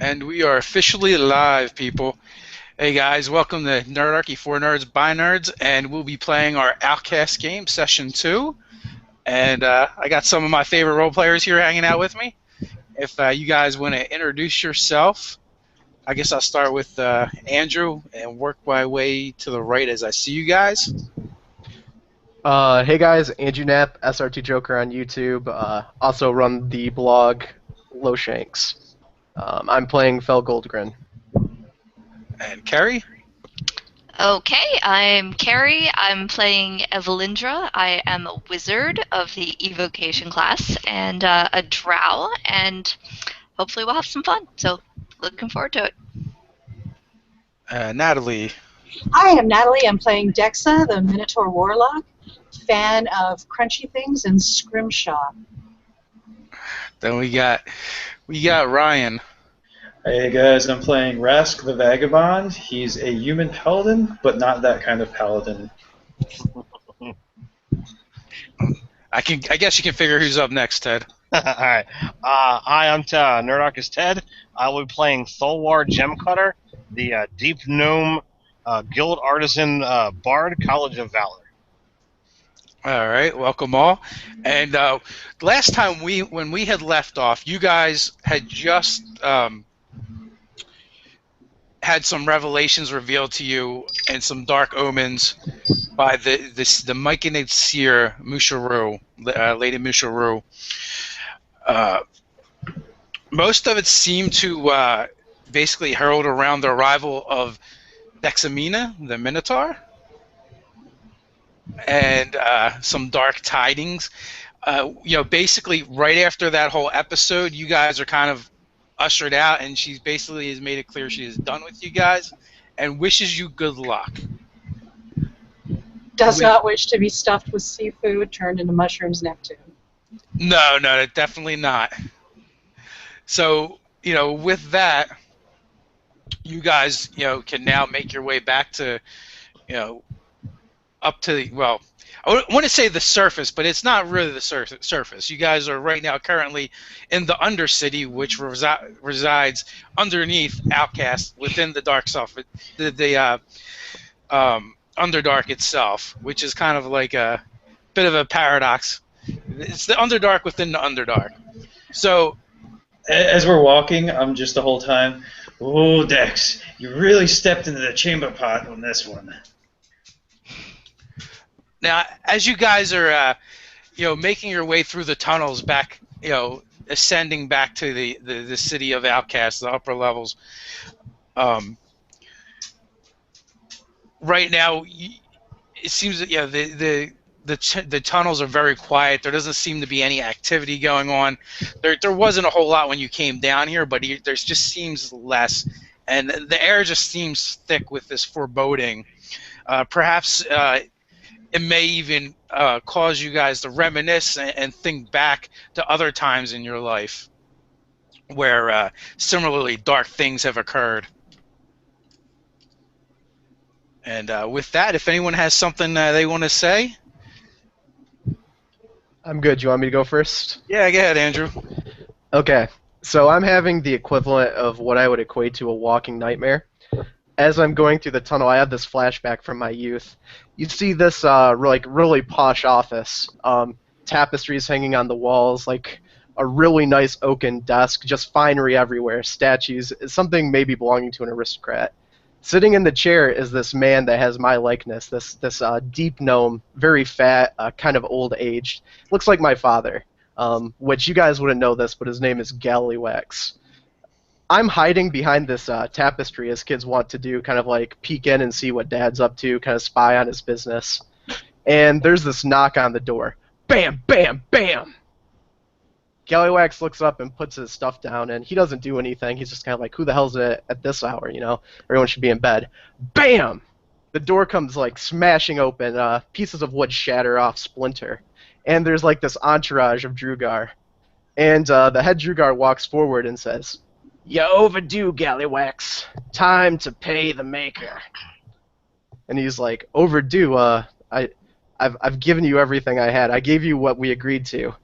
And we are officially live, people. Hey guys, welcome to Nerdarchy for Nerds by Nerds, and we'll be playing our OutKast game, Session 2. And I got some of my favorite role players here hanging out with me. If you guys want to introduce yourself, I guess I'll start with Andrew and work my way to the right as I see you guys. Hey guys, Andrew Knapp, SRT Joker on YouTube. Also run the blog Low Shanks. I'm playing Fel Goldgren. And Kerry. Okay, I'm Carrie. I'm playing Evelindra. I am a wizard of the evocation class and a drow, and hopefully we'll have some fun. So, looking forward to it. Natalie. Hi, I'm Natalie. I'm playing Dexa, the Minotaur Warlock, fan of crunchy things and scrimshaw. Then we got Ryan. Hey guys, I'm playing Rask the Vagabond. He's a human paladin, but not that kind of paladin. I guess you can figure who's up next, Ted. Alright. Hi, I'm Nerdarchy Ted. I will be playing Tholwar Gemcutter, the Deep Gnome Guild Artisan Bard, College of Valor. All right, welcome all. And last time when we had left off, you guys had just had some revelations revealed to you and some dark omens by the myconid seer Moosharu, Lady Moosharu. Most of it seemed to basically herald around the arrival of Dexamina, the Minotaur, and some dark tidings. Basically right after that whole episode, you guys are kind of ushered out, and she basically has made it clear she is done with you guys and wishes you good luck. Does not wish to be stuffed with seafood turned into mushrooms Neptune. No, definitely not. So, with that, you guys, can now make your way back to, up to the, well, I want to say the surface, but it's not really the surface. You guys are right now currently in the Undercity, which resides underneath OutKast within the Dark Self, the Underdark itself, which is kind of like a bit of a paradox. It's the Underdark within the Underdark. So, As we're walking, I'm just the whole time, "Oh, Dex, you really stepped into the chamber pot on this one." now, as you guys are, making your way through the tunnels back, ascending back to the city of OutKast, the upper levels. Right now, it seems that the tunnels are very quiet. There doesn't seem to be any activity going on. There wasn't a whole lot when you came down here, but there just seems less, and the air just seems thick with this foreboding. Perhaps it may even cause you guys to reminisce and think back to other times in your life where similarly dark things have occurred. And with that, if anyone has something they want to say. I'm good. You want me to go first? Yeah, go ahead, Andrew. Okay. So I'm having the equivalent of what I would equate to a walking nightmare. As I'm going through the tunnel, I have this flashback from my youth. You see this really posh office, tapestries hanging on the walls, like a really nice oaken desk, just finery everywhere, statues, something maybe belonging to an aristocrat. Sitting in the chair is this man that has my likeness, this deep gnome, very fat, kind of old-aged. Looks like my father, which you guys wouldn't know this, but his name is Gallywax. I'm hiding behind this tapestry, as kids want to do, kind of like peek in and see what Dad's up to, kind of spy on his business. And there's this knock on the door. Bam, bam, bam! Gallywax looks up and puts his stuff down, and he doesn't do anything. He's just kind of like, who the hell's it at this hour, Everyone should be in bed. Bam! The door comes, like, smashing open. Pieces of wood shatter off, splinter. And there's, like, this entourage of Drugar. And the head Drugar walks forward and says, "You overdue, Gallywax. Time to pay the maker." And he's like, "Overdue? I've given you everything I had. I gave you what we agreed to."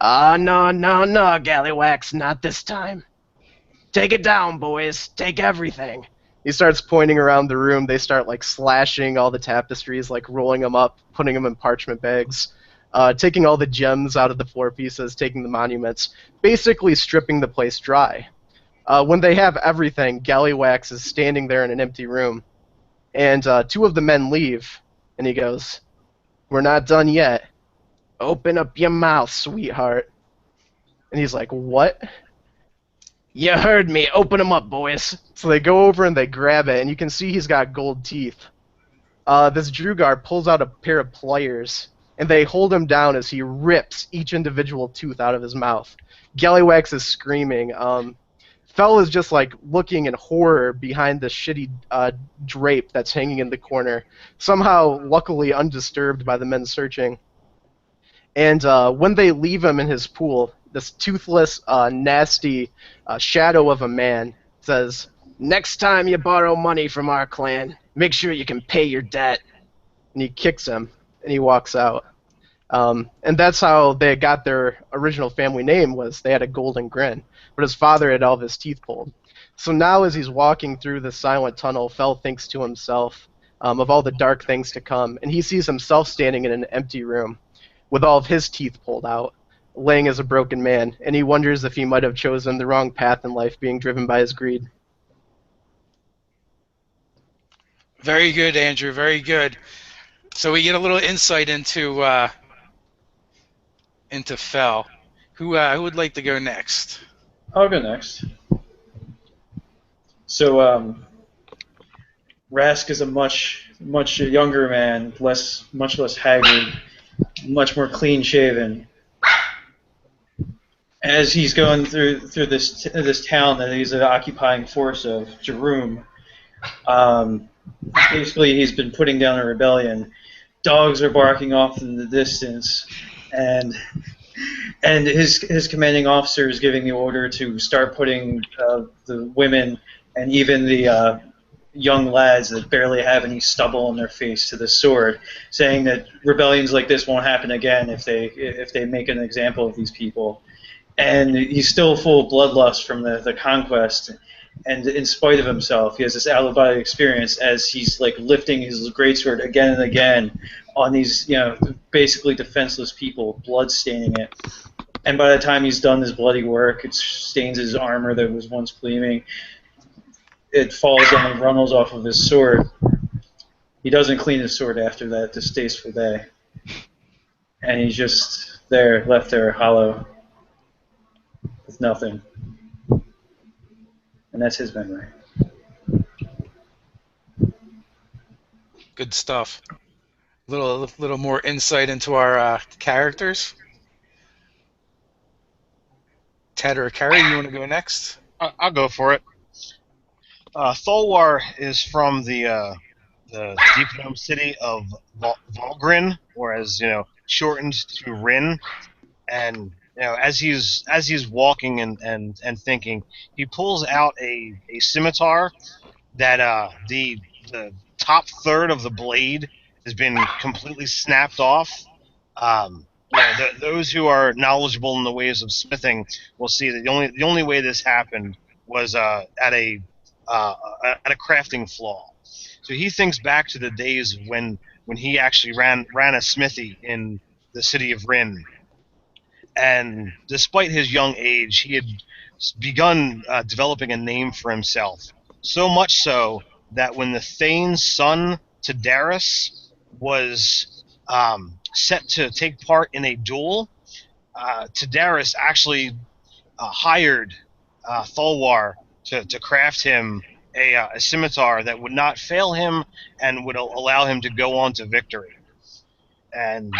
No, Gallywax, not this time. Take it down, boys. Take everything. He starts pointing around the room. They start like slashing all the tapestries, like rolling them up, putting them in parchment bags, taking all the gems out of the floor pieces, taking the monuments, basically stripping the place dry. When they have everything, Gallywax is standing there in an empty room, and two of the men leave, and he goes, "We're not done yet. Open up your mouth, sweetheart." And he's like, "What?" "You heard me. Open them up, boys." So they go over and they grab it, and you can see he's got gold teeth. This Drugar pulls out a pair of pliers, and they hold him down as he rips each individual tooth out of his mouth. Gallywax is screaming. Fell is just like looking in horror behind the shitty drape that's hanging in the corner, somehow luckily undisturbed by the men searching. And when they leave him in his pool, this toothless, nasty shadow of a man says, "Next time you borrow money from our clan, make sure you can pay your debt." And he kicks him, and he walks out. And that's how they got their original family name, was they had a golden grin. But his father had all of his teeth pulled. So now as he's walking through the silent tunnel, Fell thinks to himself of all the dark things to come, and he sees himself standing in an empty room with all of his teeth pulled out, laying as a broken man, and he wonders if he might have chosen the wrong path in life, being driven by his greed. Very good, Andrew. Very good. So we get a little insight into Fell. Who would like to go next? I'll go next. So Rask is a much younger man, much less haggard, much more clean shaven. As he's going through this town that he's an occupying force of, Jeroen, basically he's been putting down a rebellion. Dogs are barking off in the distance, and his commanding officer is giving the order to start putting the women and even the young lads that barely have any stubble on their face to the sword, saying that rebellions like this won't happen again if they make an example of these people. And he's still full of bloodlust from the conquest, and in spite of himself, he has this out-of-body experience as he's like lifting his greatsword again and again on these, basically defenseless people, blood staining it. And by the time he's done his bloody work, it stains his armor that was once gleaming. It falls down and runnels off of his sword. He doesn't clean his sword after that distasteful day, and he's just there, left there, hollow, with nothing. And that's his memory. Good stuff. Little more insight into our characters. Ted or Carrie, you want to go next? I'll go for it. Tholwar is from the deep gnome city of Volgrin, or as shortened to Rin. And as he's walking and thinking, he pulls out a scimitar that the top third of the blade has been completely snapped off. Those who are knowledgeable in the ways of smithing will see that the only way this happened was at a crafting flaw. So he thinks back to the days when he actually ran a smithy in the city of Rin. And despite his young age, he had begun developing a name for himself. So much so that when the Thane's son, Tadaris, was set to take part in a duel, Tadaris actually hired Tholwar to craft him a scimitar that would not fail him and would allow him to go on to victory. And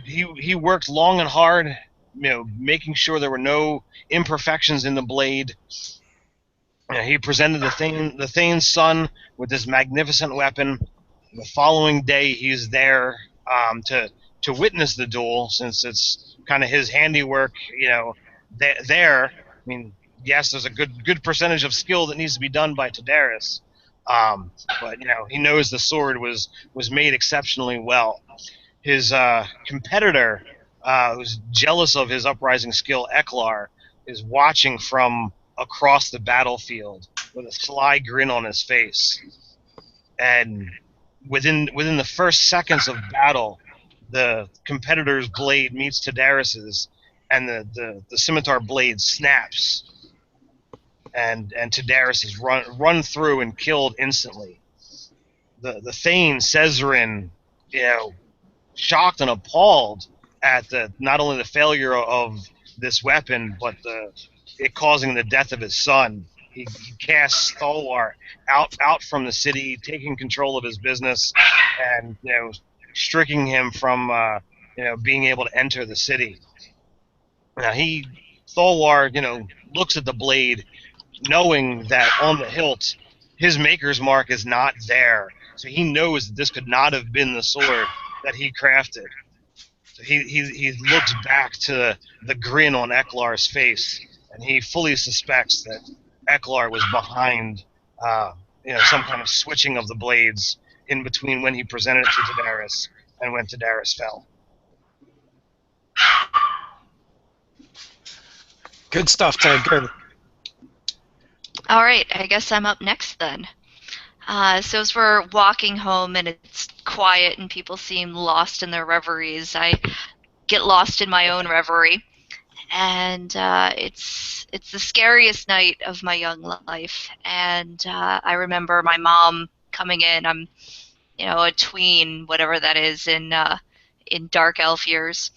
he worked long and hard, making sure there were no imperfections in the blade. He presented the Thane's son with this magnificent weapon. The following day, he's there to witness the duel, since it's kind of his handiwork. There. I mean, yes, there's a good percentage of skill that needs to be done by Tadaris, but he knows the sword was made exceptionally well. His competitor, who's jealous of his uprising skill, Eklar, is watching from across the battlefield with a sly grin on his face. And within the first seconds of battle, the competitor's blade meets Tadaris's, and the scimitar blade snaps, and Tadaris is run through and killed instantly. The Thane Cesarin, shocked and appalled at not only the failure of this weapon, but it causing the death of his son. He casts Thalwar out from the city, taking control of his business, and striking him from being able to enter the city. Now Thalwar looks at the blade, knowing that on the hilt his maker's mark is not there, so he knows that this could not have been the sword that he crafted. So he looks back to the grin on Eklar's face, and he fully suspects that Eklar was behind some kind of switching of the blades in between when he presented it to Tadaris and when Tadaris fell. Good stuff, Ted. Good. All right, I guess I'm up next then. So as we're walking home and it's quiet and people seem lost in their reveries, I get lost in my own reverie, and it's the scariest night of my young life. And I remember my mom coming in. I'm a tween, whatever that is in dark elf years,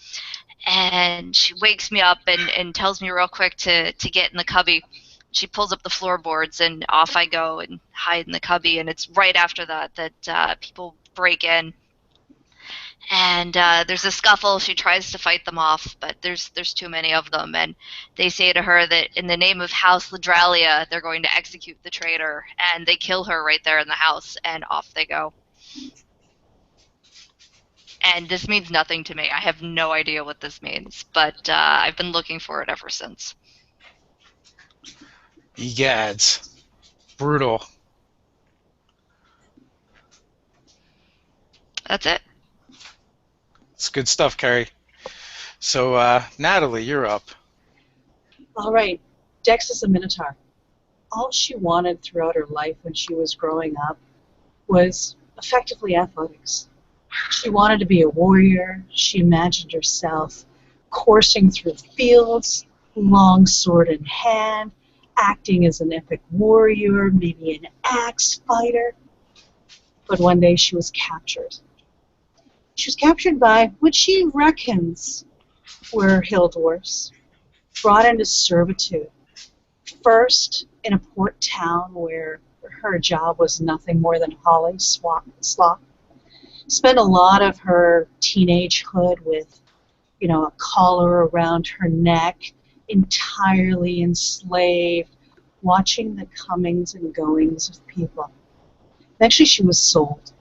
and she wakes me up and tells me real quick to get in the cubby. She pulls up the floorboards, and off I go and hide in the cubby. And it's right after that people break in, and there's a scuffle. She tries to fight them off, but there's too many of them, and they say to her that in the name of House Ladralia, they're going to execute the traitor, and they kill her right there in the house, and off they go. And this means nothing to me. I have no idea what this means, but I've been looking for it ever since. Egads. Brutal. That's it. It's good stuff, Carrie. So, Natalie, you're up. All right. Dex is a Minotaur. All she wanted throughout her life when she was growing up was effectively athletics. She wanted to be a warrior. She imagined herself coursing through fields, long sword in hand, acting as an epic warrior, maybe an axe fighter. But one day she was captured. She was captured by what she reckons were hill dwarfs, brought into servitude. First, in a port town where her job was nothing more than hauling slop. Spent a lot of her teenagehood with, a collar around her neck, entirely enslaved, watching the comings and goings of people. Eventually she was sold.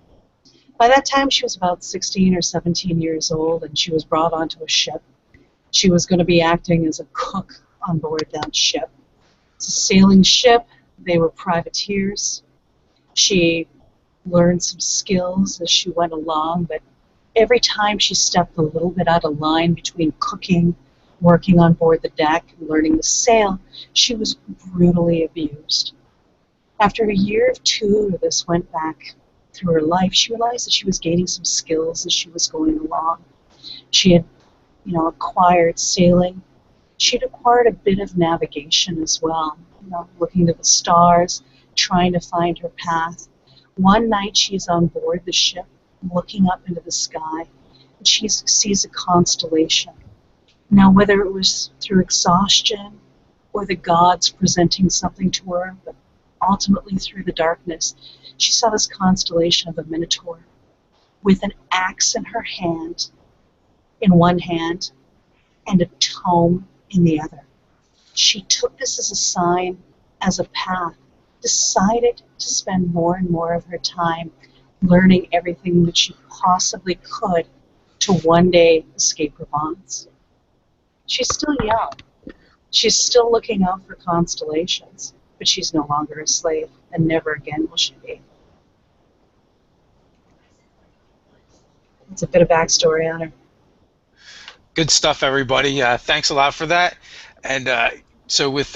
By that time she was about 16 or 17 years old, and she was brought onto a ship. She was going to be acting as a cook on board that ship. It's a sailing ship. They were privateers. She learned some skills as she went along, but every time she stepped a little bit out of line between cooking, working on board the deck, and learning to sail, she was brutally abused. After a year or two of this went back through her life, she realized that she was gaining some skills as she was going along. She had, acquired sailing. She'd acquired a bit of navigation as well, looking to the stars, trying to find her path. One night she's on board the ship, looking up into the sky, and she sees a constellation. Now, whether it was through exhaustion or the gods presenting something to her, but ultimately through the darkness, she saw this constellation of a Minotaur with an axe in her hand, in one hand, and a tome in the other. She took this as a sign, as a path, decided to spend more and more of her time learning everything that she possibly could to one day escape her bonds. She's still young. She's still looking out for constellations, but she's no longer a slave, and never again will she be. It's a bit of backstory on her. Good stuff, everybody. Thanks a lot for that. And so with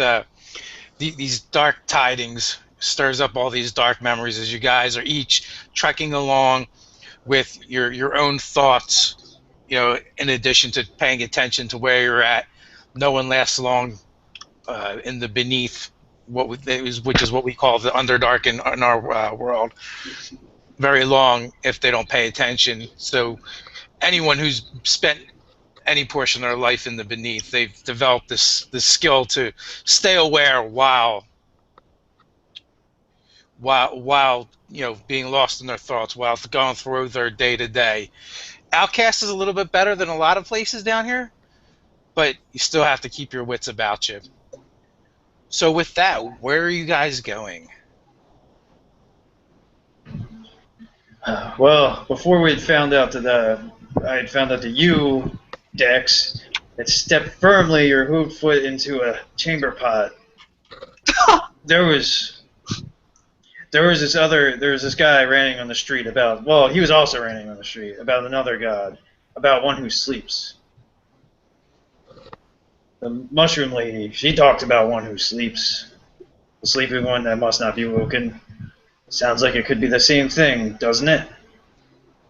these dark tidings stirs up all these dark memories as you guys are each trekking along with your own thoughts. In addition to paying attention to where you're at, no one lasts long in the beneath, which is what we call the Underdark in our world. Very long if they don't pay attention. So anyone who's spent any portion of their life in the beneath, they've developed this skill to stay aware while being lost in their thoughts, while going through their day to day. OutKast is a little bit better than a lot of places down here, but you still have to keep your wits about you. So with that, where are you guys going? Well, before I had found out that you, Dex, had stepped firmly your hooved foot into a chamber pot. There was this guy ranting on the street about. Well, he was also ranting on the street about another god, about one who sleeps. The mushroom lady, she talked about one who sleeps. The sleeping one that must not be woken. Sounds like it could be the same thing, doesn't it?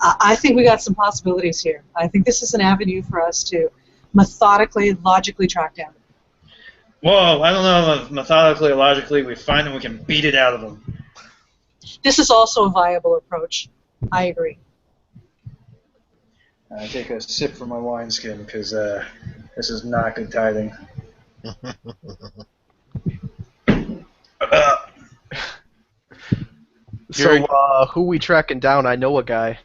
I think we got some possibilities here. I think this is an avenue for us to methodically, logically track down. Well, I don't know if methodically or logically we find them, we can beat it out of them. This is also a viable approach. I agree. I take a sip from my wineskin because this is not good tiding. So, who we tracking down? I know a guy.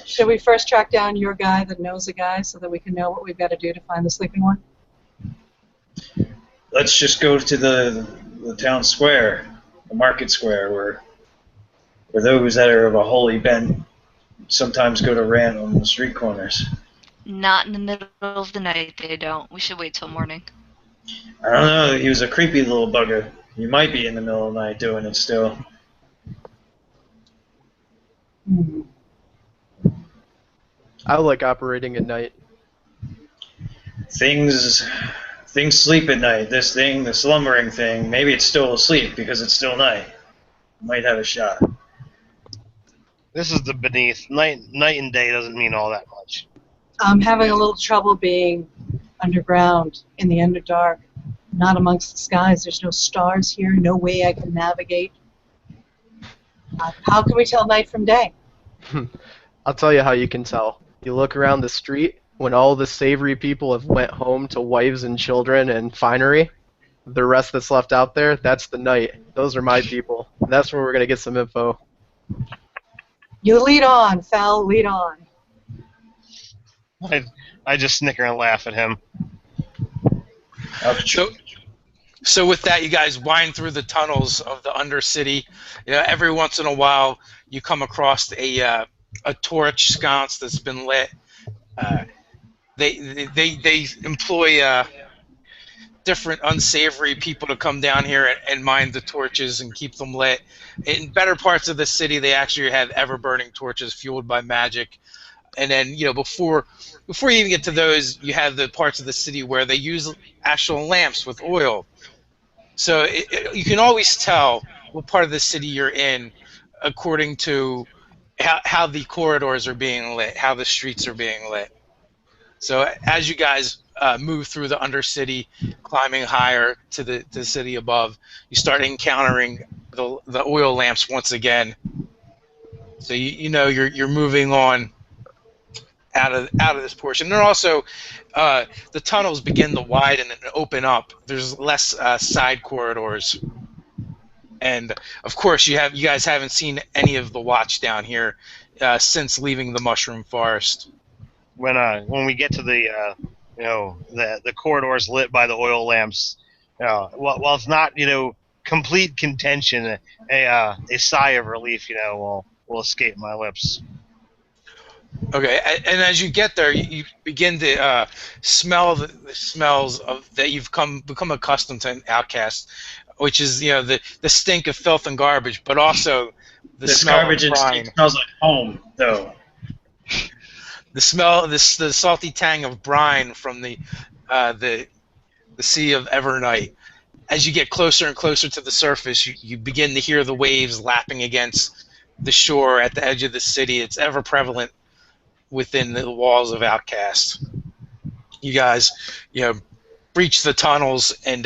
Should we first track down your guy that knows a guy so that we can know what we've got to do to find the sleeping one? Let's just go to the town square, the market square, where those that are of a holy bent sometimes go to rant on the street corners. Not in the middle of the night, they don't. We should wait till morning. I don't know, he was a creepy little bugger. He might be in the middle of the night doing it still. Hmm. I like operating at night. Things sleep at night. This thing, the slumbering thing, maybe it's still asleep because it's still night. Might have a shot. This is the beneath. Night and day doesn't mean all that much. I'm having a little trouble being underground in the Underdark, not amongst the skies. There's no stars here, no way I can navigate. How can we tell night from day? I'll tell you how you can tell. You look around the street, when all the savory people have went home to wives and children and finery, the rest that's left out there, that's the night. Those are my people. That's where we're going to get some info. You lead on, Fel, lead on. I just snicker and laugh at him. So with that, you guys wind through the tunnels of the Undercity. Every once in a while, you come across a torch sconce that's been lit. They employ different unsavory people to come down here and mine the torches and keep them lit. In better parts of the city, they actually have ever-burning torches fueled by magic. And then, before you even get to those, you have the parts of the city where they use actual lamps with oil. So you can always tell what part of the city you're in according to how the corridors are being lit, how the streets are being lit. So as you guys move through the Undercity, climbing higher to the city above, you start encountering the oil lamps once again. So you're moving on out of this portion. And also, the tunnels begin to widen and open up. There's less side corridors, and of course, you guys haven't seen any of the watch down here since leaving the Mushroom Forest. When we get to the corridors lit by the oil lamps, while it's not complete contention, a sigh of relief will escape my lips. Okay, and as you get there, you begin to smell the smells that you've become accustomed to in OutKast, which is the stink of filth and garbage, but also the smell garbage of brine. It smells like home, though. The salty tang of brine from the the sea of Evernight. As you get closer and closer to the surface, you begin to hear the waves lapping against the shore at the edge of the city. It's ever prevalent within the walls of OutKast. You guys, breach the tunnels and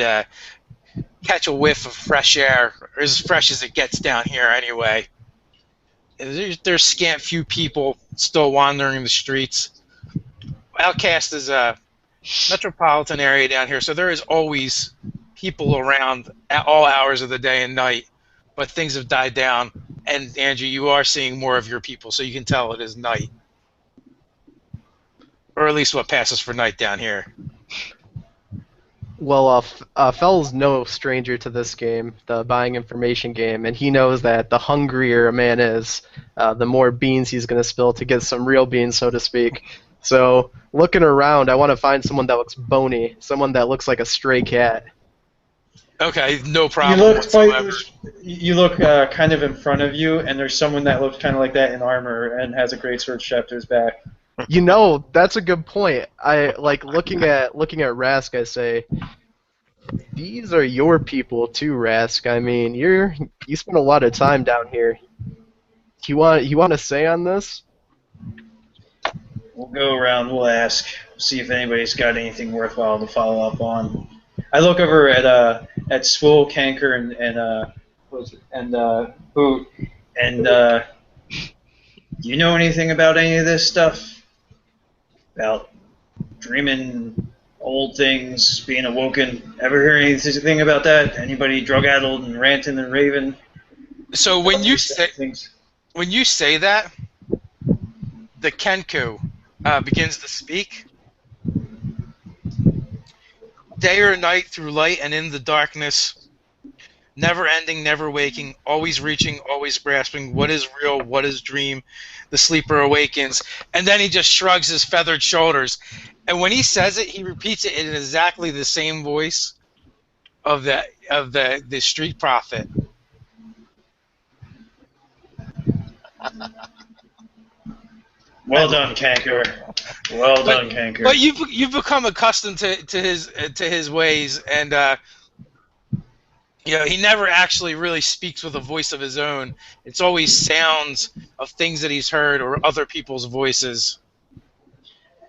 catch a whiff of fresh air, or as fresh as it gets down here anyway. There's scant few people still wandering the streets. OutKast is a metropolitan area down here, so there is always people around at all hours of the day and night, but things have died down. And Andrew, you are seeing more of your people, so you can tell it is night, or at least what passes for night down here. Well, Fell's no stranger to this game, the buying information game, and he knows that the hungrier a man is, the more beans he's going to spill to get some real beans, so to speak. So, looking around, I want to find someone that looks bony, someone that looks like a stray cat. Okay, no problem whatsoever. You look kind of in front of you, and there's someone that looks kind of like that in armor and has a greatsword strapped to his back. You know, that's a good point. I like looking at Rask. I say, these are your people too, Rask. I mean, you spend a lot of time down here. You want to say on this? We'll go around. We'll ask, see if anybody's got anything worthwhile to follow up on. I look over at Swool, Canker, and Boot, and do you know anything about any of this stuff? About dreaming old things, being awoken? Ever hear anything about that? Anybody drug-addled and ranting and raving? So when you say that, the Kenku begins to speak. Day or night, through light and in the darkness, never ending, never waking, always reaching, always grasping. What is real? What is dream? The sleeper awakens. And then he just shrugs his feathered shoulders. And when he says it, he repeats it in exactly the same voice of the street prophet. Well done, Canker. Well done, Canker. But you've become accustomed to his ways, and he never actually really speaks with a voice of his own. It's always sounds of things that he's heard or other people's voices.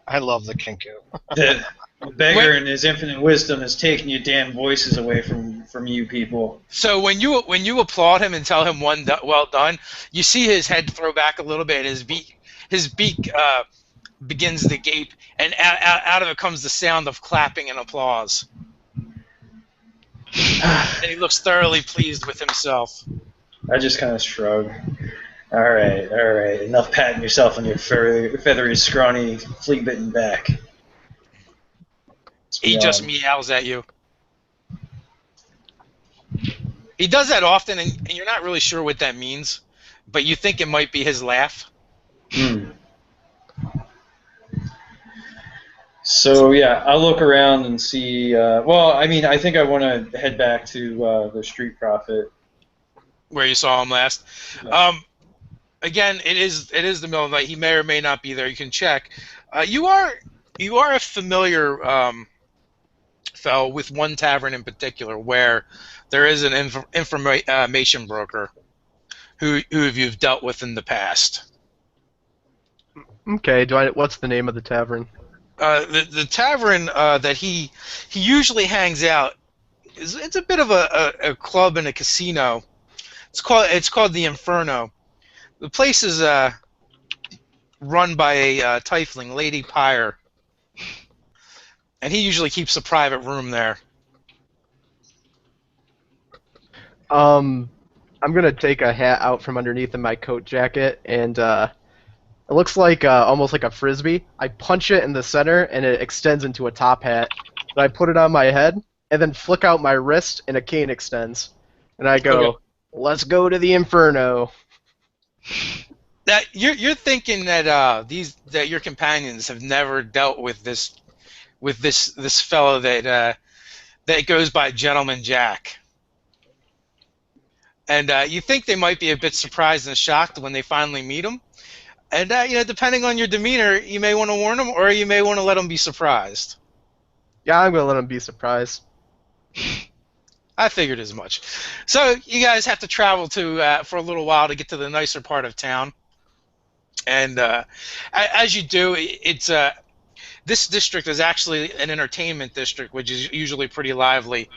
I love the Kinku. The beggar in his infinite wisdom is taking your damn voices away from you people. So when you applaud him and tell him well done, you see his head throw back a little bit, and his beak begins to gape, and out of it comes the sound of clapping and applause. And he looks thoroughly pleased with himself. I just kind of shrug. All right. Enough patting yourself on your feathery, scrawny, flea-bitten back. He just meows at you. He does that often, and you're not really sure what that means, but you think it might be his laugh. So yeah, I'll look around and see. I think I want to head back to the Street Prophet, where you saw him last. Yeah. Again, it is the middle of the night. He may or may not be there. You can check. You are a familiar fellow with one tavern in particular, where there is an information broker who you've dealt with in the past. Okay. What's the name of the tavern? The tavern that he usually hangs out it's a bit of a club and a casino. It's called the Inferno. The place is run by a tiefling, Lady Pyre, and he usually keeps a private room there. I'm gonna take a hat out from underneath of my coat jacket, and it looks like almost like a frisbee. I punch it in the center, and it extends into a top hat. Then I put it on my head, and then flick out my wrist, and a cane extends. And I go, Okay. "Let's go to the Inferno." That you're thinking that that your companions have never dealt with this fellow that goes by Gentleman Jack. And you think they might be a bit surprised and shocked when they finally meet him. And depending on your demeanor, you may want to warn them, or you may want to let them be surprised. Yeah, I'm gonna let him be surprised. I figured as much. So you guys have to travel to for a little while to get to the nicer part of town, and as you do, it's this district is actually an entertainment district, which is usually pretty lively.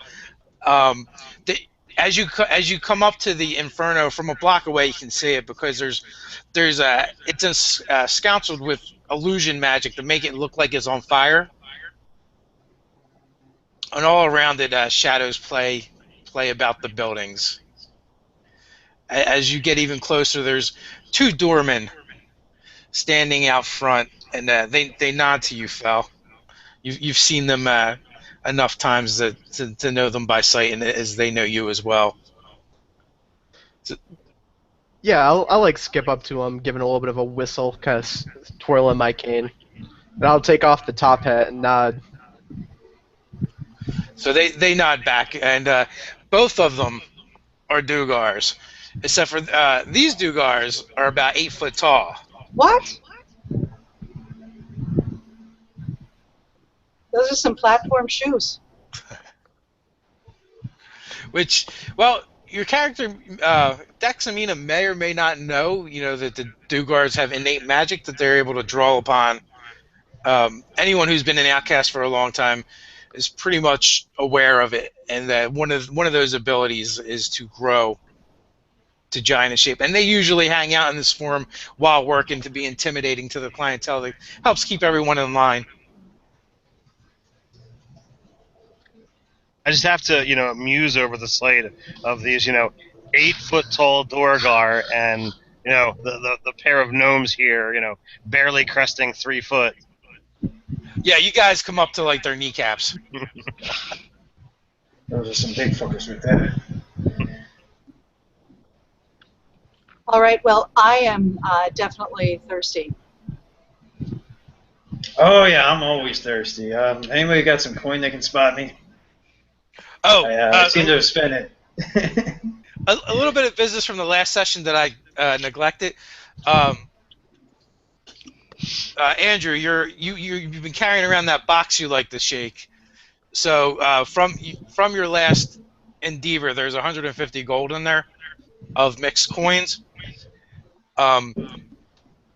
Um, the, as you come up to the Inferno from a block away, you can see it because there's a scoundreled with illusion magic to make it look like it's on fire, and all around it, shadows play about the buildings. As you get even closer, there's two doormen standing out front, and they nod to you, Fel. You've seen them enough times to know them by sight, and as they know you as well. So, Yeah, I'll like skip up to him, giving a little bit of a whistle, kind of twirling my cane, and I'll take off the top hat and nod. so they nod back, and both of them are Dugars, except for these Dugars are about 8 foot tall. What? Those are some platform shoes. Which, well, your character Dexamina may or may not know, that the Dugars have innate magic that they're able to draw upon. Anyone who's been an outcast for a long time is pretty much aware of it, and that one of those abilities is to grow to giant in shape. And they usually hang out in this form while working to be intimidating to the clientele. That helps keep everyone in line. I just have to, muse over the sight of these, 8 foot tall Dorgar and, the pair of gnomes here, barely cresting 3 foot. Yeah, you guys come up to like their kneecaps. Those are some big fuckers right there. All right, well, I am definitely thirsty. Oh yeah, I'm always thirsty. Anybody got some coin that can spot me? Oh, I seem to have spent it. a little bit of business from the last session that I neglected. Andrew, you've been carrying around that box you like to shake. So from your last endeavor, there's 150 gold in there of mixed coins.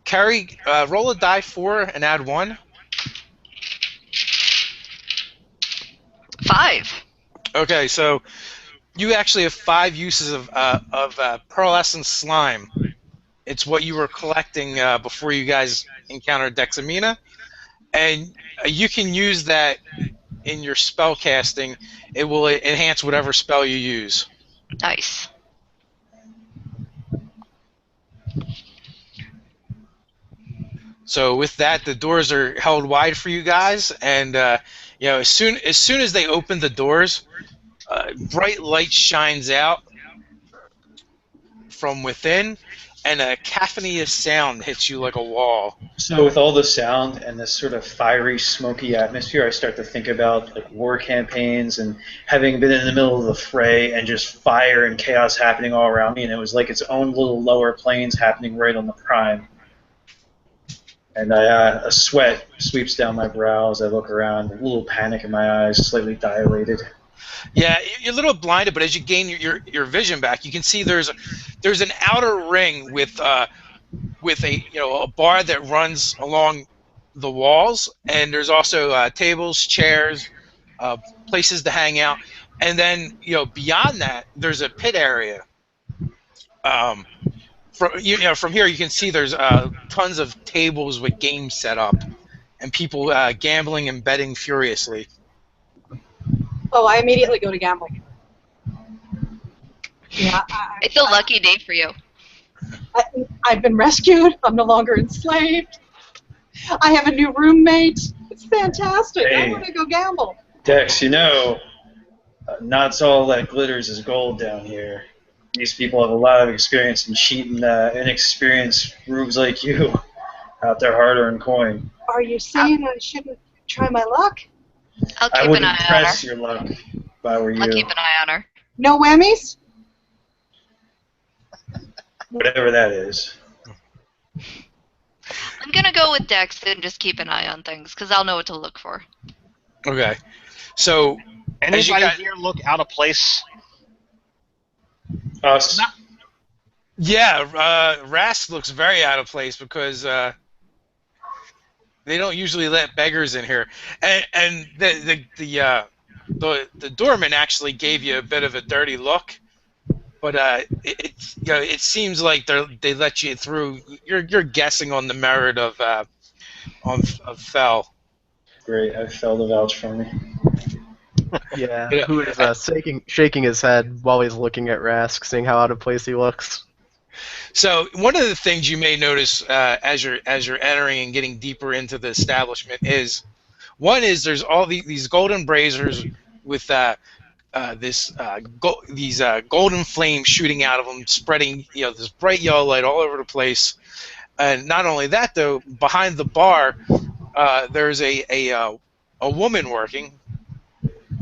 Carry, roll a die 4 and add 1. 5. Okay, so you actually have 5 uses of pearlescent slime. It's what you were collecting before you guys encountered Dexamina, and you can use that in your spell casting. It will enhance whatever spell you use. Nice. So with that, the doors are held wide for you guys, and as soon as they open the doors, bright light shines out from within, and a cacophonous sound hits you like a wall. So with all the sound and this sort of fiery, smoky atmosphere, I start to think about like war campaigns and having been in the middle of the fray and just fire and chaos happening all around me, and it was like its own little lower planes happening right on the prime. And a sweat sweeps down my brow as I look around, a little panic in my eyes, slightly dilated. Yeah, you're a little blinded, but as you gain your vision back, you can see there's an outer ring with a a bar that runs along the walls, and there's also tables, chairs, places to hang out, and then beyond that there's a pit area. From here you can see there's tons of tables with games set up, and people gambling and betting furiously. Oh, I immediately go to gamble. Yeah, It's a lucky day for you. I've been rescued. I'm no longer enslaved. I have a new roommate. It's fantastic. I Hey. want to go gamble. Dex, not all that glitters is gold down here. These people have a lot of experience in cheating inexperienced rubes like you out their hard-earned coin. Are you saying I shouldn't try my luck? I'll I keep an wouldn't eye on her. press your luck if I were I'll you. keep an eye on her. No whammies? Whatever that is. I'm gonna go with Dex and just keep an eye on things because I'll know what to look for. Okay. So as you Anybody got, here look out of place? Us. yeah, Rask looks very out of place because they don't usually let beggars in here, and the doorman actually gave you a bit of a dirty look, but it seems like they let you through. You're guessing on the merit of Fell. Great, I fell to vouch for me. Yeah, You know, who is shaking his head while he's looking at Rask, seeing how out of place he looks. so one of the things you may notice as you're entering and getting deeper into the establishment is one is there's all these golden braziers with these golden flames shooting out of them, spreading this bright yellow light all over the place. And not only that, though, behind the bar, there's a woman working,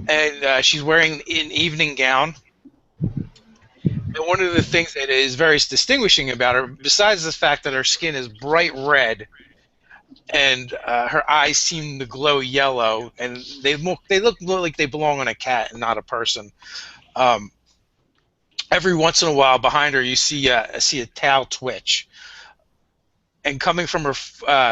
and she's wearing an evening gown. And one of the things that is very distinguishing about her, besides the fact that her skin is bright red and her eyes seem to glow yellow, and they look more like they belong on a cat and not a person. Um, every once in a while, behind her, you see a tail twitch, and coming from her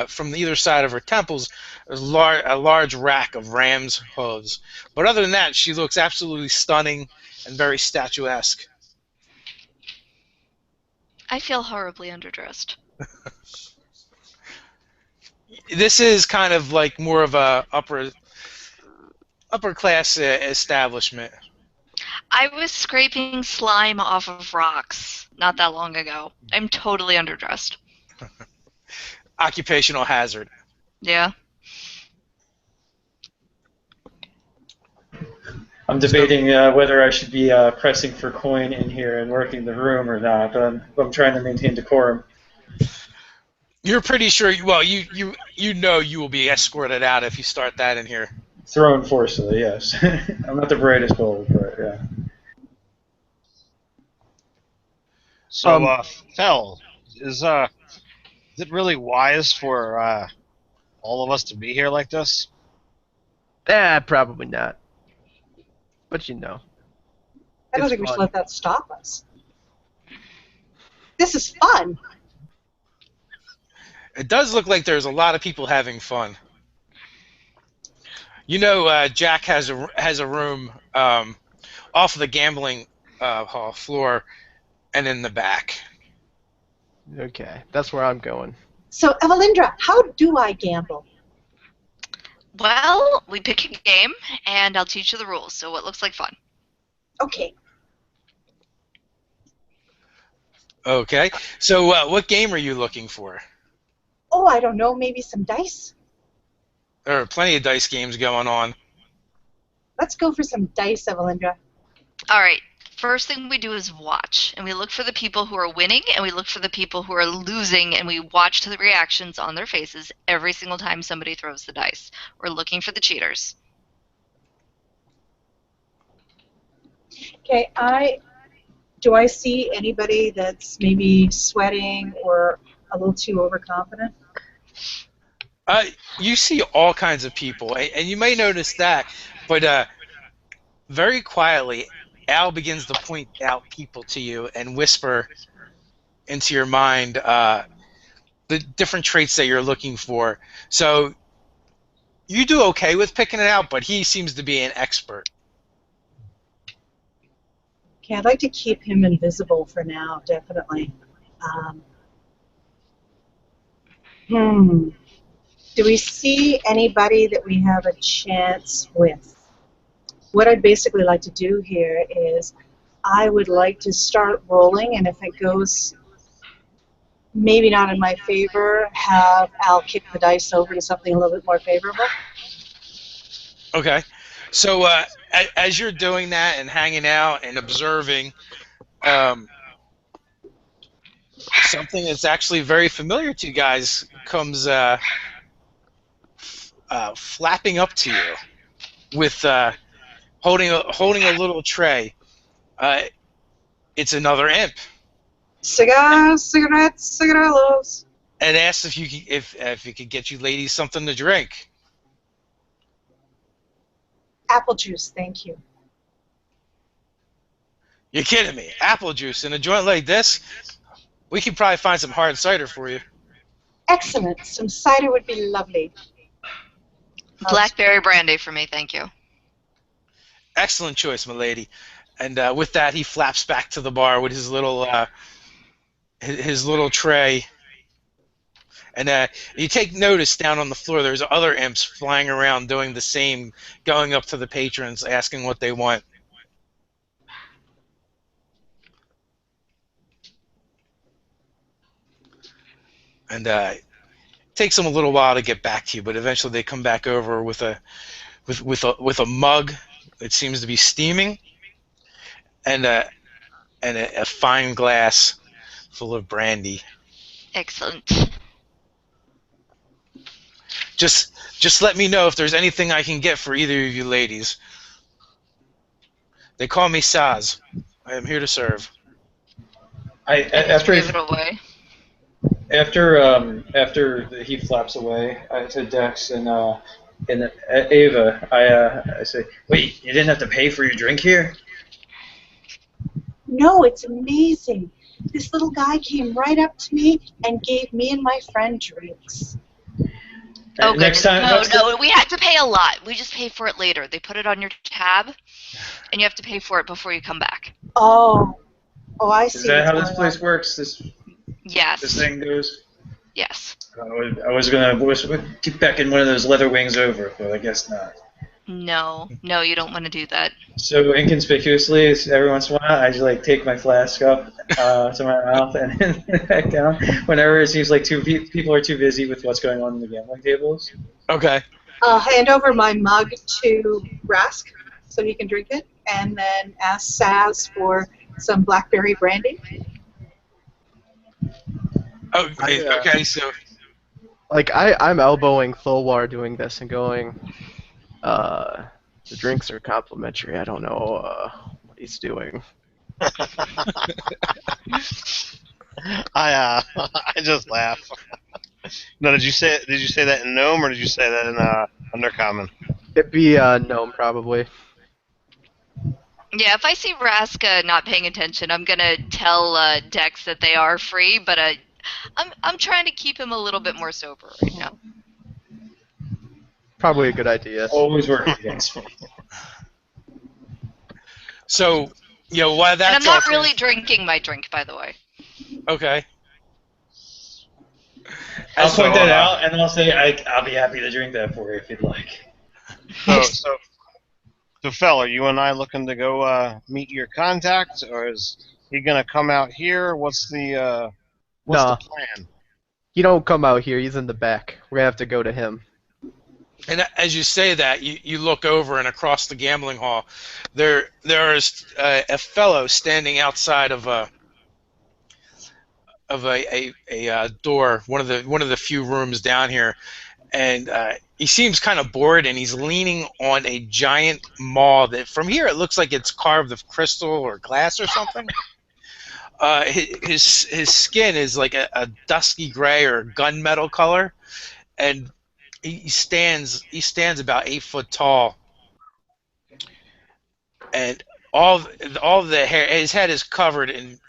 from either side of her temples, there's a large rack of ram's hooves. But other than that, she looks absolutely stunning and very statuesque. I feel horribly underdressed. This is kind of like more of a upper class establishment. I was scraping slime off of rocks not that long ago. I'm totally underdressed. Occupational hazard. Yeah. I'm So debating whether I should be pressing for coin in here and working the room or not, but I'm trying to maintain decorum. you're pretty sure. Well, you know you will be escorted out if you start that in here. Thrown forcibly, yes. I'm not the brightest bulb, but yeah. So, Fel, is it really wise for all of us to be here like this? Probably not. But you know, I don't it's think we should fun. let that stop us. This is fun. It does look like there's a lot of people having fun. Jack has a room off of the gambling hall floor and in the back. Okay, that's where I'm going. So, Evelindra, how do I gamble? Well, we pick a game, and I'll teach you the rules. So what looks like fun? Okay. Okay. So what game are you looking for? Oh, I don't know. Maybe some dice? There are plenty of dice games going on. Let's go for some dice, Evelindra. All right. First thing we do is watch, and we look for the people who are winning, and we look for the people who are losing, and we watch the reactions on their faces every single time somebody throws the dice. We're looking for the cheaters. Okay, do I see anybody that's maybe sweating or a little too overconfident? You see all kinds of people, and you may notice that, but very quietly, Al begins to point out people to you and whisper into your mind the different traits that you're looking for. So you do okay with picking it out, but he seems to be an expert. Okay, I'd like to keep him invisible for now, definitely. Do we see anybody that we have a chance with? What I'd basically like to do here is I would like to start rolling, and if it goes maybe not in my favor, have Al kick the dice over to something a little bit more favorable. Okay. So as you're doing that and hanging out and observing, something that's actually very familiar to you guys comes flapping up to you with holding a little tray. It's another imp, Cigars, cigarettes, cigarillos. and asks if you could get you ladies something to drink. Apple juice, thank you. You're kidding me. Apple juice in a joint like this? We could probably find some hard cider for you. Excellent. Some cider would be lovely. Blackberry brandy for me, thank you. Excellent choice, milady. And with that, he flaps back to the bar with his little tray. And you take notice down on the floor, there's other imps flying around doing the same, going up to the patrons, asking what they want. And it takes them a little while to get back to you, but eventually they come back over with a mug that seems to be steaming, and a fine glass full of brandy. Excellent. Just let me know if there's anything I can get for either of you ladies. They call me Saz. I am here to serve. After Give it away. after he flaps away, I to Dex and Ava, I say, wait, you didn't have to pay for your drink here? No, it's amazing. This little guy came right up to me and gave me and my friend drinks. Oh, Next goodness. time, No, we had to pay a lot. We just pay for it later. They put it on your tab, and you have to pay for it before you come back. Oh, I see. Is that how what's this going place works? This Yes. thing goes? Yes. I was gonna get back in one of those leather wings over, but I guess not. No, you don't want to do that. So inconspicuously, every once in a while, I just take my flask up to my mouth and then back down. Whenever it seems like people are too busy with what's going on in the gambling tables. Okay. I'll hand over my mug to Rask so he can drink it, and then ask Saz for some blackberry brandy. Oh, okay. So I'm elbowing Thulwar doing this and going, the drinks are complimentary. I don't know what he's doing. I just laugh. No, did you say that in Gnome or did you say that in Undercommon? It'd be gnome probably. Yeah, if I see Raska not paying attention, I'm gonna tell Dex that they are free, but I'm trying to keep him a little bit more sober right now. Probably a good idea. Always working against me. So, while that's And I'm not all really drinking my drink, by the way. okay. I'll So, point that out, and I'll say I'll be happy to drink that for you if you'd like. So, Fel, are you and I looking to go meet your contact, or is he gonna come out here? What's the plan? He don't come out here. He's in the back. We're gonna have to go to him. And as you say that, you look over, and across the gambling hall, there is a fellow standing outside of a door, one of the few rooms down here, and he seems kind of bored, and he's leaning on a giant maw that from here it looks like it's carved of crystal or glass or something. His skin is like a dusky gray or gunmetal color, and he stands about 8 foot tall, and all the hair, his head is covered in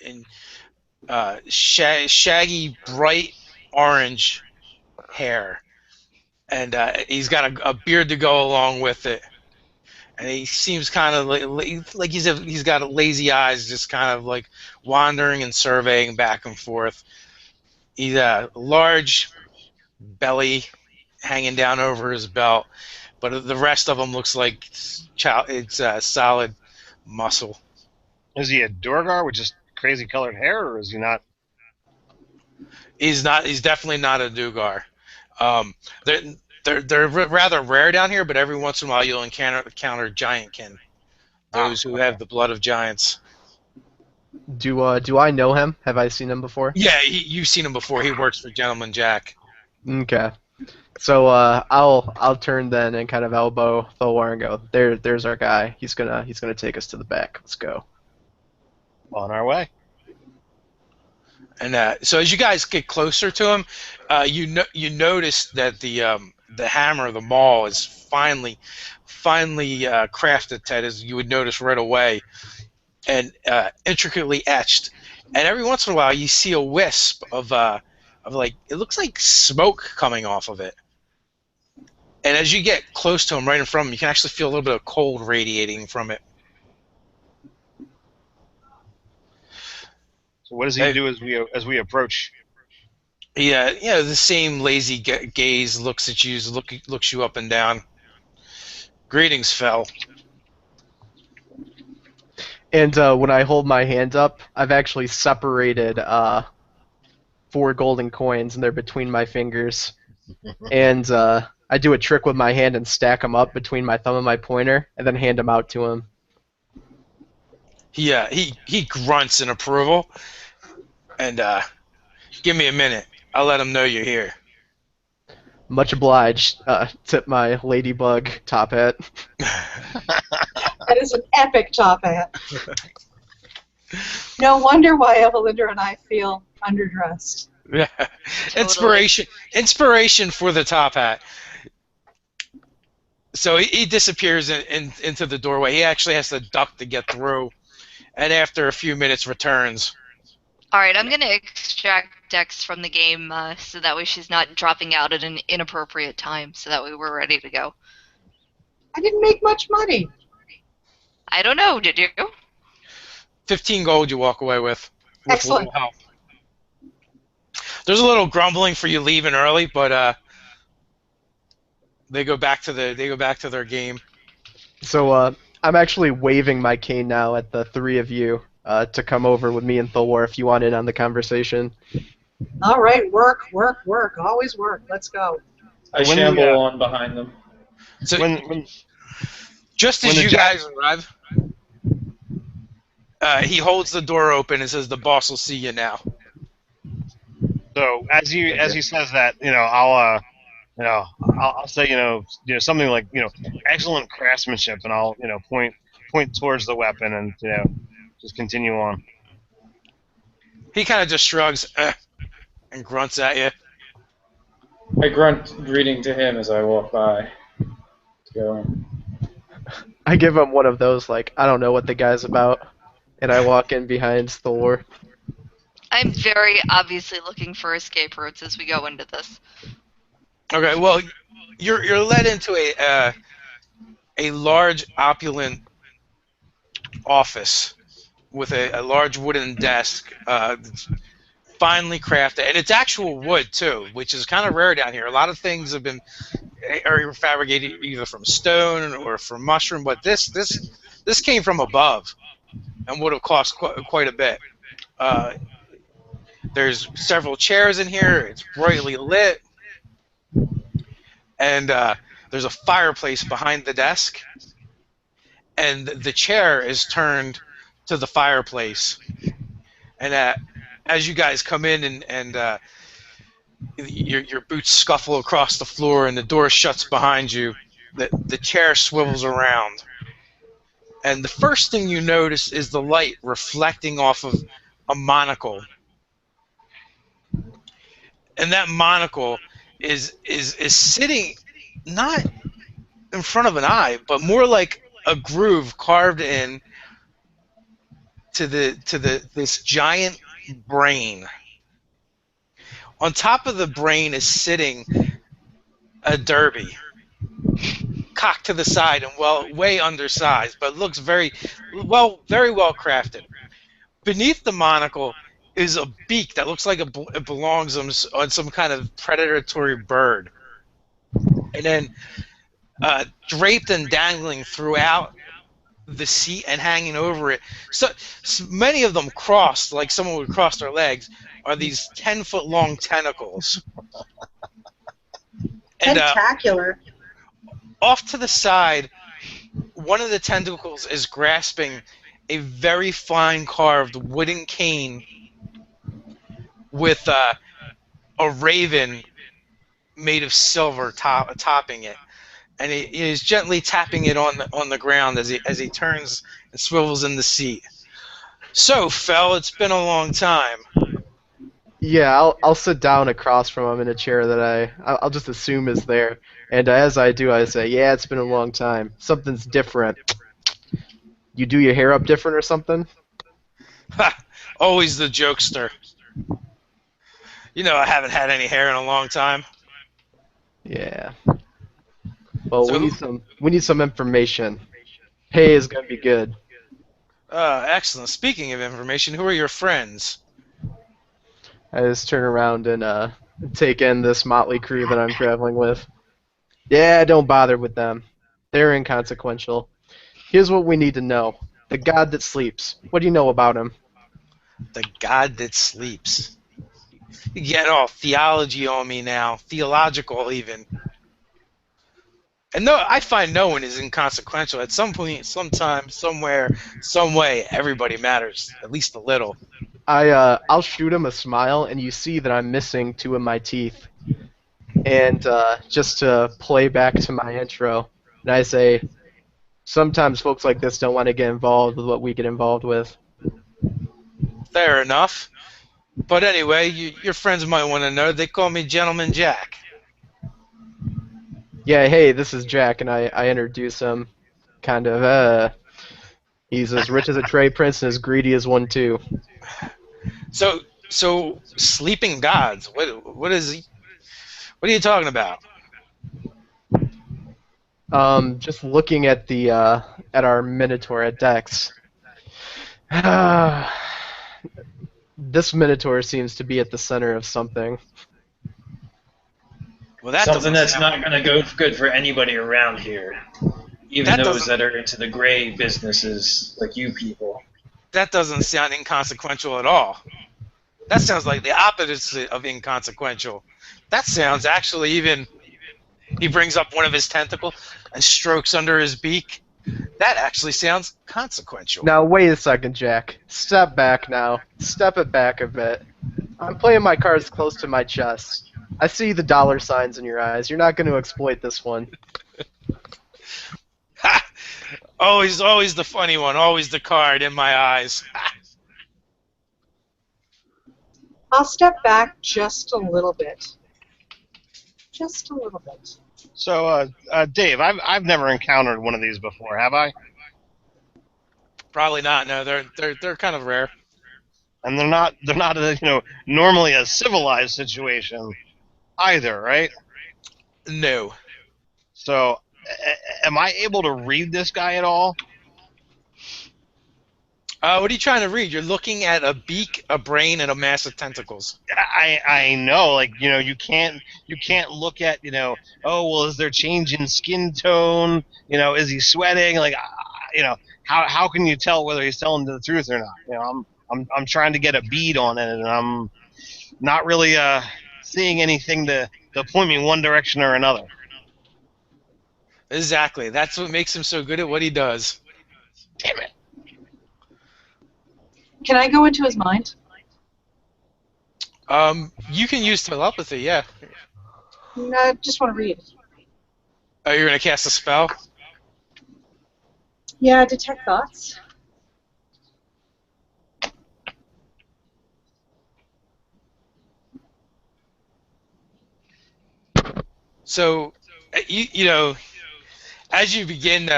shaggy bright orange hair, and he's got a beard to go along with it, and he seems kind of like he's got lazy eyes, just kind of like wandering and surveying back and forth. He's a large belly hanging down over his belt, but the rest of him looks like it's solid muscle. Is he a Durgar with just crazy colored hair, or is he not? He's not. He's definitely not a Dugar. They're rather rare down here, but every once in a while you'll encounter giantkin, those who have the blood of giants. Do I know him? Have I seen him before? Yeah, you've seen him before. He works for Gentleman Jack. Okay. So I'll turn then and kind of elbow Thulwar and go, there's our guy. He's gonna take us to the back. Let's go. On our way. And so as you guys get closer to him, you notice that the hammer of the maul is finely crafted, Ted, as you would notice right away, and intricately etched. And every once in a while, you see a wisp of like, it looks like smoke coming off of it. And as you get close to him, right in front of him, you can actually feel a little bit of cold radiating from it. So what does he do as we approach? Yeah, the same lazy gaze looks at you, looks you up and down. Greetings, Fel. And when I hold my hand up, I've actually separated 4 golden coins, and they're between my fingers. And I do a trick with my hand and stack them up between my thumb and my pointer, and then hand them out to him. He grunts in approval, and give me a minute. I'll let him know you're here. Much obliged. Tip my ladybug top hat. That is an epic top hat. No wonder why Evelindra and I feel underdressed. Yeah, Totally. inspiration for the top hat. So he disappears into the doorway. He actually has to duck to get through, and after a few minutes returns. All right, I'm gonna extract Dex from the game so that way she's not dropping out at an inappropriate time. So that way we're ready to go. I didn't make much money. I don't know. Did you? 15 gold you walk away with a Excellent. little help. There's a little grumbling for you leaving early, but they go back to their game. So I'm actually waving my cane now at the 3 of you to come over with me and Thor if you want in on the conversation. All right, work. Always work. Let's go. I shamble on behind them. So When just as you guys arrive, he holds the door open and says, "The boss will see you now." So as he says that, I'll say, something like, excellent craftsmanship, and I'll, point towards the weapon and, just continue on. He kind of just shrugs and grunts at you. I grunt greeting to him as I walk by. Go. I give him one of those, like, I don't know what the guy's about, and I walk in behind Thor. I'm very obviously looking for escape routes as we go into this. Okay, well, you're led into a large, opulent office with a large wooden desk, finely crafted, and it's actual wood too, which is kind of rare down here. A lot of things are fabricated either from stone or from mushroom, but this came from above and would have cost quite a bit. There's several chairs in here. It's brightly lit, and there's a fireplace behind the desk, and the chair is turned to the fireplace. And as you guys come in and your boots scuffle across the floor and the door shuts behind you, the chair swivels around. And the first thing you notice is the light reflecting off of a monocle. And that monocle is sitting not in front of an eye, but more like a groove carved in to this giant brain. On top of the brain is sitting a derby, cocked to the side and way undersized, but looks very well crafted. Beneath the monocle is a beak that looks like it belongs on some kind of predatory bird. And then draped and dangling throughout the seat and hanging over it, so many of them crossed, like someone would cross their legs, are these 10-foot long tentacles. And Tentacular. off to the side, one of the tentacles is grasping a very fine carved wooden cane with a raven made of silver topping it, and he is gently tapping it on the ground as he turns and swivels in the seat. So, Fel, it's been a long time. Yeah, I'll sit down across from him in a chair that I'll just assume is there. And as I do, I say, yeah, it's been a long time. Something's different. You do your hair up different or something? Ha! Always the jokester. You know I haven't had any hair in a long time. Yeah. Well, So, we need some information. Pay is gonna be good. excellent. Speaking of information, who are your friends? I just turn around and take in this motley crew that I'm traveling with. Yeah, don't bother with them. They're inconsequential. Here's what we need to know. The god that sleeps. What do you know about him? The god that sleeps. You get all theology on me now, theological even. And no, I find no one is inconsequential. At some point, sometime, somewhere, some way, everybody matters, at least a little. I'll shoot him a smile, and you see that I'm missing two of my teeth. And just to play back to my intro, and I say, sometimes folks like this don't want to get involved with what we get involved with. Fair enough. But anyway, your friends might want to know. They call me Gentleman Jack. Yeah, hey, this is Jack, and I introduce him. Kind of, he's as rich as a trade prince and as greedy as one too. So sleeping gods. What is he? What are you talking about? Just looking at the at our Minotaur at Dex. This Minotaur seems to be at the center of something. Well, that Something doesn't that's sound. not going to go good for anybody around here, even That those doesn't. that are into the gray businesses like you people. That doesn't sound inconsequential at all. That sounds like the opposite of inconsequential. That sounds actually even. He brings up one of his tentacles and strokes under his beak. That actually sounds consequential. Now wait a second, Jack. Step back now. Step it back a bit. I'm playing my cards close to my chest. I see the dollar signs in your eyes. You're not going to exploit this one. Ha! Always the funny one. Always the card in my eyes. Ha! I'll step back just a little bit. Just a little bit. So, Dave, I've never encountered one of these before, have I? Probably not. No, they're kind of rare. And they're not normally a civilized situation either, right? No. So, am I able to read this guy at all? What are you trying to read? You're looking at a beak, a brain, and a mass of tentacles. I know, like, you can't look at, oh, well, is there change in skin tone? Is he sweating? Like, how can you tell whether he's telling the truth or not? I'm trying to get a bead on it, and I'm not really seeing anything to point me one direction or another. Exactly. That's what makes him so good at what he does. Damn it. Can I go into his mind? You can use telepathy, yeah. No, I just want to read. Oh, you're gonna cast a spell? Yeah, detect thoughts. So, as you begin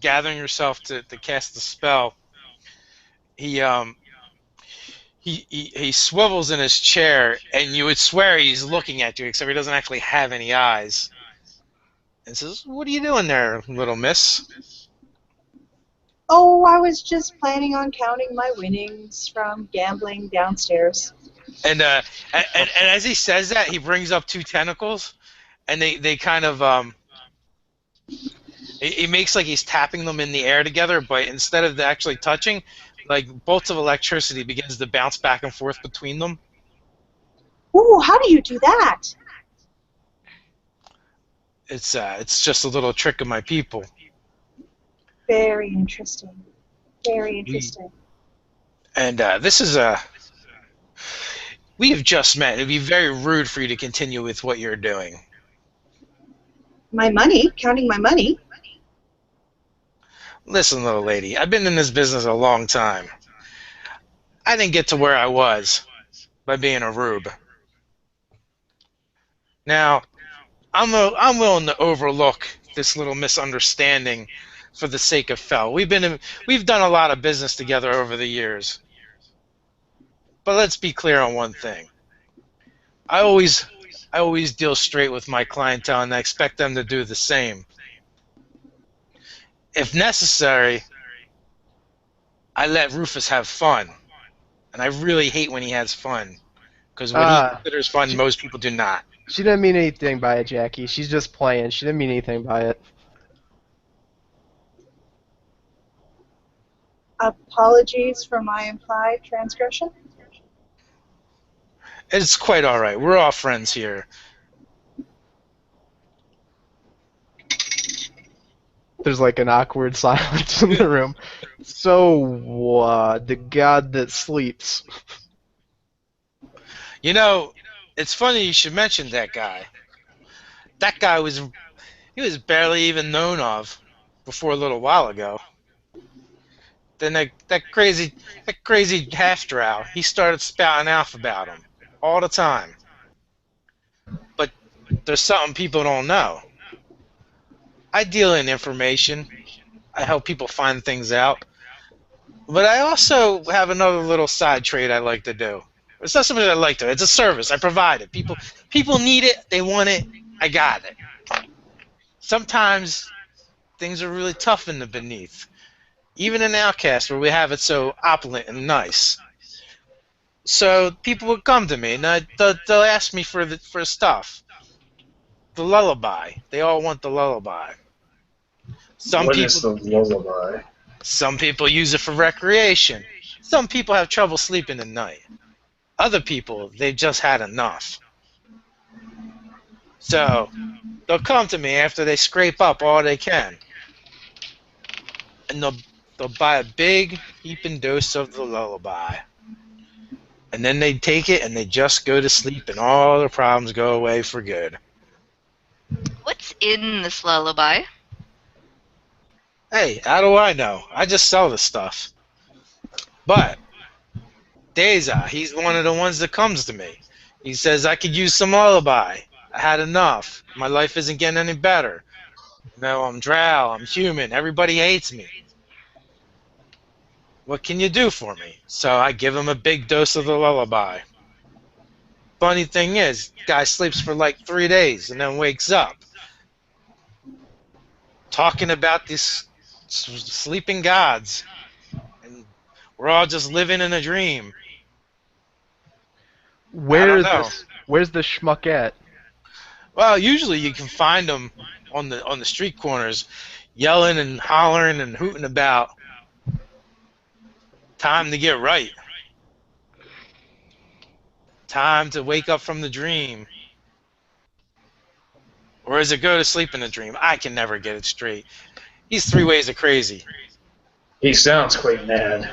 gathering yourself to cast the spell, he he swivels in his chair, and you would swear he's looking at you, except he doesn't actually have any eyes. And says, "What are you doing there, little miss?" Oh, I was just planning on counting my winnings from gambling downstairs. And as he says that, he brings up two tentacles, and they kind of he makes like he's tapping them in the air together, but instead of actually touching, like bolts of electricity begins to bounce back and forth between them. Ooh, how do you do that? It's just a little trick of my people. Very interesting. Very We interesting. and this is a we have just met. It'd be very rude for you to continue with what you're doing. My money? Counting my money? Listen, little lady, I've been in this business a long time. I didn't get to where I was by being a rube. Now, I'm willing to overlook this little misunderstanding for the sake of Fel. We've done a lot of business together over the years. But let's be clear on one thing. I always I always deal straight with my clientele, and I expect them to do the same. If necessary, I let Rufus have fun, and I really hate when he has fun, because what he Ah, considers fun, she, most people do not. she didn't mean anything by it, Jackie. She's just playing. She didn't mean anything by it. Apologies for my implied transgression. It's quite all right. We're all friends here. There's like an awkward silence in the room. So, the god that sleeps. You know, it's funny you should mention that guy. That guy he was barely even known of before a little while ago. Then that crazy half drow, he started spouting off about him all the time. But there's something people don't know. I deal in information. I help people find things out. But I also have another little side trade I like to do. It's not something I like to. It's a service. I provide it. People need it. They want it. I got it. Sometimes things are really tough in the beneath. Even in OutKast, where we have it so opulent and nice. So people would come to me and they'll ask me for stuff. The lullaby. They all want the lullaby. Some What is people the lullaby? some people use it for recreation. Some people have trouble sleeping at night. Other people, they've just had enough. So they'll come to me after they scrape up all they can, and they'll buy a big heaping dose of the lullaby. And then they take it and they just go to sleep and all their problems go away for good. What's in this lullaby? Hey, how do I know? I just sell the stuff. But Deza, he's one of the ones that comes to me. He says, I could use some lullaby. I had enough. My life isn't getting any better. No, I'm drow. I'm human. Everybody hates me. What can you do for me? So I give him a big dose of the lullaby. Funny thing is, guy sleeps for like 3 days and then wakes up talking about these sleeping gods, and we're all just living in a dream. I don't know. Where's the schmuck at? Well, usually you can find them on the street corners, yelling and hollering and hooting about. Time to get right. Time to wake up from the dream. Or is it go to sleep in a dream? I can never get it straight. He's three ways of crazy. He sounds quite mad.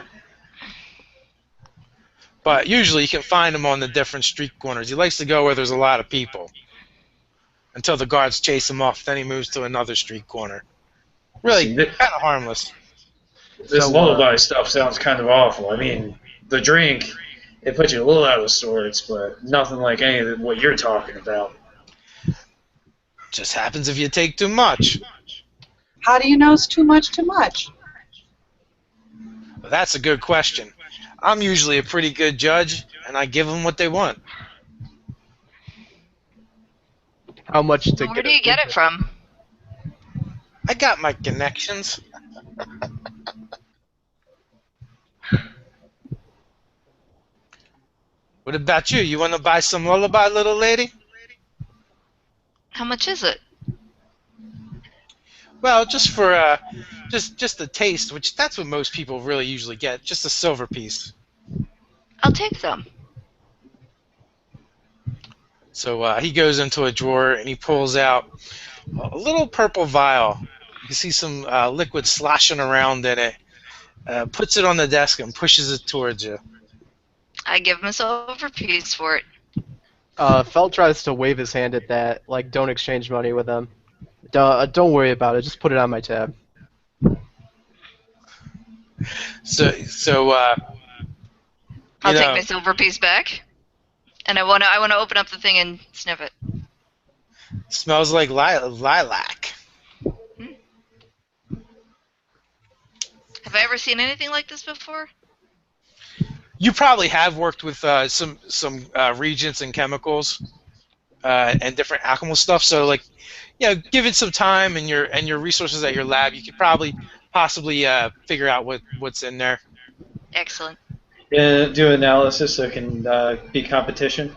But usually you can find him on the different street corners. He likes to go where there's a lot of people. Until the guards chase him off, then he moves to another street corner. Really, See, kind of harmless. this So, lullaby stuff sounds kind of awful. I mean, the drink, it puts you a little out of sorts, but nothing like any of what you're talking about. Just happens if you take too much. How do you know it's too much, too much? Well, that's a good question. I'm usually a pretty good judge, and I give them what they want. How much to Where do you get it from? I got my connections. What about you? You want to buy some lullaby, little lady? How much is it? Well, just for just a taste, which that's what most people really usually get, just a silver piece. I'll take some. So he goes into a drawer and he pulls out a little purple vial. You can see some liquid sloshing around in it. Puts it on the desk and pushes it towards you. I give him a silver piece for it. Felt tries to wave his hand at that, like, don't exchange money with him. Don't worry about it, just put it on my tab. So I'll know, take my silver piece back, and I wanna open up the thing and sniff it. Smells like lilac. Hmm. Have I ever seen anything like this before? You probably have worked with some reagents and chemicals and different alchemical stuff. So like, given some time and your resources at your lab, you could probably possibly figure out what's in there. Excellent. Do analysis so it can be competition.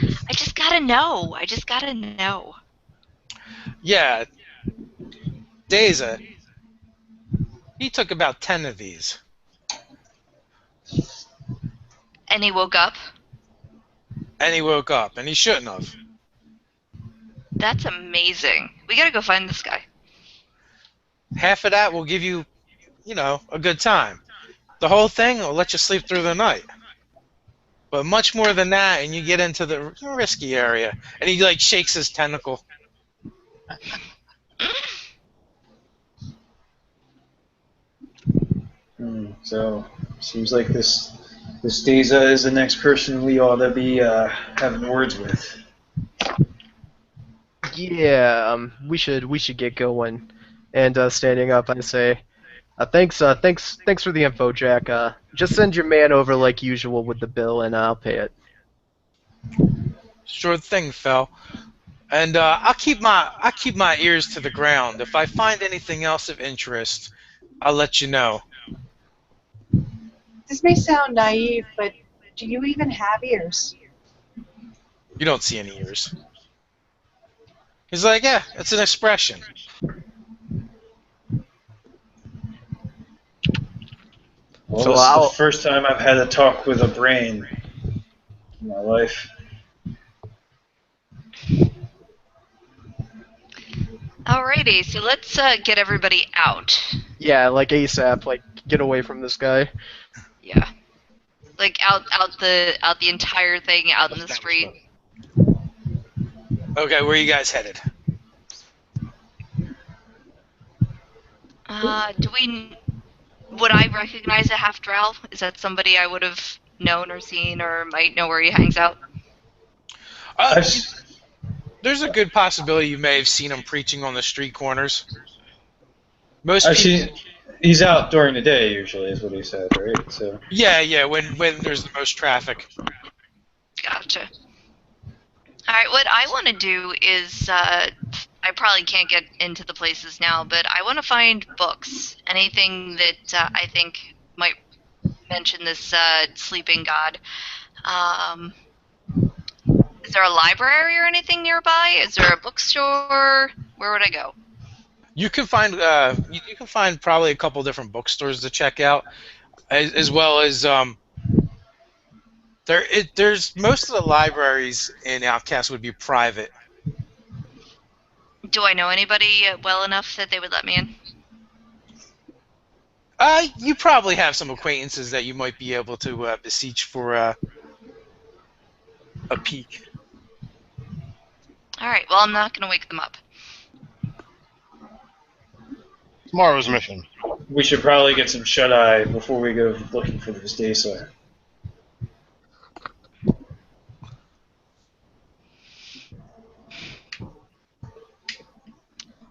I just gotta know. I just gotta know. Yeah, Deza, he took about 10 of these. And he woke up. And he woke up, and he shouldn't have. That's amazing. We gotta go find this guy. Half of that will give you, a good time. The whole thing will let you sleep through the night. But much more than that, and you get into the risky area. And he, like, shakes his tentacle. So, seems like this Deza is the next person we ought to be having words with. Yeah, we should get going. And standing up, I say, thanks for the info, Jack. Just send your man over like usual with the bill, and I'll pay it. Sure thing, Fel. And I'll keep my ears to the ground. If I find anything else of interest, I'll let you know. This may sound naive, but do you even have ears? You don't see any ears. He's like, yeah, it's an expression. Well, So this is the I'll first time I've had a talk with a brain in my life. Alrighty, so let's get everybody out. like ASAP, like get away from this guy. Yeah. Like out the entire thing out in the street. Okay, where are you guys headed? Would I recognize a half drow? Is that somebody I would have known or seen or might know where he hangs out? Uh, there's a good possibility you may have seen him preaching on the street corners. Most people. He's out during the day usually, is what he said, right? So. Yeah, when there's the most traffic. Gotcha. Alright, what I want to do is, I probably can't get into the places now, but I want to find books. Anything that I think might mention this sleeping god. Is there a library or anything nearby? Is there a bookstore? Where would I go? You can find probably a couple different bookstores to check out, as well as there's most of the libraries in OutKast would be private. Do I know anybody well enough that they would let me in? You probably have some acquaintances that you might be able to beseech for a peek. Alright, well, I'm not going to wake them up. Tomorrow's mission. We should probably get some shut-eye before we go looking for this Deza.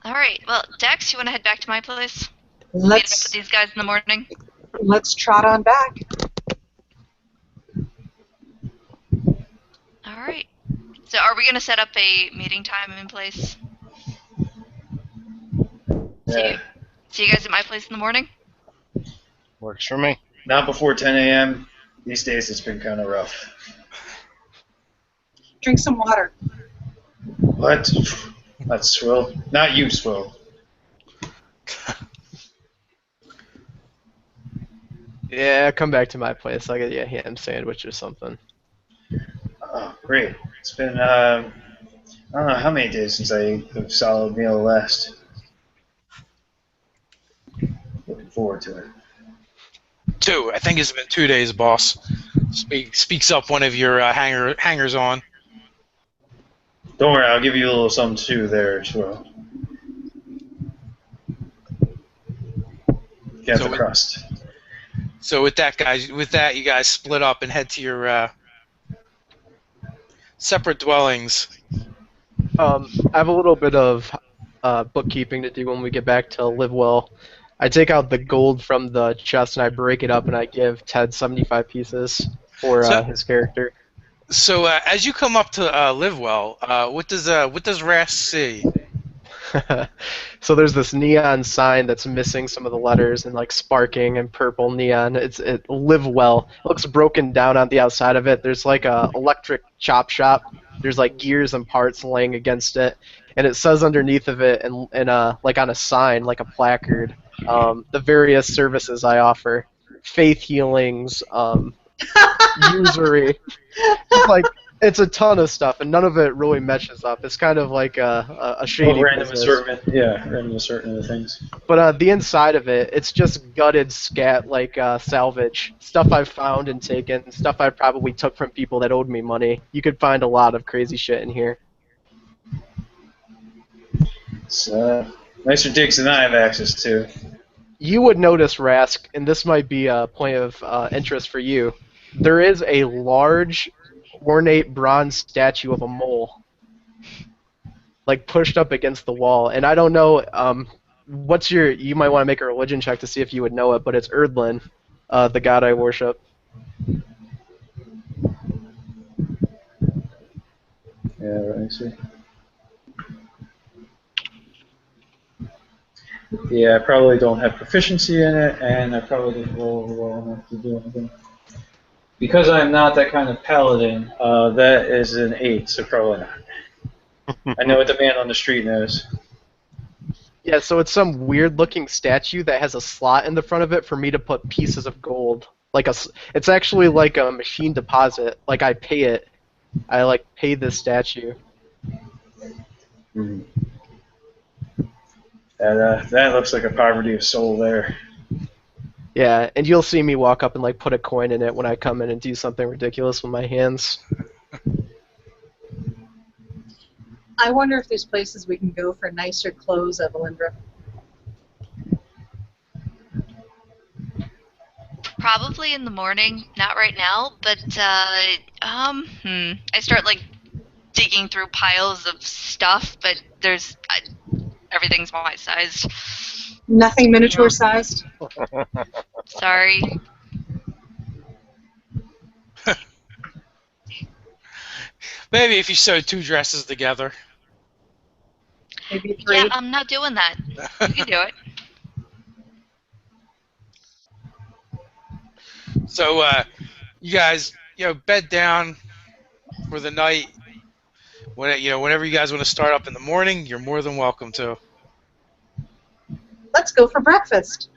Alright, well, Dex, you want to head back to my place? Meet up with Let's these guys in the morning? trot on back. Alright. So are we going to set up a meeting time in place? Yeah. See you guys at my place in the morning? Works for me. Not before 10 a.m. These days it's been kind of rough. Drink some water. What? That's Swill. Not you, Swill. Yeah, come back to my place. I'll get you a ham sandwich or something. Oh, great. It's been, I don't know how many days since I ate a solid meal last. Looking forward to it. 2. I think it's been 2 days, boss. Speaks up one of your hangers on. Don't worry, I'll give you a little something too there, Swill. Get the crust. So with that, you guys split up and head to your separate dwellings. I have a little bit of bookkeeping to do when we get back to Live Well. I take out the gold from the chest and I break it up and I give Ted 75 pieces for So, his character. as you come up to Livewell, what does Ras see? So there's this neon sign that's missing some of the letters and like sparking and purple neon. It Live Well. It looks broken down on the outside of it. There's like a electric chop shop. There's like gears and parts laying against it, and it says underneath of it and like on a sign like a placard, the various services I offer, faith healings, usury. Just like it's a ton of stuff, and none of it really matches up. It's kind of like a Well, shady random business. assortment. Yeah, random assortment of things. But the inside of it, it's just gutted scat like salvage stuff I've found and taken, stuff I probably took from people that owed me money. You could find a lot of crazy shit in here. It's nicer digs than I have access to. You would notice, Rask, and this might be a point of interest for you. There is a large, ornate bronze statue of a mole, like pushed up against the wall. And I don't know, what's your? You might want to make a religion check to see if you would know it, but it's Erdlin, the god I worship. Yeah, let me see. Yeah, I probably don't have proficiency in it, and I probably didn't roll well enough to do anything. Because I'm not that kind of paladin, that is an 8, so probably not. I know what the man on the street knows. Yeah, so it's some weird-looking statue that has a slot in the front of it for me to put pieces of gold. It's actually like a machine deposit. Like I pay it. I like pay this statue. Hmm. That looks like a poverty of soul there. Yeah, and you'll see me walk up and like put a coin in it when I come in and do something ridiculous with my hands. I wonder if there's places we can go for nicer clothes, Evelindra. Probably in the morning, not right now, but I start like digging through piles of stuff, but everything's my size. Nothing miniature sized. Sorry. Maybe if you sewed 2 dresses together. Maybe 3. Yeah, I'm not doing that. You can do it. So, you guys, bed down for the night. Whenever you guys want to start up in the morning, you're more than welcome to. Let's go for breakfast.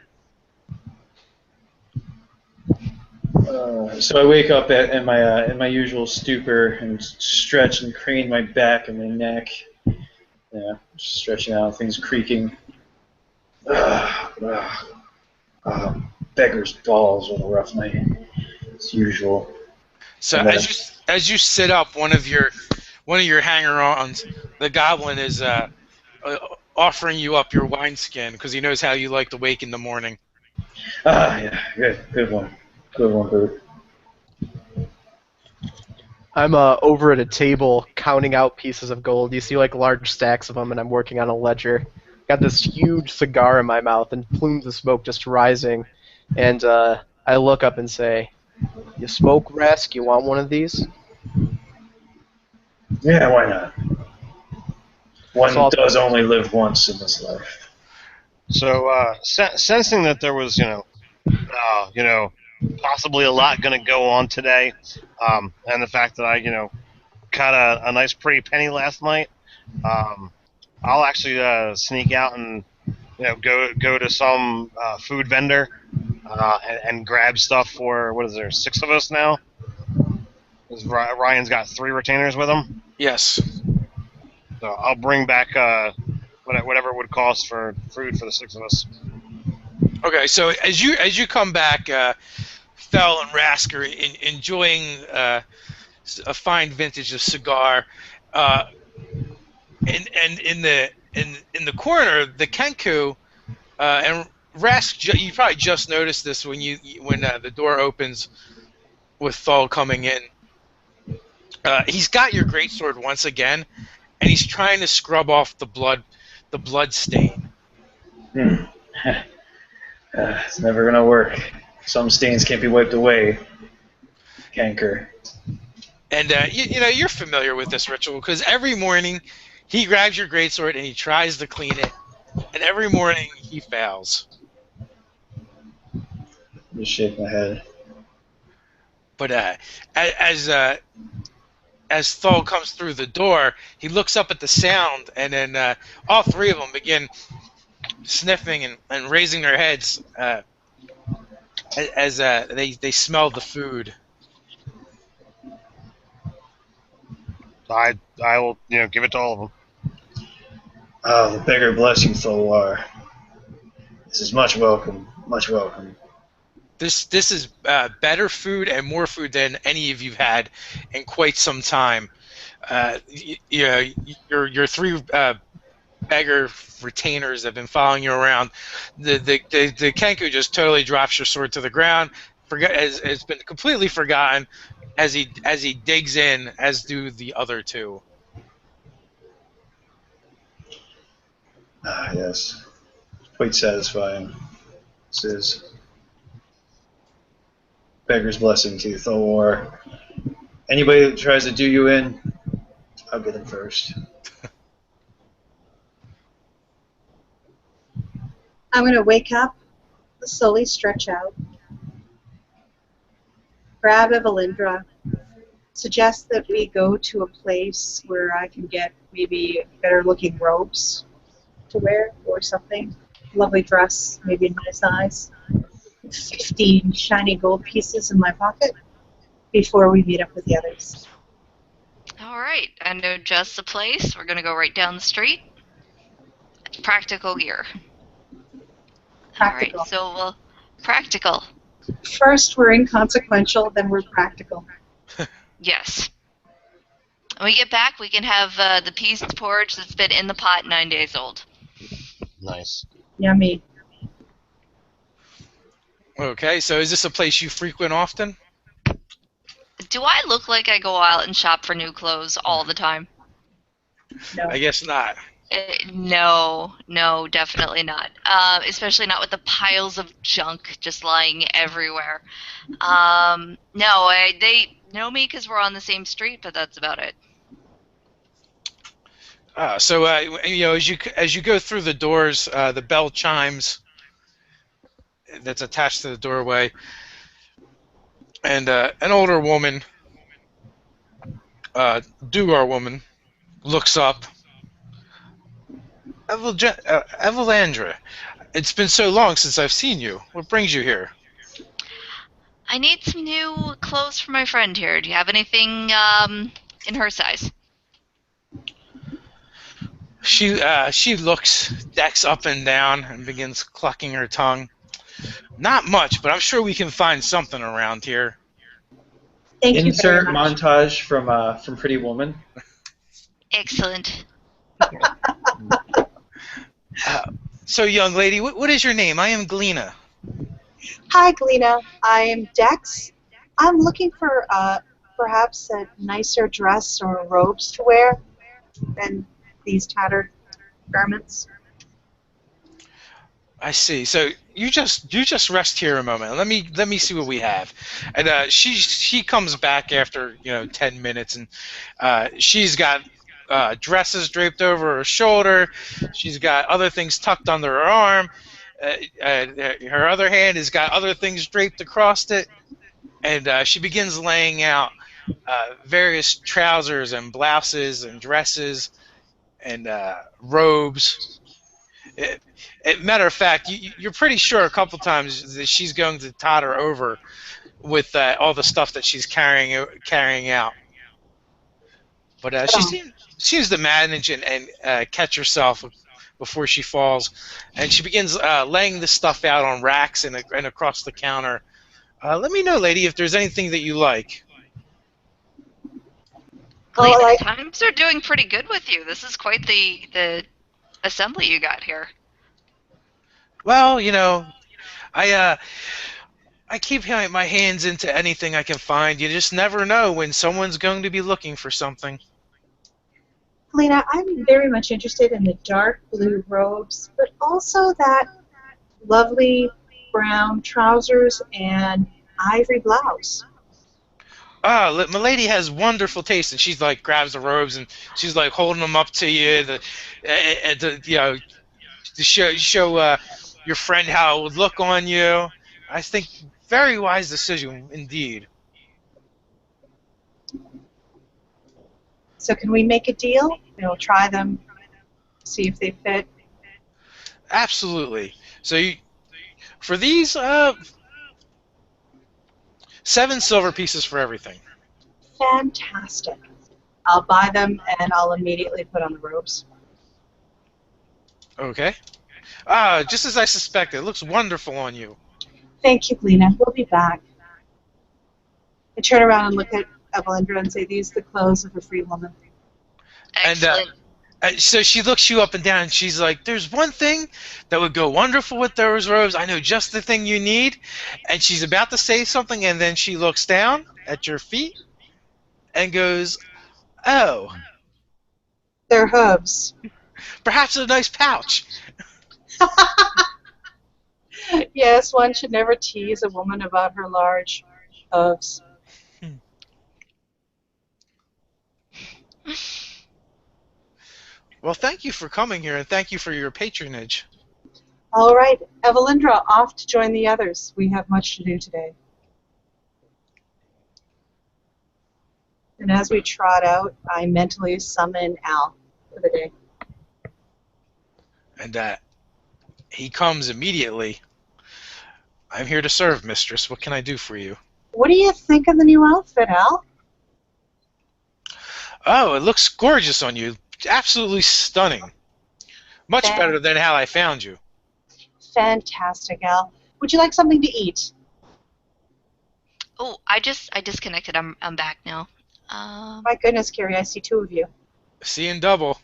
So I wake up in my usual stupor and stretch and crane my back and my neck. Yeah, stretching out, things creaking. Beggar's balls on a rough night, as usual. So And then- as you sit up, one of your hanger-ons, the goblin is offering you up your wineskin because he knows how you like to wake in the morning. Yeah, good one, Boo. I'm over at a table counting out pieces of gold. You see like large stacks of them, and I'm working on a ledger. Got this huge cigar in my mouth and plumes of smoke just rising. And I look up and say, "You smoke, Rask? You want one of these?" Yeah, why not? One So does only live once in this life. So, sensing that there was, possibly a lot going to go on today, and the fact that I, got a nice pretty penny last night, I'll actually sneak out and, go to some food vendor and grab stuff for, what is there, 6 of us now? 'Cause Ryan's got 3 retainers with him. Yes. So I'll bring back whatever it would cost for food for the 6 of us. Okay, so as you come back, Fel and Rask are enjoying a fine vintage of cigar, and in the corner, the Kenku, and Rask, you probably just noticed this when the door opens with Thal coming in. He's got your greatsword once again, and he's trying to scrub off the blood stain. Hmm. It's never gonna work. Some stains can't be wiped away. Canker. And you're familiar with this ritual because every morning he grabs your greatsword and he tries to clean it, and every morning he fails. Just shake my head. But as Thol comes through the door, he looks up at the sound, and then all three of them begin sniffing and raising their heads as they smell the food. I will give it to all of them. Oh, the beggar bless you, Thulwar. This is much welcome. Much welcome. This is better food and more food than any of you've had in quite some time. Your three beggar retainers have been following you around. The Kenku just totally drops your sword to the ground. Has been completely forgotten as he digs in, as do the other two. Ah, yes. Quite satisfying. This is. Beggar's blessing to you, Thulwar. Anybody that tries to do you in, I'll get him first. I'm going to wake up, slowly stretch out, grab Evelindra, suggest that we go to a place where I can get maybe better looking robes to wear or something. Lovely dress, maybe in my size. 15 shiny gold pieces in my pocket before we meet up with the others. All right, I know just the place. We're gonna go right down the street. Practical gear. Practical. All right, so we'll practical. First, we're inconsequential, then we're practical. Yes. When we get back, we can have the peas porridge that's been in the pot 9 days old. Nice. Yummy. Okay, so is this a place you frequent often? Do I look like I go out and shop for new clothes all the time? No. I guess not. No, definitely not. Especially not with the piles of junk just lying everywhere. No, they know me because we're on the same street, but that's about it. So as you go through the doors, the bell chimes that's attached to the doorway, and an older woman, Dugar woman, looks up. Evelandra, it's been so long since I've seen you. What brings you here? I need some new clothes for my friend here. Do you have anything in her size? She looks Dex up and down and begins clucking her tongue. Not much, but I'm sure we can find something around here. Thank you very Insert much. montage from Pretty Woman. Excellent. So, young lady, what is your name? I am Gleena. Hi, Gleena. I'm Dex. I'm looking for perhaps a nicer dress or robes to wear than these tattered garments. I see. So you just rest here a moment. Let me see what we have. And she comes back after 10 minutes, and she's got dresses draped over her shoulder. She's got other things tucked under her arm. Her other hand has got other things draped across it, and she begins laying out various trousers and blouses and dresses and robes. Matter of fact, you're pretty sure a couple times that she's going to totter over with all the stuff that she's carrying out. But she seems to manage and catch herself before she falls, and she begins laying the stuff out on racks and across the counter. Let me know, lady, if there's anything that you like. Gleena, times are doing pretty good with you. This is quite the assembly you got here. Well, I keep my hands into anything I can find. You just never know when someone's going to be looking for something. Helena, I'm very much interested in the dark blue robes, but also that lovely brown trousers and ivory blouse. Milady has wonderful taste, and she's like grabs the robes and she's like holding them up to you, to show your friend how it would look on you. I think very wise decision indeed. So can we make a deal? Try them, see if they fit. Absolutely. So for these, 7 silver pieces for everything. Fantastic. I'll buy them and I'll immediately put on the robes. Okay. Just as I suspected, it looks wonderful on you. Thank you, Lena. We'll be back. I turn around and look at Evelindra and say, these are the clothes of a free woman. Excellent. So she looks you up and down, and she's like, there's one thing that would go wonderful with those robes. I know just the thing you need. And she's about to say something, and then she looks down at your feet and goes, oh, They're hooves. perhaps a nice pouch. Yes, one should never tease a woman about her large hooves. Well, thank you for coming here, and thank you for your patronage. All right, Evelindra, off to join the others. We have much to do today. And as we trot out, I mentally summon Al for the day. And he comes immediately. I'm here to serve, mistress. What can I do for you? What do you think of the new outfit, Al? Oh, it looks gorgeous on you. Absolutely stunning. Much better than how I found you. Fantastic, Al. Would you like something to eat? Oh, I disconnected. I'm back now. My goodness, Carrie, I see 2 of you. Seeing double.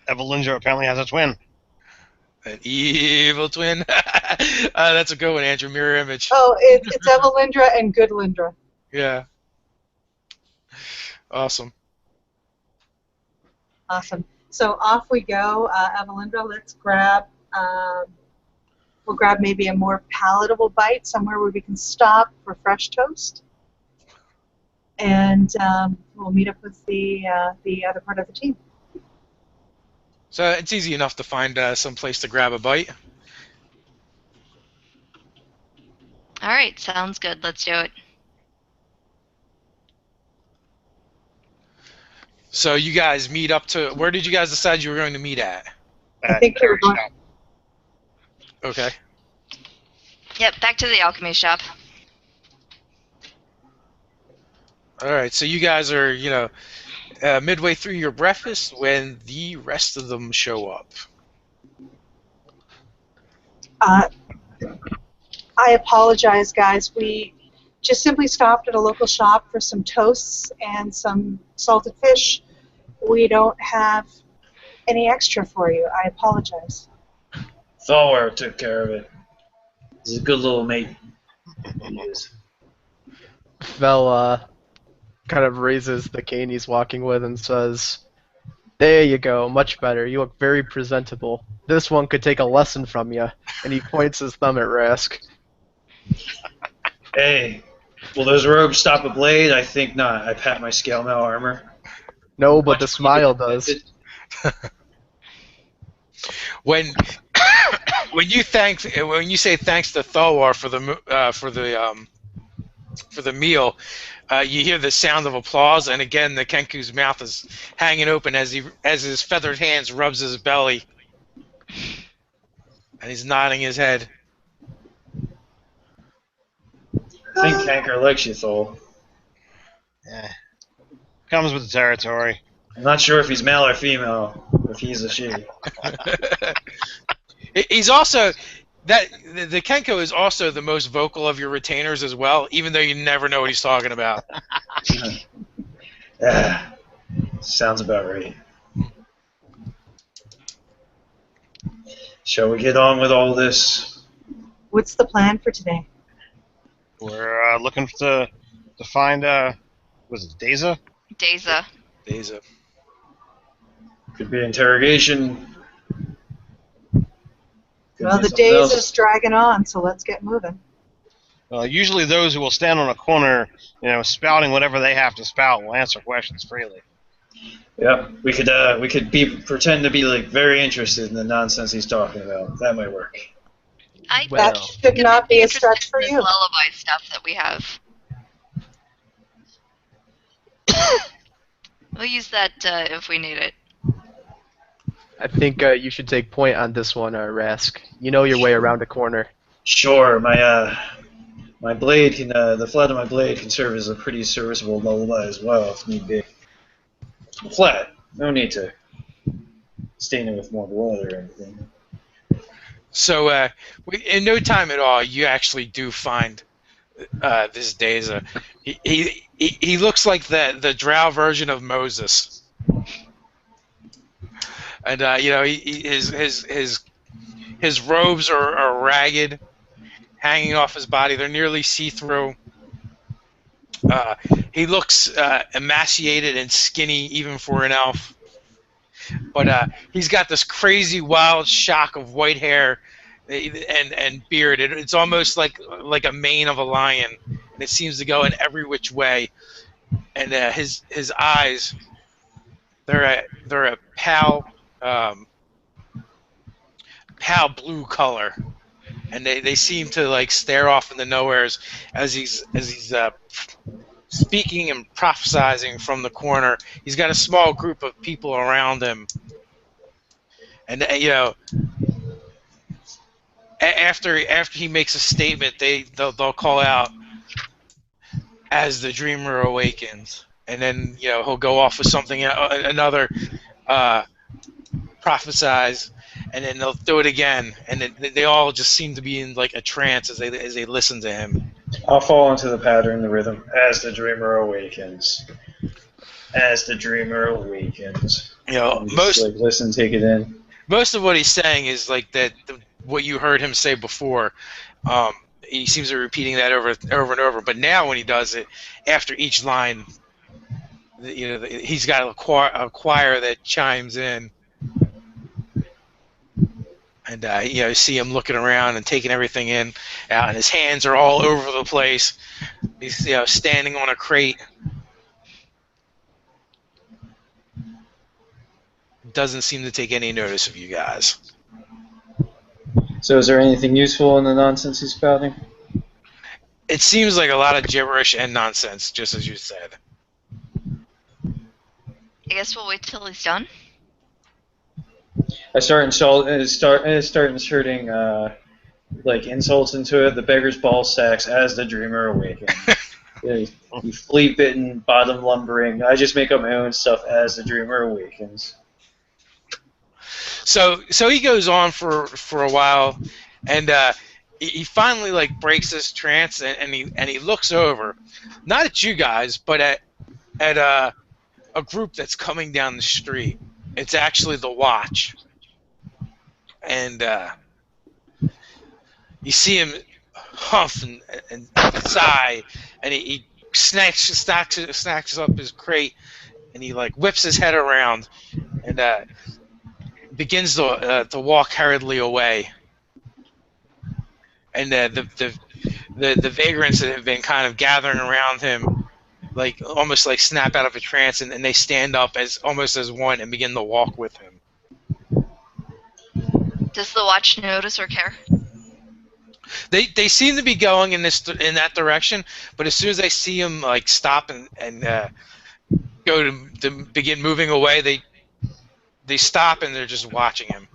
Evelindra apparently has a twin. An evil twin. That's a good one, Andrew. Mirror image. Oh, it's Evelindra and Goodlindra. Yeah. Awesome. Awesome. So off we go. Evelindra, let's grab, we'll grab maybe a more palatable bite, somewhere where we can stop for fresh toast. And we'll meet up with the other part of the team. So it's easy enough to find some place to grab a bite. All right, sounds good. Let's do it. So you guys meet up to... Where did you guys decide you were going to meet at? I think we were going. Okay. Yep, back to the alchemy shop. All right, so you guys are, midway through your breakfast when the rest of them show up. I apologize, guys. We just simply stopped at a local shop for some toasts and some salted fish. We don't have any extra for you. I apologize. Thor took care of it. He's a good little mate. He is. Vel kind of raises the cane he's walking with and says, "There you go, much better. You look very presentable. This one could take a lesson from you." And he points his thumb at Rask. Hey, will those robes stop a blade? I think not. I pat my scale mail armor. No, but the smile does. When you say thanks to Thor for the meal, you hear the sound of applause, and again the Kenku's mouth is hanging open as his feathered hands rubs his belly, and he's nodding his head. I think Kanker likes you, Thor. Yeah. Comes with the territory. I'm not sure if he's male or female, if he's a she. He's also the Kenko is also the most vocal of your retainers as well, even though you never know what he's talking about. Yeah, sounds about right. Shall we get on with all this? What's the plan for today? We're looking to find was it Deza? Daza. Daza. Could be interrogation. Could Well, be the something days else. is dragging on, so let's get moving. Usually those who will stand on a corner, spouting whatever they have to spout, will answer questions freely. Yeah, we could pretend to be like very interested in the nonsense he's talking about. That might work. I Well, That should could not be be a interested stretch for in this you. lullaby stuff that we have. We'll use that if we need it. I think you should take point on this one, Rask. You know your way around a corner. Sure, my blade can the flat of my blade can serve as a pretty serviceable lullaby as well if need be. Flat, no need to stain it with more blood or anything. So, in no time at all, you actually do find this Daza. He looks like the drow version of Moses, and his robes are ragged, hanging off his body. They're nearly see-through. He looks emaciated and skinny, even for an elf. But he's got this crazy, wild shock of white hair and beard. It's almost like a mane of a lion, and it seems to go in every which way. And his eyes, they're a pale blue color, and they seem to like stare off in the nowheres as he's speaking and prophesizing from the corner. He's got a small group of people around him, and after he makes a statement, they'll call out, "As the dreamer awakens," and then he'll go off with something another prophesize, and then they'll do it again, and then they all just seem to be in like a trance as they listen to him. I'll fall into the pattern, the rhythm. As the dreamer awakens. As the dreamer awakens. Most like listen, take it in. Most of what he's saying is like that. What you heard him say before. He seems to be repeating that over and over. But now when he does it, after each line, he's got a choir that chimes in, and you see him looking around and taking everything in, and his hands are all over the place. He's standing on a crate. Doesn't seem to take any notice of you guys. So is there anything useful in the nonsense he's spouting? It seems like a lot of gibberish and nonsense, just as you said. I guess we'll wait till he's done. I start inserting like insults into it. The beggar's ball sacks as the dreamer awakens. You flea-bitten, bottom lumbering. I just make up my own stuff as the dreamer awakens. So he goes on for a while, and he finally like breaks this trance, and he looks over, not at you guys, but at a group that's coming down the street. It's actually the Watch, and you see him huff and sigh, and he snatches up his crate, and he like whips his head around, and begins to walk hurriedly away. And the vagrants that have been kind of gathering around him, like almost like snap out of a trance, and they stand up almost as one and begin to walk with him. Does the Watch notice or care? They seem to be going in that direction, but as soon as they see him like stop and go to begin moving away, they stop and they're just watching him.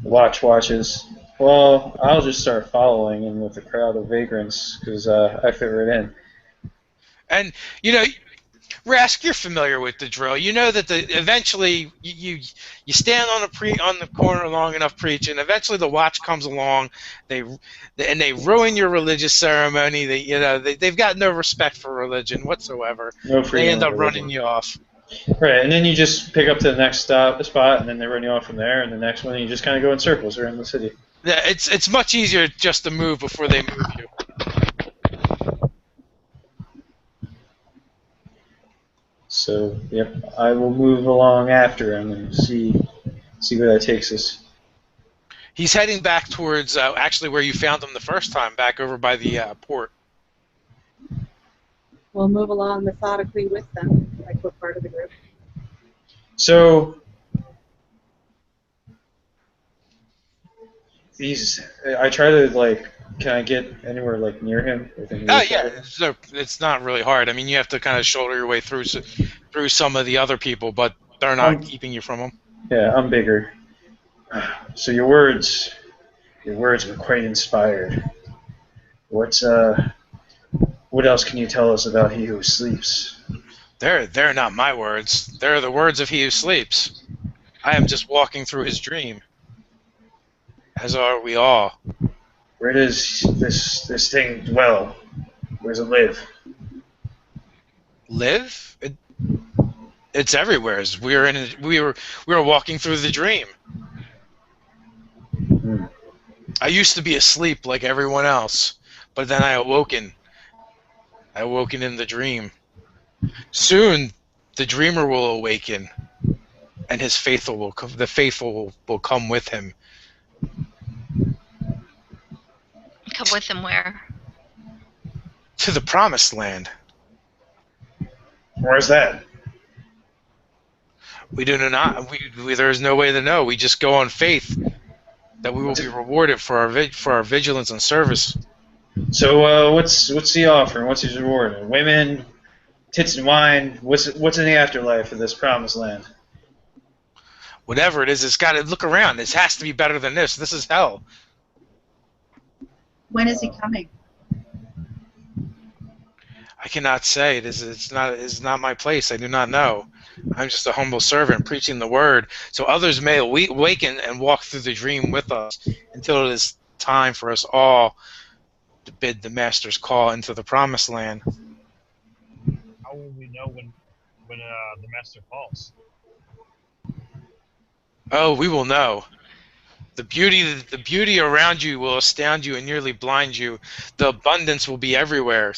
Watches. Well, I'll just start following in with the crowd of vagrants because I fit right in. And Rask, you're familiar with the drill. You know that eventually you stand on the corner long enough preaching. Eventually the Watch comes along. They ruin your religious ceremony. They've got no respect for religion whatsoever. No freedom. They end up of running religion. you off. Right, and then you just pick up to the next spot, and then they run you off from there, and the next one, you just kind of go in circles around the city. Yeah, it's much easier just to move before they move you. So, yep, I will move along after him and see where that takes us. He's heading back towards actually where you found him the first time, back over by the port. We'll move along methodically with them, like we're part of the group. So, I try to, like, can I get anywhere, like, near him? Within earshot of him? So it's not really hard. I mean, you have to kind of shoulder your way through some of the other people, but they're not keeping you from them. Yeah, I'm bigger. So your words were quite inspired. What else can you tell us about he who sleeps? They're not my words. They're the words of he who sleeps. I am just walking through his dream, as are we all. Where does this thing dwell? Where does it live? Live? It's everywhere. We were walking through the dream. Hmm. I used to be asleep like everyone else, but then I awoken. I awoken in the dream. Soon, the dreamer will awaken, and the faithful will come with him. Come with him where? To the promised land. Where's that? We do not. There is no way to know. We just go on faith that we will be rewarded for our vigilance and service. So what's the offer? What's his reward? Women, tits and wine. What's in the afterlife of this promised land? Whatever it is, it's got to look around. This has to be better than this. This is hell. When is he coming? I cannot say. It's not my place. I do not know. I'm just a humble servant preaching the word, so others may awaken and walk through the dream with us until it is time for us all to bid the master's call into the promised land. How will we know when the master calls? Oh, we will know. The beauty around you will astound you and nearly blind you. The abundance will be everywhere.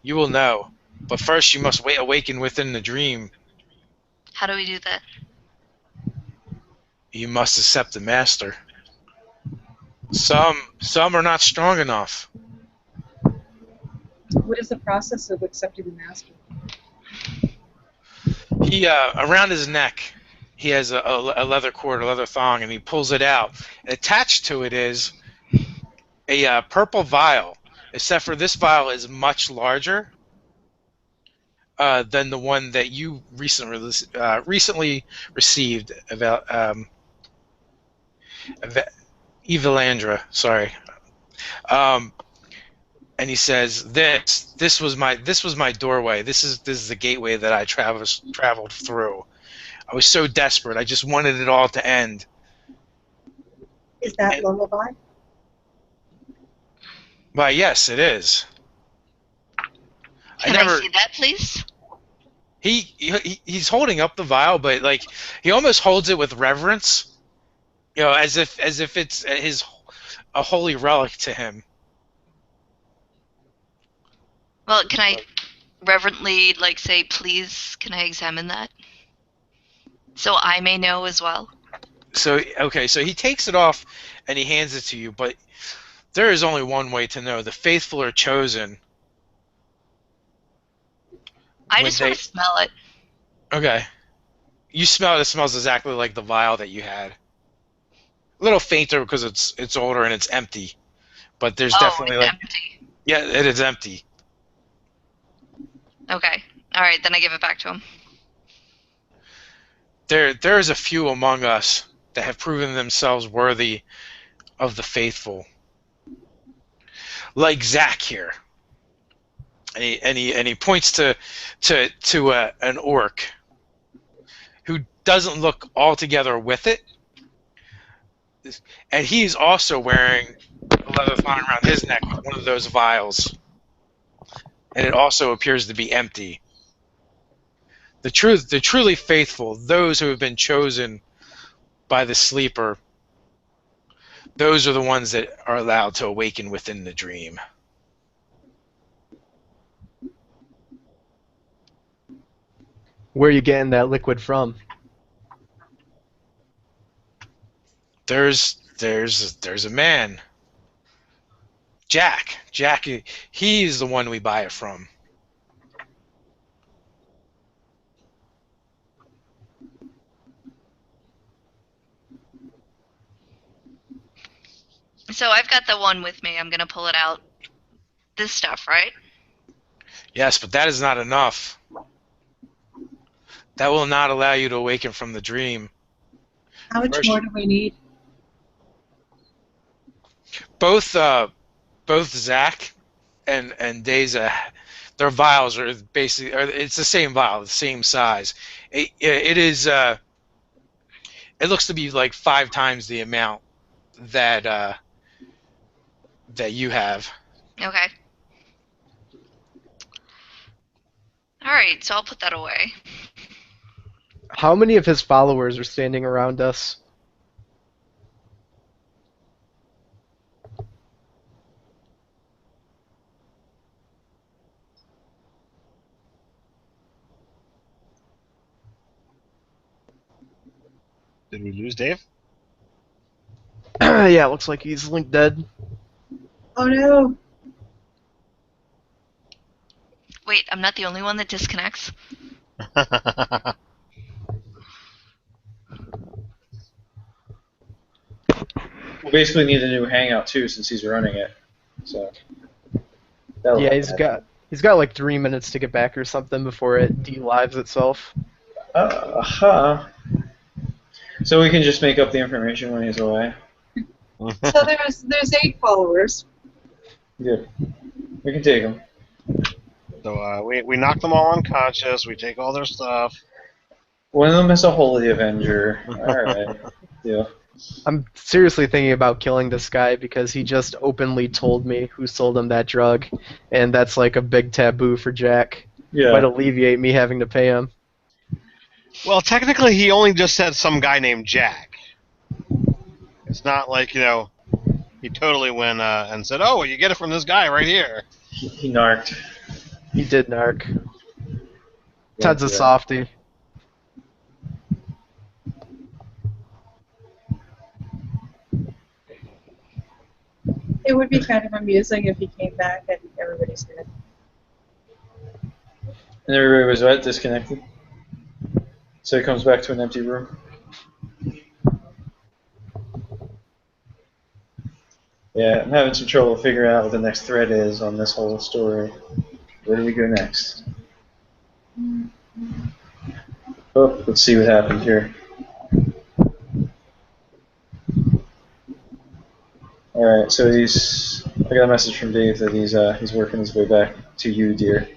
You will know. But first you must awaken within the dream. How do we do that? You must accept the master. Some are not strong enough. What is the process of accepting the master? He around his neck, he has a leather cord, a leather thong, and he pulls it out. And attached to it is a purple vial. Except for this vial is much larger than the one that you recently received about Evalandra. Sorry. And he says, "This was my doorway. This is the gateway that I traveled through. I was so desperate. I just wanted it all to end." Is that lullaby? Why, yes, it is. Can I see that, please? He's holding up the vial, but like he almost holds it with reverence, as if it's a holy relic to him. Well, can I reverently, say, please, can I examine that? So I may know as well. So he takes it off and he hands it to you, but there is only one way to know. The faithful are chosen. I just want to smell it. Okay. You smell it. It smells exactly like the vial that you had. A little fainter because it's older and it's empty. But there's definitely it's empty. Yeah, it is empty. Okay. All right, then I give it back to him. There is a few among us that have proven themselves worthy of the faithful. Like Zach here. And he points to an orc who doesn't look altogether with it, and he's also wearing a leather thong around his neck with one of those vials, and it also appears to be empty. The truly faithful, those who have been chosen by the sleeper, those are the ones that are allowed to awaken within the dream. Where are you getting that liquid from? There's a man, Jack. Jack, he's the one we buy it from. So I've got the one with me. I'm gonna pull it out. This stuff, right? Yes, but that is not enough. That will not allow you to awaken from the dream. How much First, more do we need? both Zach and Deza, their vials are basically, it's the same vial, the same size. It is it looks to be like 5 times the amount that that you have. Okay. All right, so I'll put that away. How many of his followers are standing around us? Did we lose Dave? Yeah, looks like he's linked dead. Oh no! Wait, I'm not the only one that disconnects. We'll basically need a new hangout too, since he's running it. So. Yeah, he's got like 3 minutes to get back or something before it de-lives itself. So we can just make up the information when he's away. So there's 8 followers. Good. We can take him. So we knock them all unconscious. We take all their stuff. One of them is a holy avenger. Alright. Yeah. I'm seriously thinking about killing this guy because he just openly told me who sold him that drug, and that's like a big taboo for Jack. Yeah. Might alleviate me having to pay him. Well, technically, he only just said some guy named Jack. It's not like, he totally went and said, "Oh, well, you get it from this guy right here." He narked. He did narc. Ted's a softie. It would be kind of amusing if he came back and everybody's dead. And everybody was what? Disconnected? So he comes back to an empty room. Yeah, I'm having some trouble figuring out what the next thread is on this whole story. Where do we go next? Oh, let's see what happened here. Alright, so I got a message from Dave that he's working his way back to you, dear.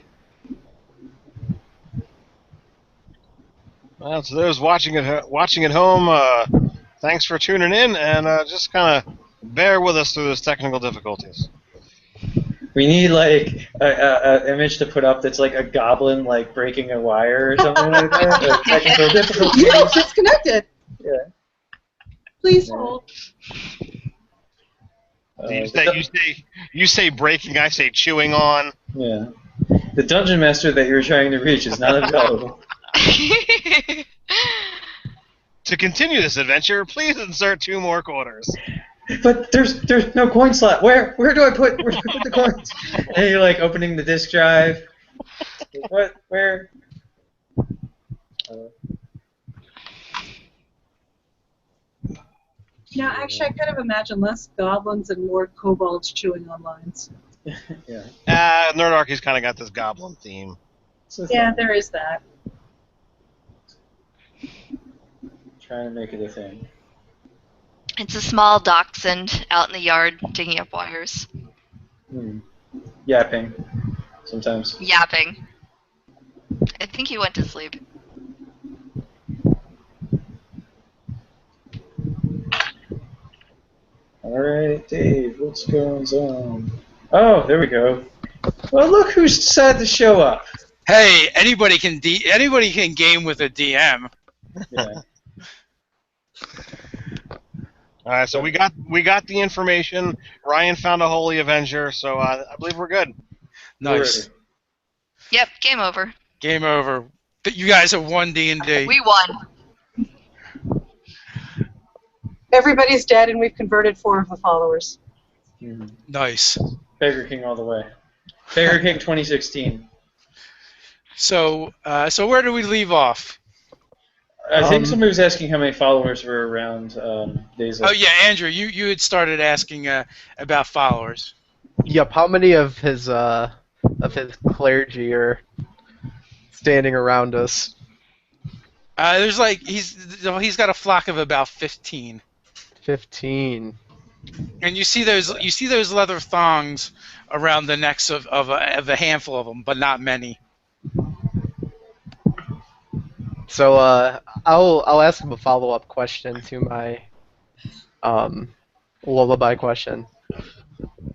Well, to those watching at home, thanks for tuning in, and just kind of bear with us through those technical difficulties. We need like a image to put up that's like a goblin like breaking a wire or something like that. Like technical difficulties. You disconnected. Yeah. Please hold. You say breaking, I say chewing on. Yeah. The dungeon master that you're trying to reach is not available. To continue this adventure, please insert 2 more quarters. But there's no coin slot. Where do I put the coins? And you're like opening the disk drive. What? Where? Yeah, actually, I kind of imagine less goblins and more kobolds chewing on lines. Yeah. Nerdarchy's kind of got this goblin theme. Yeah, there is that. Trying to make it a thing. It's a small dachshund out in the yard digging up wires. Yapping. Sometimes. Yapping. I think he went to sleep. Alright, Dave, what's going on? Oh, there we go. Well, look who's decided to show up. Hey, anybody can game with a DM. Yeah. All right, so we got the information. Ryan found a holy avenger, so I believe we're good. Nice. Yep, game over. Game over. That you guys have won D&D. We won. Everybody's dead, and we've converted 4 of the followers. Nice. Beggar King all the way. Beggar King 2016. So where do we leave off? I think somebody was asking how many followers were around Deza. Oh yeah, Andrew, you had started asking about followers. Yep. How many of his clergy are standing around us? There's like he's got a flock of about 15. 15. And you see those leather thongs around the necks of a handful of them, but not many. So I'll ask him a follow-up question to my lullaby question.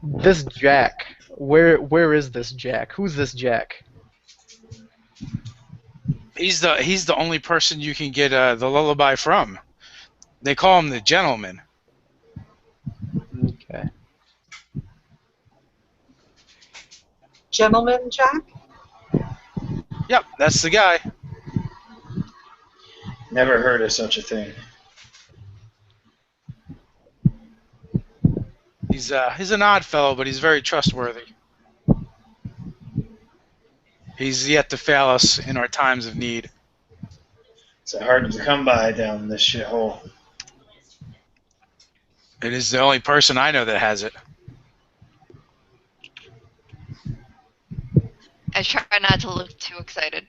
This Jack, where is this Jack? Who's this Jack? He's the only person you can get the lullaby from. They call him the gentleman. Okay. Gentleman Jack? Yep, that's the guy. Never heard of such a thing. He's an odd fellow, but he's very trustworthy. He's yet to fail us in our times of need. It's hard to come by down this shithole. It is the only person I know that has it. I try not to look too excited.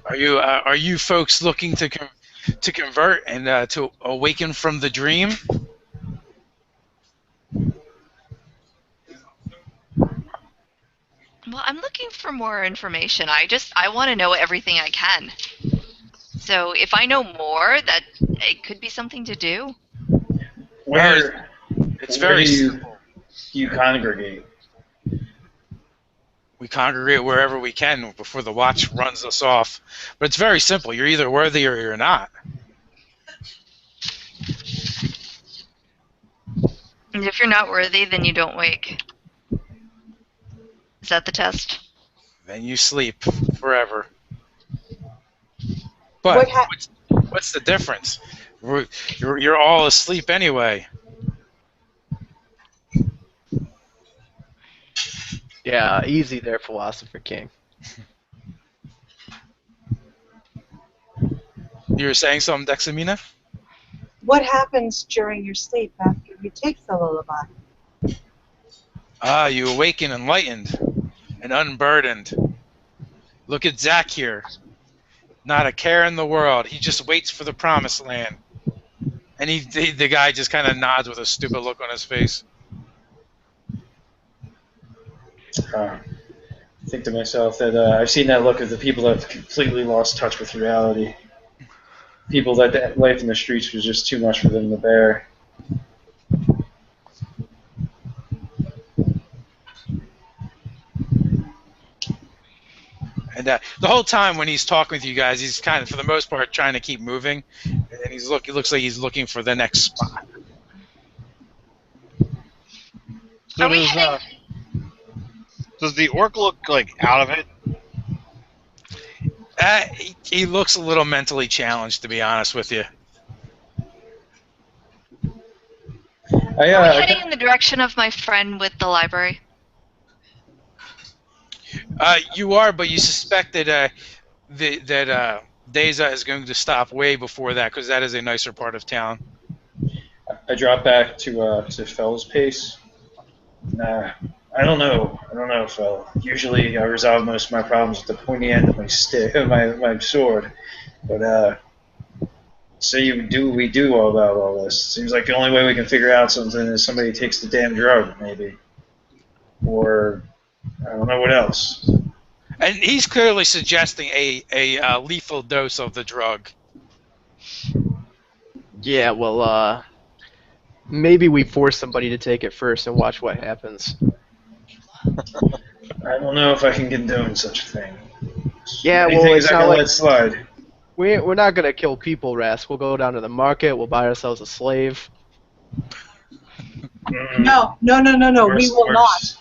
Are you folks looking to convert and to awaken from the dream? Well, I'm looking for more information. I want to know everything I can. So if I know more, that it could be something to do. Where It's very do you congregate? We congregate wherever we can before the watch runs us off. But it's very simple. You're either worthy or you're not. And if you're not worthy, then you don't wake. Is that the test? Then you sleep forever. But what's the difference? You're all asleep anyway. Yeah, easy there, Philosopher King. You were saying something, Dexamina? What happens during your sleep after you take the lullaby? You awaken enlightened and unburdened. Look at Zach here. Not a care in the world. He just waits for the promised land. And the guy just kind of nods with a stupid look on his face. I think to myself that I've seen that look of the people that have completely lost touch with reality. People that life in the streets was just too much for them to bear. And the whole time when he's talking with you guys, he's kind of, for the most part, trying to keep moving. And it looks like he's looking for the next spot. So does the orc look like out of it? He looks a little mentally challenged, to be honest with you. Are we heading in the direction of my friend with the library? You are, but you suspect that Deza is going to stop way before that, because that is a nicer part of town. I drop back to Fell's pace. Nah, I don't know, Fell. Usually I resolve most of my problems with the pointy end of my stick, my sword. But say we do all about all this. Seems like the only way we can figure out something is somebody takes the damn drug, maybe, or I don't know what else. And he's clearly suggesting a lethal dose of the drug. Yeah, well, maybe we force somebody to take it first and watch what happens. I don't know if I can condone such a thing. Yeah, Many well, things it's I not can like let slide. we're not gonna kill people, Ras. We'll go down to the market. We'll buy ourselves a slave. No. We will not.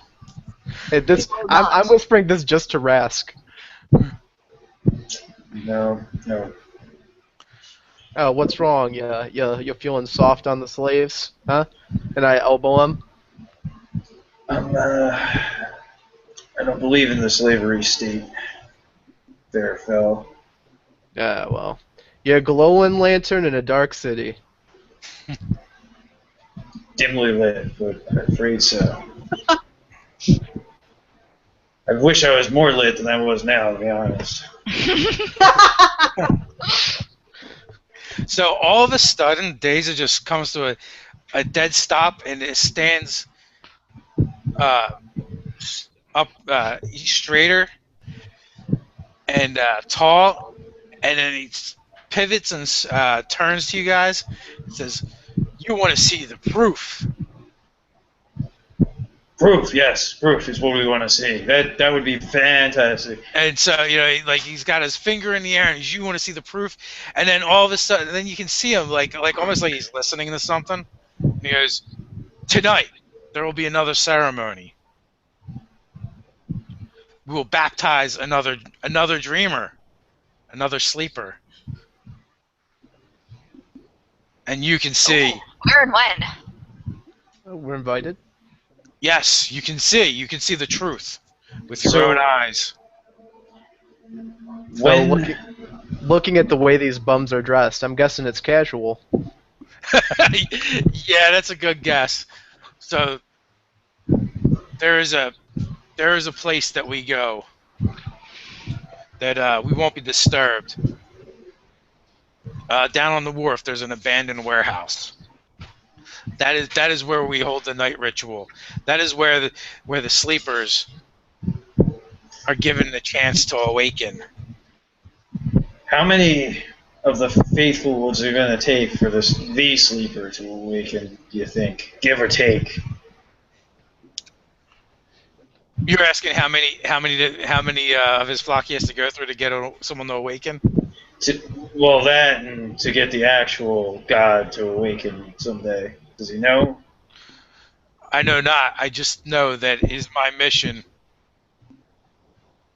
This will I'm not. whispering this just to Rask. No, no. Oh, what's wrong? You feeling soft on the slaves, huh? And I elbow him. I'm, I don't believe in the slavery state. There, fell. Yeah, well, you're a glowing lantern in a dark city. Dimly lit, but I'm afraid so. I wish I was more lit than I was now, to be honest. So all of a sudden, Deja just comes to a dead stop and it stands uh, up straighter and tall, and then he pivots and turns to you guys and says, "You want to see the proof?" Proof, yes, proof is what we want to see. That would be fantastic. And so, like he's got his finger in the air, and you want to see the proof, and then all of a sudden, then you can see him like almost like he's listening to something. And he goes, "Tonight there will be another ceremony. We will baptize another dreamer, another sleeper, and you can see." Where and when? We're invited. Yes, you can see. You can see the truth with your So- own eyes. So When looking at the way these bums are dressed, I'm guessing it's casual. Yeah, that's a good guess. So there is a place that we go that we won't be disturbed. Down on the wharf, there's an abandoned warehouse. That is where we hold the night ritual. That is where the sleepers are given the chance to awaken. how many of the faithful was it going to take for the sleeper to awaken? Do you think, give or take? You're asking how many of his flock he has to go through to get someone to awaken? Well, that and to get the actual God to awaken someday. Does he know? I know not. I just know that it is my mission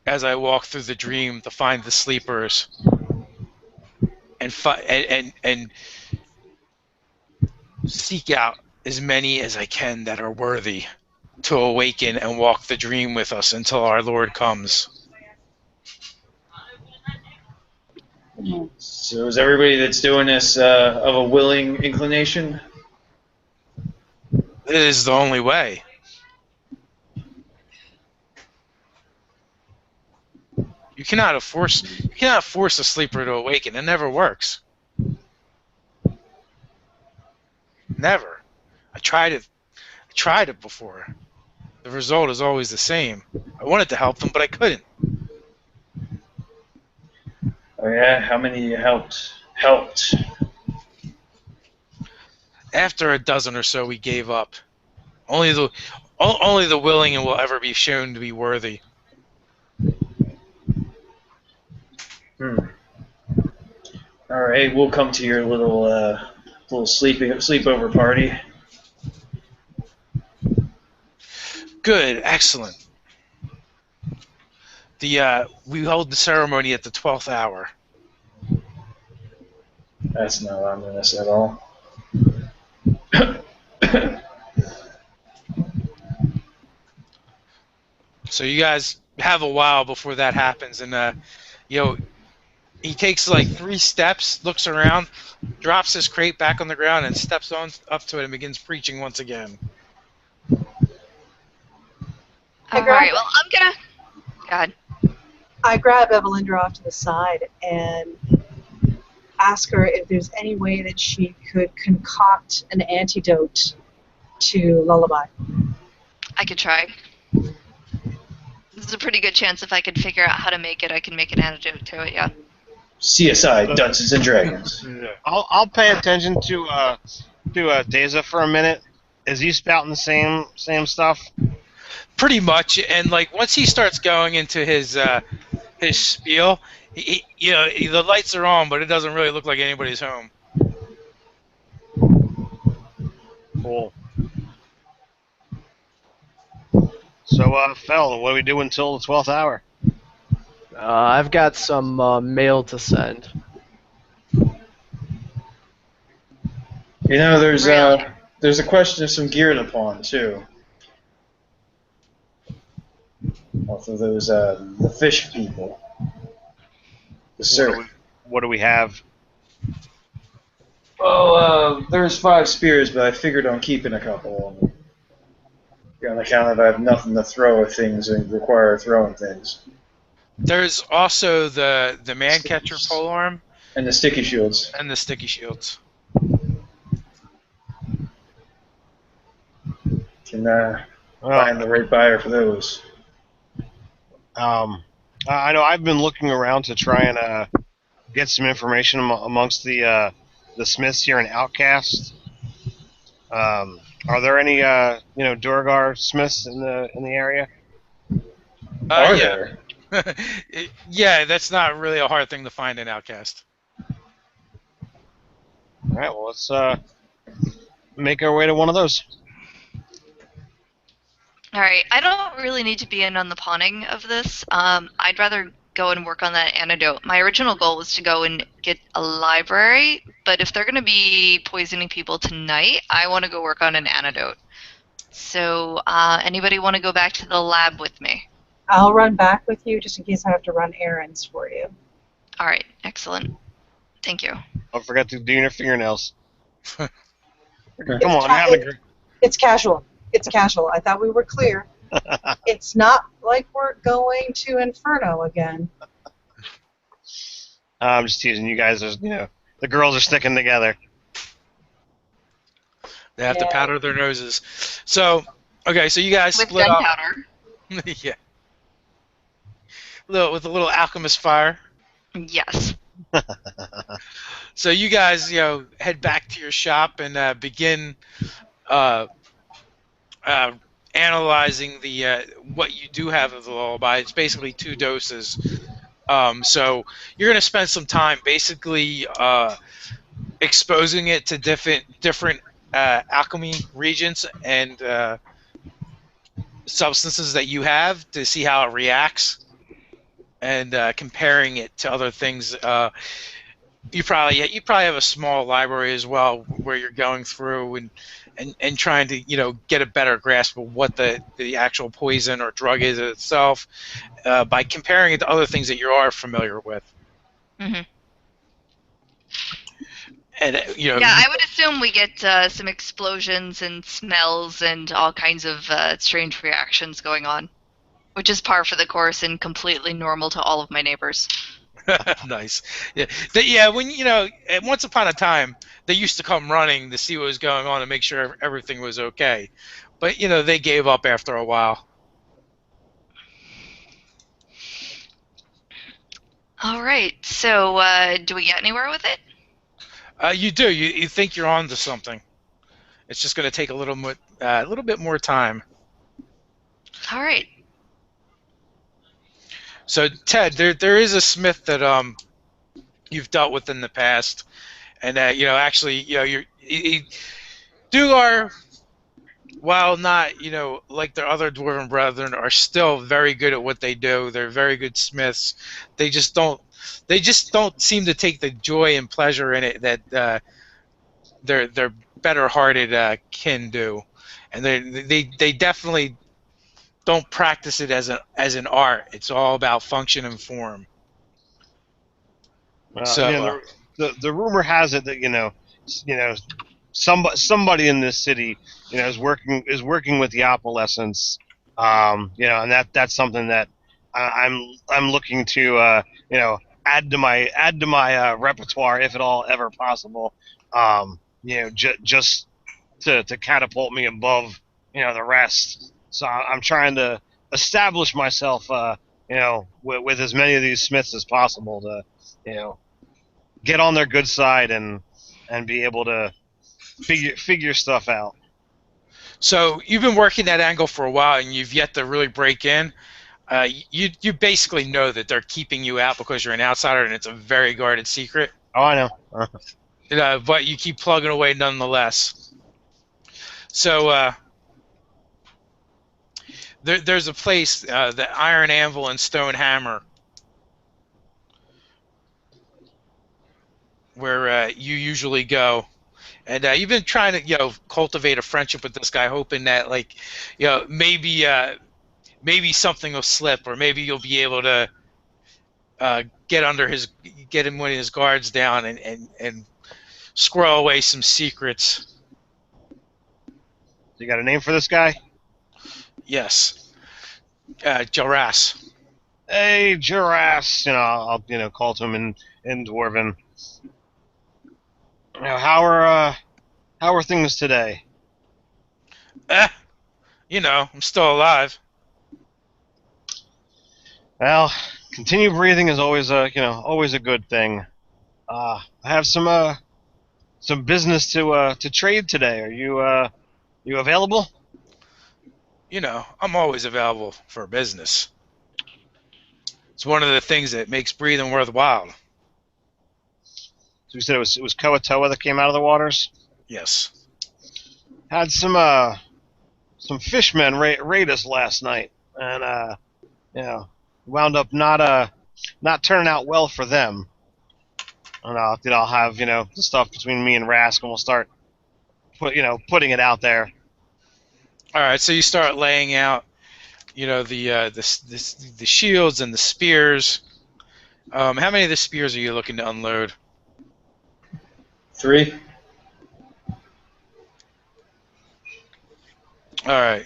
as I walk through the dream to find the sleepers and seek out as many as I can that are worthy to awaken and walk the dream with us until our Lord comes. So is everybody that's doing this of a willing inclination? It is the only way. You cannot force a sleeper to awaken. It never works. Never. I tried it. I tried it before. The result is always the same. I wanted to help them, but I couldn't. Oh yeah, how many helped? Helped. After a dozen or so, we gave up. Only the willing will ever be shown to be worthy. Hmm. All right, we'll come to your little sleepover party. Good, excellent. We hold the ceremony at the 12th hour. That's not ominous at all. So you guys have a while before that happens, and he takes like 3 steps, looks around, drops his crate back on the ground, and steps on up to it and begins preaching once again. All right. Well, I'm gonna. God. I grab Evelindra off to the side and ask her if there's any way that she could concoct an antidote to lullaby. I could try. There's a pretty good chance if I could figure out how to make it, I can make an antidote to it. Yeah. CSI Dungeons and Dragons. I'll pay attention to Deza for a minute. Is he spouting the same stuff? Pretty much, and like once he starts going into his spiel, the lights are on, but it doesn't really look like anybody's home. Cool. So, Fel, what do we do until the 12th hour? I've got some mail to send. You know, Really? there's a question of some gear to pawn too. Off of those the fish people, the What do surf. we What do we have? Well, there's 5 spears, but I figured on keeping a couple of them. On account of I have nothing to throw at things and require throwing things. There's also the man catcher Stickies. polearm And the sticky shields. and the sticky shields. Can Well, find the right buyer for those. I know I've been looking around to try and get some information amongst the smiths here in OutKast. Are there any Durgar smiths in the area? Are Yeah. there? Yeah, that's not really a hard thing to find in Outcast. All right, well let's make our way to one of those. All right. I don't really need to be in on the pawning of this. I'd rather go and work on that antidote. My original goal was to go and get a library, but if they're going to be poisoning people tonight, I want to go work on an antidote. So, anybody want to go back to the lab with me? I'll run back with you just in case I have to run errands for you. All right. Excellent. Thank you. Don't forget to do your fingernails. Come It's on, have a great. It's casual. It's casual. I thought we were clear. It's not like we're going to Inferno again. I'm just teasing you guys. The girls are sticking together. They have to Yeah. powder their noses. So, okay, so you guys With split up. gunpowder. Yeah. With a little alchemist fire. Yes. So you guys, head back to your shop and begin uh, analyzing the what you do have of the lullaby. It's basically 2 doses. So you're going to spend some time basically exposing it to different alchemy regions and substances that you have to see how it reacts, and comparing it to other things. You probably have a small library as well where you're going through and trying to get a better grasp of what the actual poison or drug is itself, by comparing it to other things that you are familiar with. Hmm. And Yeah, I would assume we get some explosions and smells and all kinds of strange reactions going on, which is par for the course and completely normal to all of my neighbors. nice. Yeah, when once upon a time they used to come running to see what was going on and make sure everything was okay, but they gave up after a while. All right, so do we get anywhere with it? You do. You think you're on to something. It's just going to take a little bit more time. All right. So Ted, there is a smith that you've dealt with in the past, and actually Dugar, while not like their other dwarven brethren, are still very good at what they do. They're very good smiths. They just don't seem to take the joy and pleasure in it that their better-hearted kin do, and they definitely don't practice it as an art. It's all about function and form. So The rumor has it that somebody in this city is working with the opalescence. And that's something that I'm looking to add to my repertoire if at all ever possible. Just to catapult me above the rest. So I'm trying to establish myself with as many of these smiths as possible to get on their good side and be able to figure stuff out. so you've been working that angle for a while, and you've yet to really break in. You basically know that they're keeping you out because you're an outsider, and it's a very guarded secret. Oh, I know. But you keep plugging away nonetheless. So there's a place, the Iron Anvil and Stone Hammer, where you usually go. And you've been trying to, cultivate a friendship with this guy, hoping that, like, maybe something will slip, or maybe you'll be able to get him one of his guards down and squirrel away some secrets. You got a name for this guy? Yes, Jaras. Hey, Juras. I'll call to him in Dwarven. How are things today? Eh, I'm still alive. Well, continue breathing is always a good thing. I have some business to trade today. Are you available? I'm always available for business. It's one of the things that makes breathing worthwhile. So you said it was Koatoa that came out of the waters. Yes. Had some fishmen raid us last night, and wound up not turning out well for them. And I'll have the stuff between me and Rask, and we'll start putting it out there. All right. So you start laying out, the shields and the spears. How many of the spears are you looking to unload? 3. All right.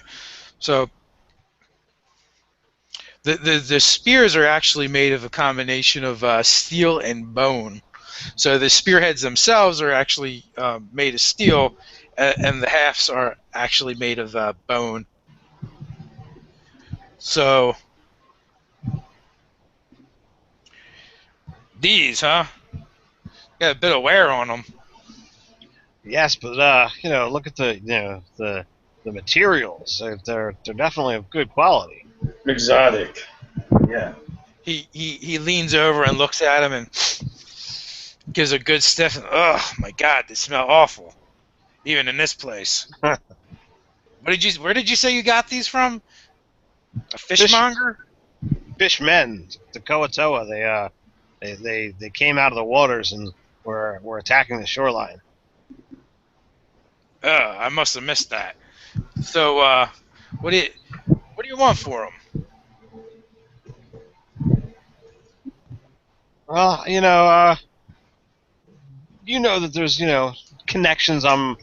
So the spears are actually made of a combination of steel and bone. So the spearheads themselves are actually made of steel, and the halves are actually made of bone. So these, huh? Got a bit of wear on them. Yes, but look at the materials. They're definitely of good quality. Exotic. Yeah. He leans over and looks at him and gives a good sniff. And, oh my God, they smell awful, even in this place. Where did you say you got these from? A fishmonger? Fishmen, the Koatoa. They came out of the waters and were attacking the shoreline. I must have missed that. So, what do you want for them? Well, that there's connections I'm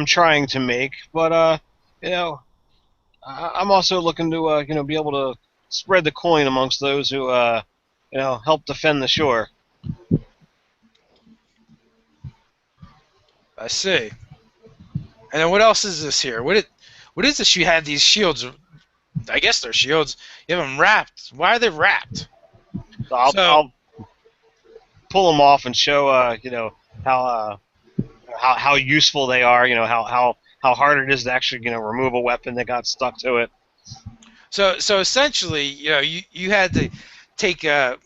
trying to make, but I'm also looking to be able to spread the coin amongst those who help defend the shore. I see. And then what else is this here? What is this? You had these shields. I guess they're shields. You have them wrapped. Why are they wrapped? So I'll pull them off and show how useful they are. How hard it is to actually remove a weapon that got stuck to it. So essentially, you had to take an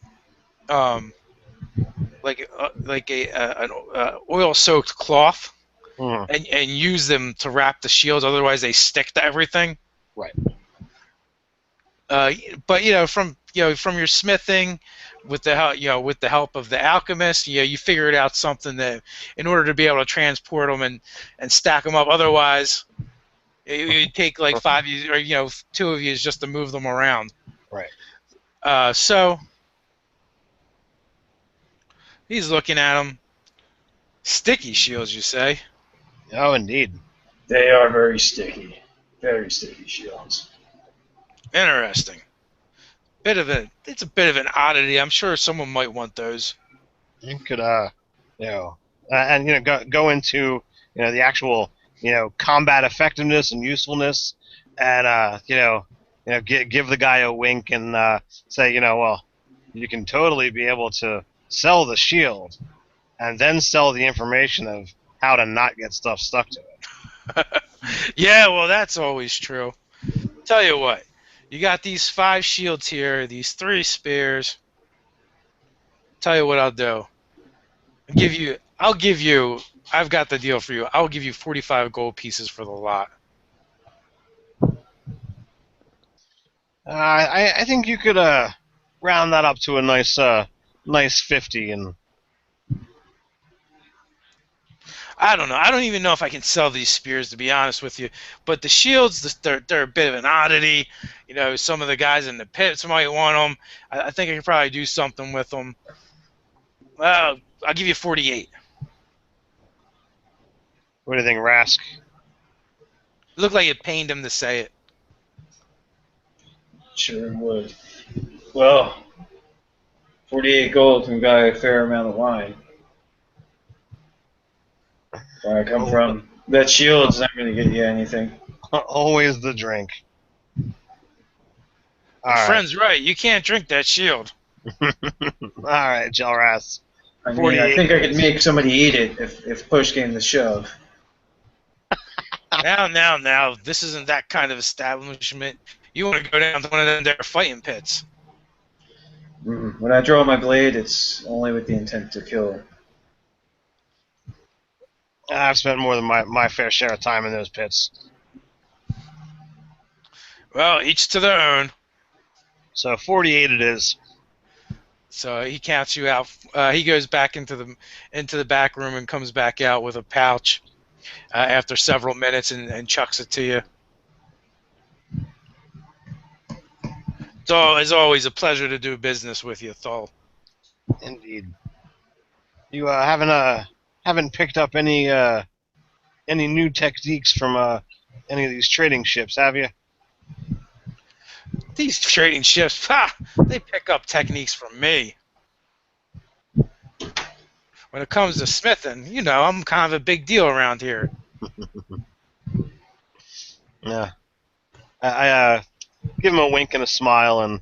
oil-soaked cloth and use them to wrap the shields. Otherwise, they stick to everything. Right. But from your smithing, with the help of the alchemist, you figured out something that in order to be able to transport them and stack them up. Otherwise, it'd take like 5 years, or 2 of you just to move them around. Right. So he's looking at them. Sticky shields, you say? Oh, indeed. They are very sticky. Very sticky shields. Interesting. It's a bit of an oddity. I'm sure someone might want those. You could go into the actual combat effectiveness and usefulness, and give the guy a wink and say well, you can totally be able to sell the shield and then sell the information of how to not get stuff stuck to it. Yeah, well, that's always true. Tell you what, you got these 5 shields here, these 3 spears. Tell you what I'll do. I've got the deal for you. I'll give you 45 gold pieces for the lot. I think you could round that up to a nice 50 and. I don't know. I don't even know if I can sell these spears, to be honest with you. But the shields, they're a bit of an oddity. You know, some of the guys in the pits might want them. I think I could probably do something with them. I'll give you 48. What do you think, Rask? It looked like it pained him to say it. Sure would. Well, 48 gold can buy a fair amount of wine. Where I come from, that shield's not going to get you anything. Always the drink. All Your right. friend's right. You can't drink that shield. All right, Jelras. I mean, 48 I think I could gold. make somebody eat it if push came to shove. Now, this isn't that kind of establishment. You want to go down to one of them there fighting pits. When I draw my blade, it's only with the intent to kill. I've spent more than my fair share of time in those pits. Well, each to their own. So 48 it is. So he counts you out. He goes back into the back room and comes back out with a pouch after several minutes and chucks it to you. So it's always a pleasure to do business with you, Thol. Indeed. You haven't picked up any new techniques from any of these trading ships, have you? These trading ships, they pick up techniques from me. When it comes to smithing, you know, I'm kind of a big deal around here. Yeah. I give him a wink and a smile and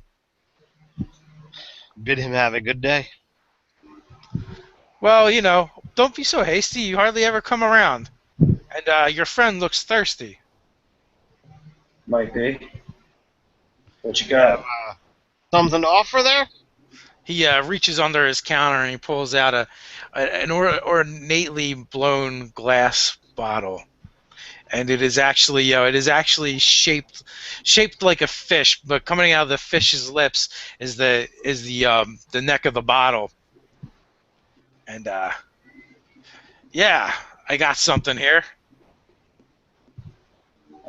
bid him have a good day. Well, you know, don't be so hasty. You hardly ever come around. And your friend looks thirsty. Might be. What you You have got? something to offer there? He reaches under his counter and he pulls out an ornately blown glass bottle, and it is actually shaped like a fish, but coming out of the fish's lips is the neck of the bottle. And yeah, I got something here.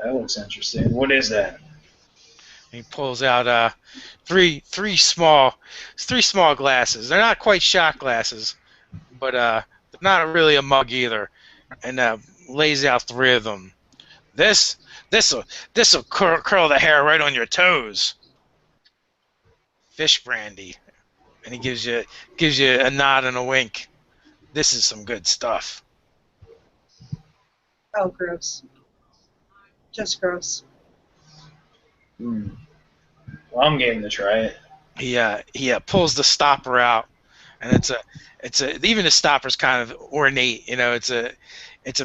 That looks interesting. What is that? He pulls out three small glasses. They're not quite shot glasses, but they're not really a mug either. And lays out three of them. This'll curl the hair right on your toes. Fish brandy, and he gives you a nod and a wink. This is some good stuff. Oh, gross. Just gross. Well, I'm game to try it. He pulls the stopper out, and it's a even the stopper's kind of ornate. You know, it's a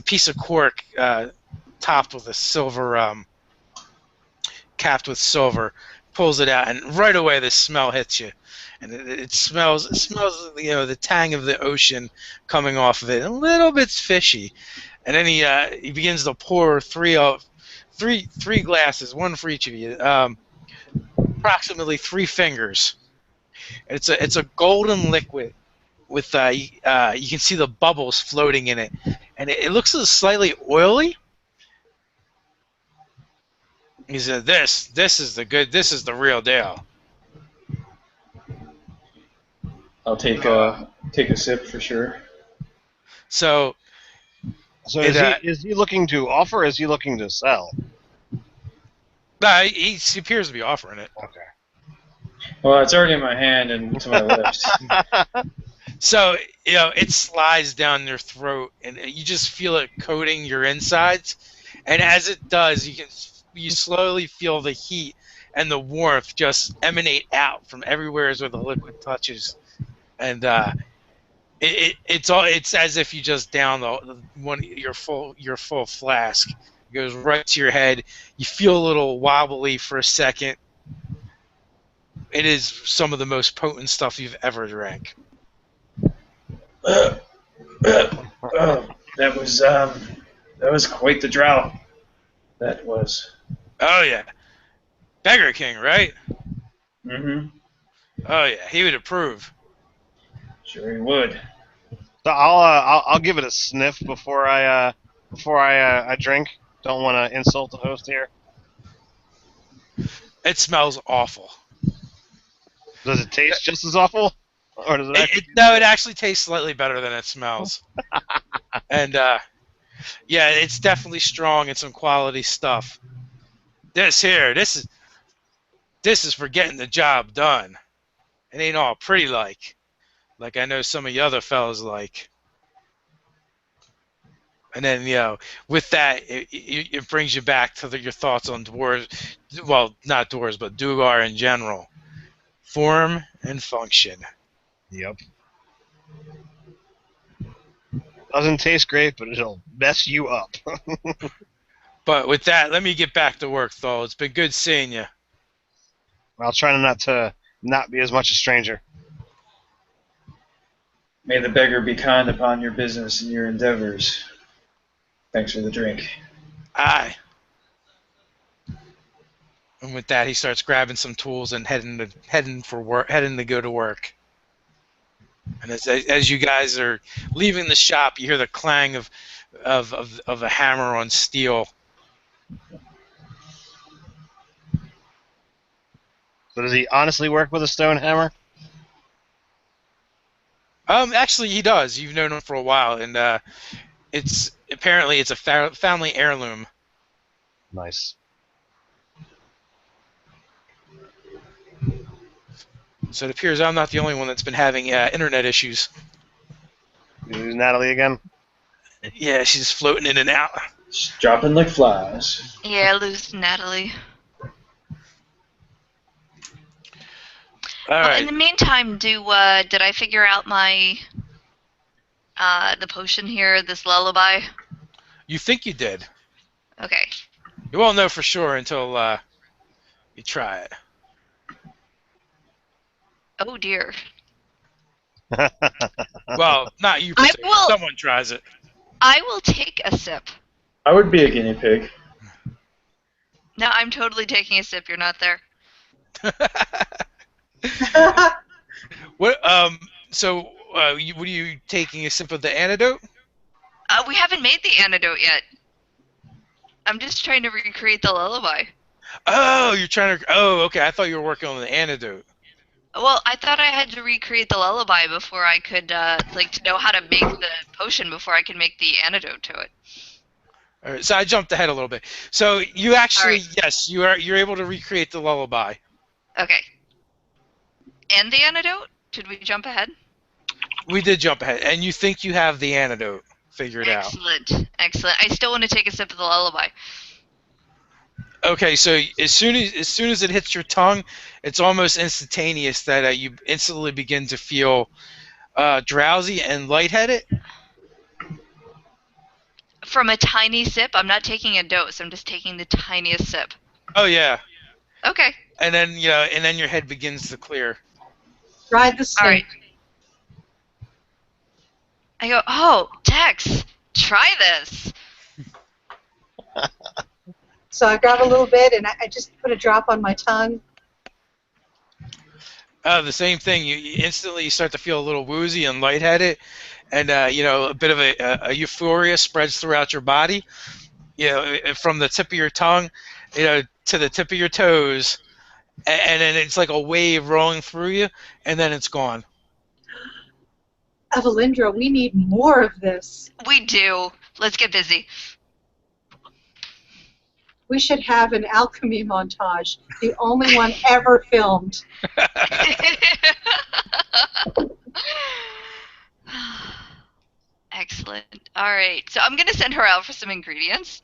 piece of cork topped with a silver capped with silver. Pulls it out, and right away the smell hits you, and it smells you know, the tang of the ocean coming off of it. A little bit fishy, and then he begins to pour three glasses, one for each of you, approximately 3 fingers. It's a golden liquid with you can see the bubbles floating in it, and it looks slightly oily. He said, "This is the real deal." I'll take a sip for sure. So So It, is he looking to offer or is he looking to sell? he appears to be offering it. Okay. Well, it's already in my hand and to my lips. So, you know, it slides down your throat, and you just feel it coating your insides. And as it does, you slowly feel the heat and the warmth just emanate out from everywhere where the liquid touches. And it's as if you just down your full flask. It goes right to your head. You feel a little wobbly for a second. It is some of the most potent stuff you've ever drank. That was quite the drought. That was. Oh yeah, Beggar King, right? Mm-hmm. Oh yeah, he would approve. Sure he would. So I'll give it a sniff before I drink. Don't want to insult the host here. It smells awful. Does it taste just as awful, or does it actually? No, it actually tastes slightly better than it smells. And yeah, it's definitely strong and some quality stuff. This is for getting the job done. It ain't all pretty like I know some of the other fellas like. And then with that, it brings you back to your thoughts on dwarves. Well, not dwarves, but Dugar in general. Form and function. Yep. Doesn't taste great, but it'll mess you up. But with that, let me get back to work, though. It's been good seeing you. I'll try not to not be as much a stranger. May the beggar be kind upon your business and your endeavors. Thanks for the drink. Aye. And with that, he starts grabbing some tools and heading to go to work. And as you guys are leaving the shop, you hear the clang of a hammer on steel. So does he honestly work with a stone hammer? Actually, he does. You've known him for a while, and it's a family heirloom. Nice. So it appears I'm not the only one that's been having internet issues. You lose Natalie again? Yeah, she's floating in and out. Just dropping like flies. Yeah, lose Natalie. All Well, right. in the meantime, did I figure out my the potion here, this lullaby? You think you did. Okay. You won't know for sure until you try it. Oh dear. Well, not you per I se. will- Someone tries it. I will take a sip. I would be a guinea pig. No, I'm totally taking a sip. You're not there. What? So, what are you taking a sip of the antidote? We haven't made the antidote yet. I'm just trying to recreate the lullaby. Oh, you're trying to. Oh, okay. I thought you were working on the antidote. Well, I thought I had to recreate the lullaby before I could, to know how to make the potion before I could make the antidote to it. All right, so I jumped ahead a little bit. So you actually, All right. yes, you're able to recreate the lullaby. Okay. And the antidote? Did we jump ahead? We did jump ahead, and you think you have the antidote figured out. Excellent. Excellent. I still want to take a sip of the lullaby. Okay, so as soon as it hits your tongue, it's almost instantaneous that you instantly begin to feel drowsy and lightheaded. From a tiny sip? I'm not taking a dose. I'm just taking the tiniest sip. Oh yeah, Okay. and then your head begins to clear. Ride the snake. All right. I go, oh, Tex, try this. So I grab a little bit and I just put a drop on my tongue. The same thing. You instantly start to feel a little woozy and lightheaded, and a bit of a euphoria spreads throughout your body. From the tip of your tongue, to the tip of your toes, and then it's like a wave rolling through you, and then it's gone. Evelindra, we need more of this. We do. Let's get busy. We should have an alchemy montage, the only one ever filmed. Excellent. All right. So I'm going to send her out for some ingredients.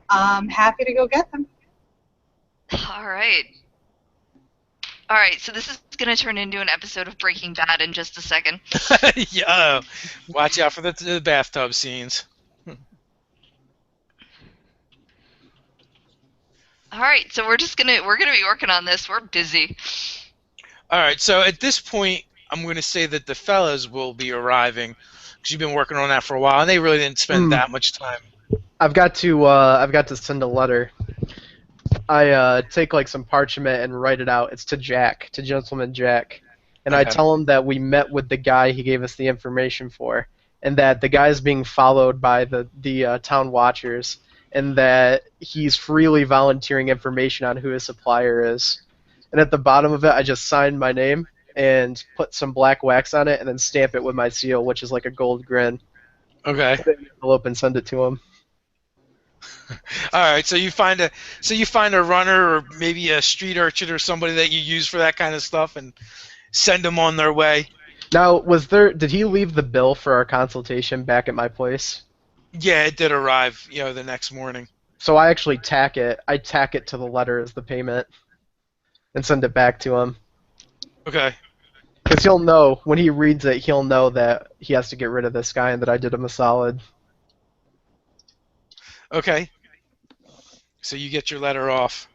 I'm happy to go get them. All right. All right. So this is going to turn into an episode of Breaking Bad in just a second. Yeah. Watch out for the bathtub scenes. All right. So we're gonna be working on this. We're busy. All right. So at this point, I'm going to say that the fellas will be arriving because you've been working on that for a while, and they really didn't spend that much time. I've got to send a letter. I take like some parchment and write it out. It's to Jack, to Gentleman Jack, and I Okay. tell him that we met with the guy he gave us the information for, and that the guy is being followed by the town watchers, and that he's freely volunteering information on who his supplier is. And at the bottom of it, I just sign my name and put some black wax on it, and then stamp it with my seal, which is like a gold grin. Okay. Put it in an envelope and send it to him. All right. So you find a runner or maybe a street urchin or somebody that you use for that kind of stuff and send them on their way. Now, did he leave the bill for our consultation back at my place? Yeah, it did arrive, the next morning. So I actually tack it. I tack it to the letter as the payment and send it back to him. Okay. Because he'll know, when he reads it, he'll know that he has to get rid of this guy and that I did him a solid. Okay. So you get your letter off.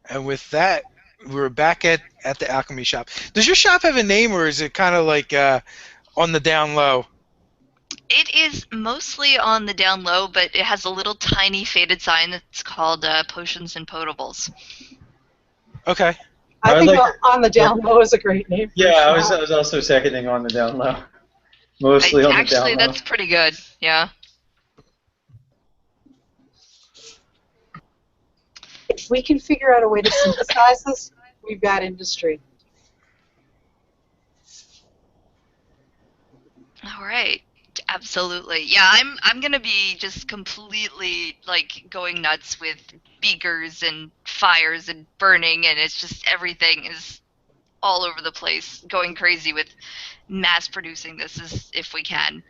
And with that, we're back at the alchemy shop. Does your shop have a name, or is it kind of like on the down low? It is mostly on the down low, but it has a little tiny faded sign that's called Potions and Potables. Okay. I would think like on the down low is a great name. For Yeah, a I shop. was also seconding on the down low. Mostly on the Actually, down low. that's pretty good. Yeah. If we can figure out a way to synthesize this, we've got industry. All right. Absolutely. Yeah, I'm gonna be just completely like going nuts with beakers and fires and burning, and it's just everything is all over the place, going crazy with mass producing this as if we can.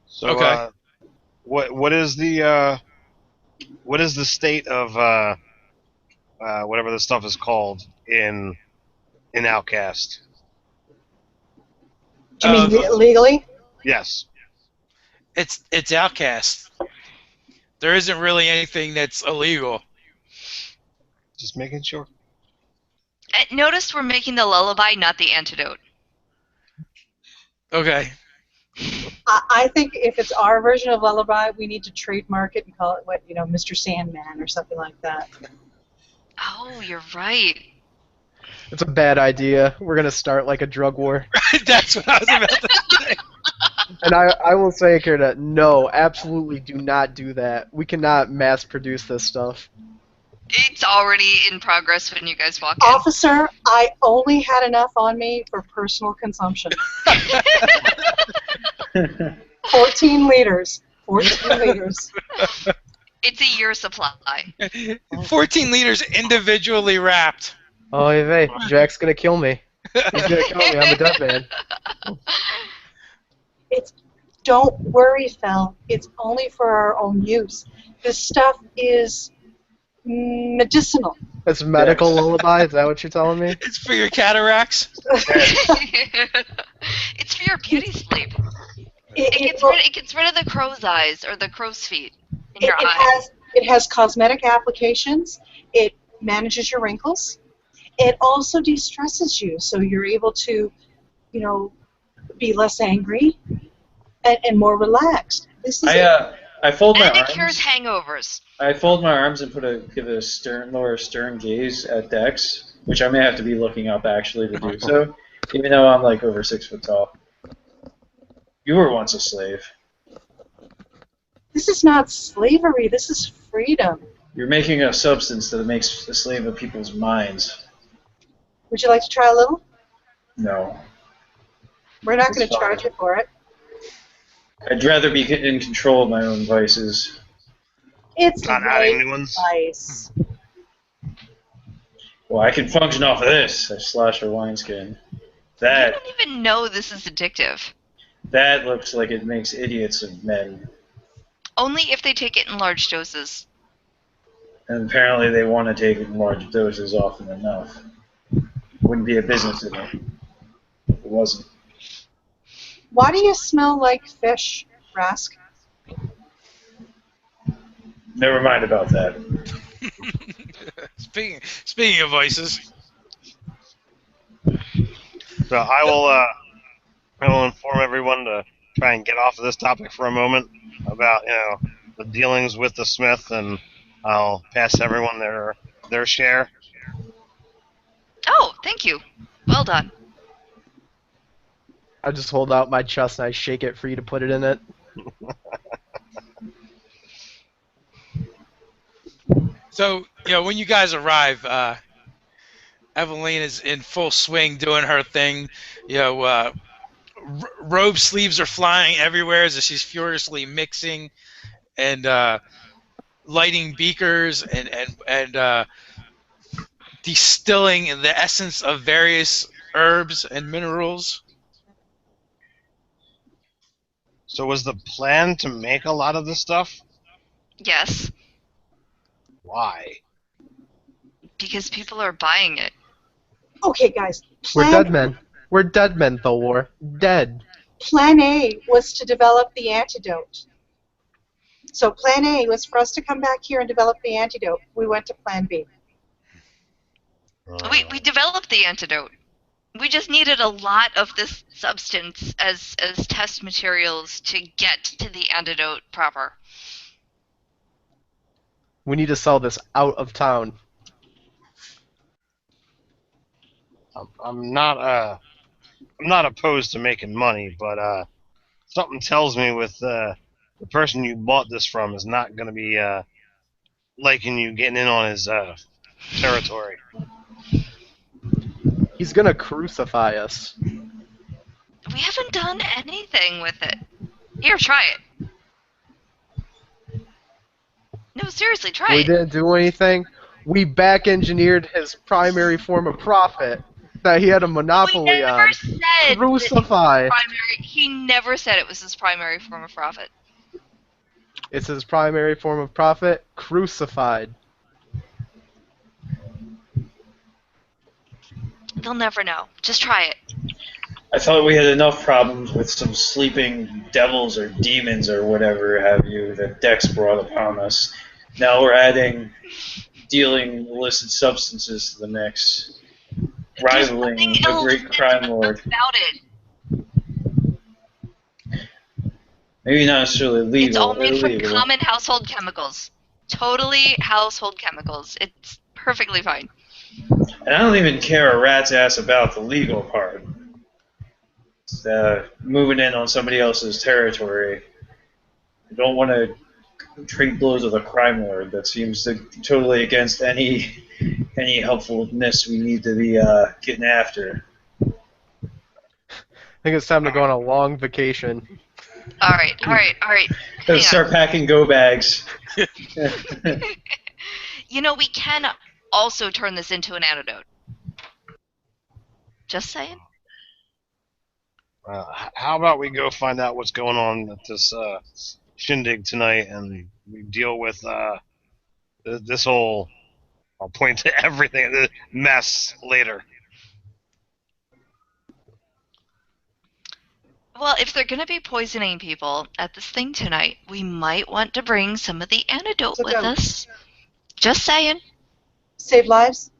So, Okay. what is the state of whatever the stuff is called in OutKast? Do you mean Uh, legally? Yes. it's outcast. There isn't really anything that's illegal. Just making sure. Notice we're making the lullaby, not the antidote. Okay. I think if it's our version of Lullaby, we need to trademark it and call it Mr. Sandman or something like that. Oh, you're right. It's a bad idea. We're going to start like a drug war. That's what I was about to say. And I will say, Akira, no, absolutely do not do that. We cannot mass produce this stuff. It's already in progress when you guys walk in. Officer, I only had enough on me for personal consumption. 14 liters. 14 liters. It's a year supply. 14 liters individually wrapped. Oh, hey, Jack's going to kill me. He's going to kill me. I'm a dead man. Don't worry, Phil. It's only for our own use. This stuff is medicinal. It's medical lullaby? Is that what you're telling me? It's for your cataracts. It's for your beauty sleep. It It gets rid of the crow's eyes or the crow's feet in your eyes. It has cosmetic applications. It manages your wrinkles. It also de-stresses you, so you're able to, be less angry and more relaxed. This is I fold my And it arms. cures hangovers. I fold my arms and give a lower stern gaze at Dex, which I may have to be looking up actually to do so, even though I'm like over 6 foot tall. You were once a slave. This is not slavery. This is freedom. You're making a substance that makes a slave of people's minds. Would you like to try a little? No. We're not It's going to charge fine. you for it. I'd rather be in control of my own vices. It's Not adding new ones. advice. Well, I can function off of this. I slash her wineskin. You That don't even know this is addictive. looks like it makes idiots of men. Only if they take it in large doses. And apparently they want to take it in large doses often enough. Wouldn't be a business in it. If it wasn't. Why do you smell like fish, Rask? Never mind about that. Speaking of vices. So I will inform everyone to try and get off of this topic for a moment about the dealings with the Smith, and I'll pass everyone their share. Oh, thank you. Well done. I just hold out my chest and I shake it for you to put it in it. So, when you guys arrive, Evelyn is in full swing doing her thing. Robe sleeves are flying everywhere as she's furiously mixing and lighting beakers and distilling the essence of various herbs and minerals. So was the plan to make a lot of this stuff? Yes, Why? because people are buying it. Okay, guys. We're dead men. We're dead men, Thor. Dead. Plan A was to develop the antidote. So Plan A was for us to come back here and develop the antidote. We went to Plan B. We developed the antidote. We just needed a lot of this substance as test materials to get to the antidote proper. We need to sell this out of town. I'm not opposed to making money, but something tells me with the person you bought this from is not going to be liking you getting in on his territory. He's gonna crucify us. We haven't done anything with it. Here, try it. No, seriously, try We it. didn't do anything. We back-engineered his primary form of profit that he had a monopoly He never on. said that it was Crucify. he never said it was his primary form of profit. It's his primary form of profit. Crucified. They'll never know. Just try it. I thought we had enough problems with some sleeping devils or demons or whatever have you that Dex brought upon us. Now we're adding dealing illicit substances to the mix, rivaling There's nothing the great crime lord. about it. Maybe not necessarily legal. It's all made from illegal. common household chemicals. Totally household chemicals. It's perfectly fine. And I don't even care a rat's ass about the legal part. Moving in on somebody else's territory. I don't want to trade blows with a crime lord. That seems totally against any helpfulness we need to be getting after. I think it's time to go on a long vacation. All right. Gotta start packing go bags. We can also turn this into an antidote. Just saying. How about we go find out what's going on at this shindig tonight, and we deal with this whole, I'll point to everything, the mess later. Well, if they're going to be poisoning people at this thing tonight, we might want to bring some of the antidote with us. Just saying. Save lives?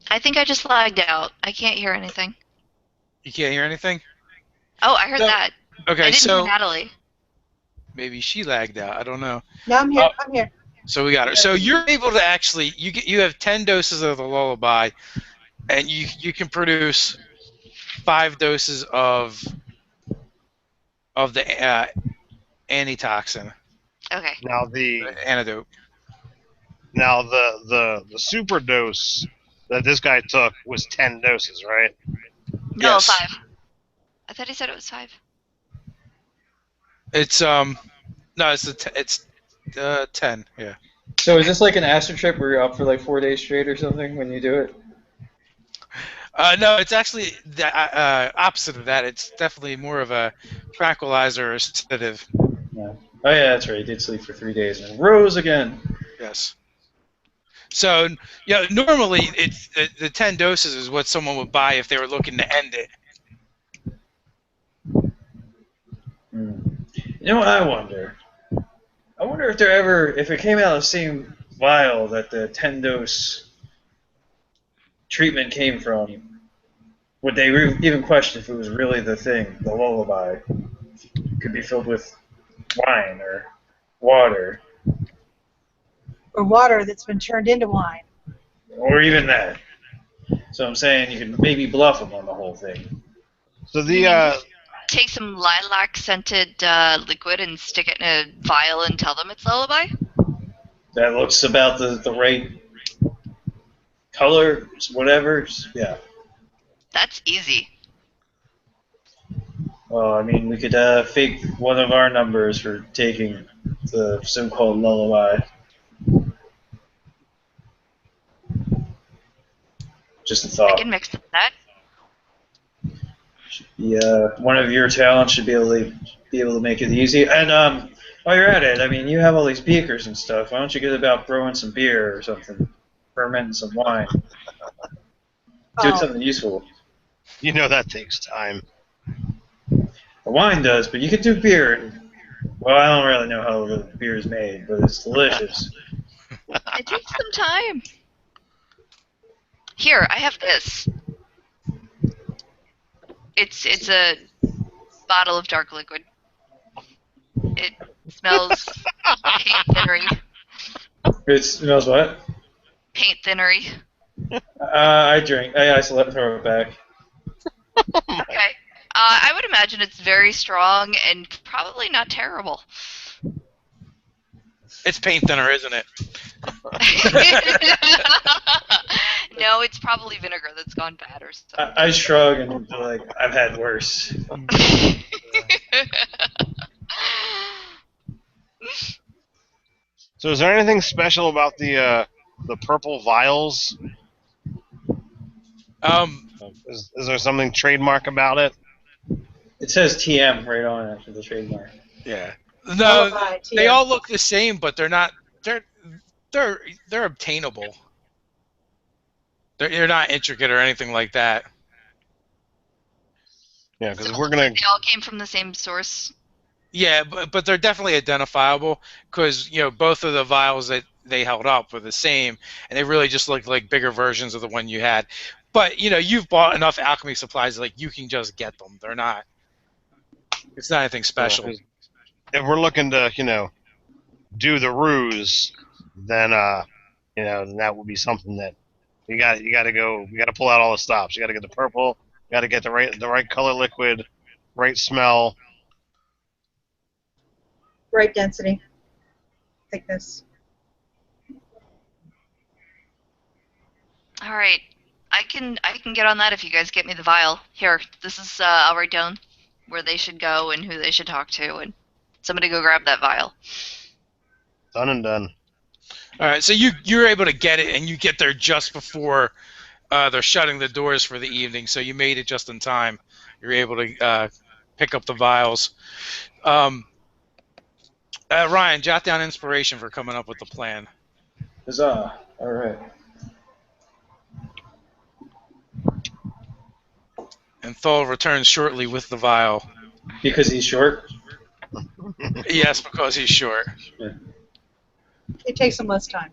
I think I just lagged out. I can't hear anything. You can't hear anything? Oh, I heard that. Okay, I didn't so hear Natalie. maybe she lagged out. I don't know. No, I'm here. I'm here. So we got her. So you're able to actually you have 10 doses of the lullaby, and you can produce 5 doses of the antitoxin. Okay. Now the antidote. Now the super dose that this guy took was 10 doses, right? No, Yes. 5. I thought he said it was 5. It's no, it's 10. Yeah. So is this like an acid trip where you're up for like 4 days straight or something when you do it? No, it's actually the opposite of that. It's definitely more of a tranquilizer or sedative. Yeah. Oh yeah, that's right. He did sleep for 3 days and rose again. Yes. So normally it's the 10 doses is what someone would buy if they were looking to end it. You know what I wonder? I wonder if it came out of the same vial that the 10 dose treatment came from, would they even question if it was really the thing, the lullaby? It could be filled with wine or water, Or water that's been turned into wine. or even that. So I'm saying you could maybe bluff them on the whole thing. So You the mean take some lilac scented liquid and stick it in a vial and tell them it's lullaby? That looks about the right color, whatever. Yeah. That's easy. Well, I mean, we could fake one of our numbers for taking the so-called lullaby. Just a I thought. can mix with that. Yeah, one of your talents should be able to make it easy. And while you're at it, I mean, you have all these beakers and stuff. Why don't you get about brewing some beer or something, fermenting some wine, doing Oh, something useful. that takes time. The wine does, but you could do beer. Well, I don't really know how the beer is made, but it's delicious. It takes some time. Here, I have this. It's a bottle of dark liquid. It smells paint thinnery. It smells what? Paint thinnery. I drink. I throw it back. Okay. I would imagine it's very strong and probably not terrible. It's paint thinner, isn't it? No, it's probably vinegar that's gone bad or something. I shrug and be like, I've had worse. So is there anything special about the purple vials? Is there something trademark about it? It says TM right on it for the trademark. Yeah. No, lullaby, they TM. all look the same, but they're not. They're obtainable. They're not intricate or anything like that. Yeah, because So we're gonna. they all came from the same source. Yeah, but they're definitely identifiable because both of the vials that they held up were the same, and they really just looked like bigger versions of the one you had. But you've bought enough alchemy supplies, like you can just get them. They're not. It's not anything special. 'Cause if we're looking to, do the ruse, then then that would be something that you got to go. You got to pull out all the stops. You got to get the purple. You got to get the right color liquid, right smell. Right density. Thickness. All right. I can get on that if you guys get me the vial. Here, this is I'll write down where they should go and who they should talk to, and somebody go grab that vial. Done and done. All right, so you're able to get it, and you get there just before they're shutting the doors for the evening. So you made it just in time. You're able to pick up the vials. Ryan, jot down inspiration for coming up with the plan. Huzzah. All right. And Thol returns shortly with the vial. Because he's short? Yes, because he's short. It takes them less time.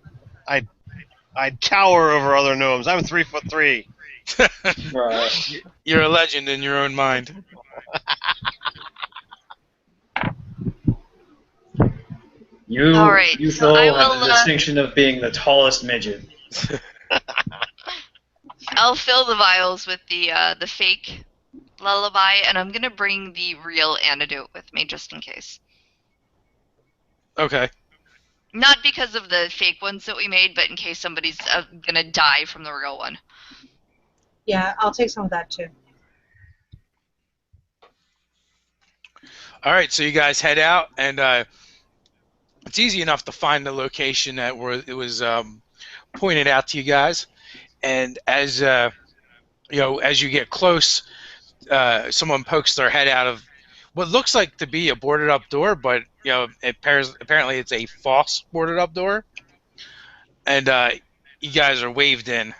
I tower over other gnomes. I'm 3'3". Right. You're a legend in your own mind. You, All right, you so Phil, I have will, the distinction of being the tallest midget. I'll fill the vials with the fake lullaby, and I'm gonna bring the real antidote with me just in case. Okay. Not because of the fake ones that we made, but in case somebody's gonna die from the real one. Yeah, I'll take some of that too. All right, so you guys head out, and it's easy enough to find the location that where it was pointed out to you guys. And as as you get close, someone pokes their head out of what looks like to be a boarded up door, but apparently it's a false boarded up door. And you guys are waved in.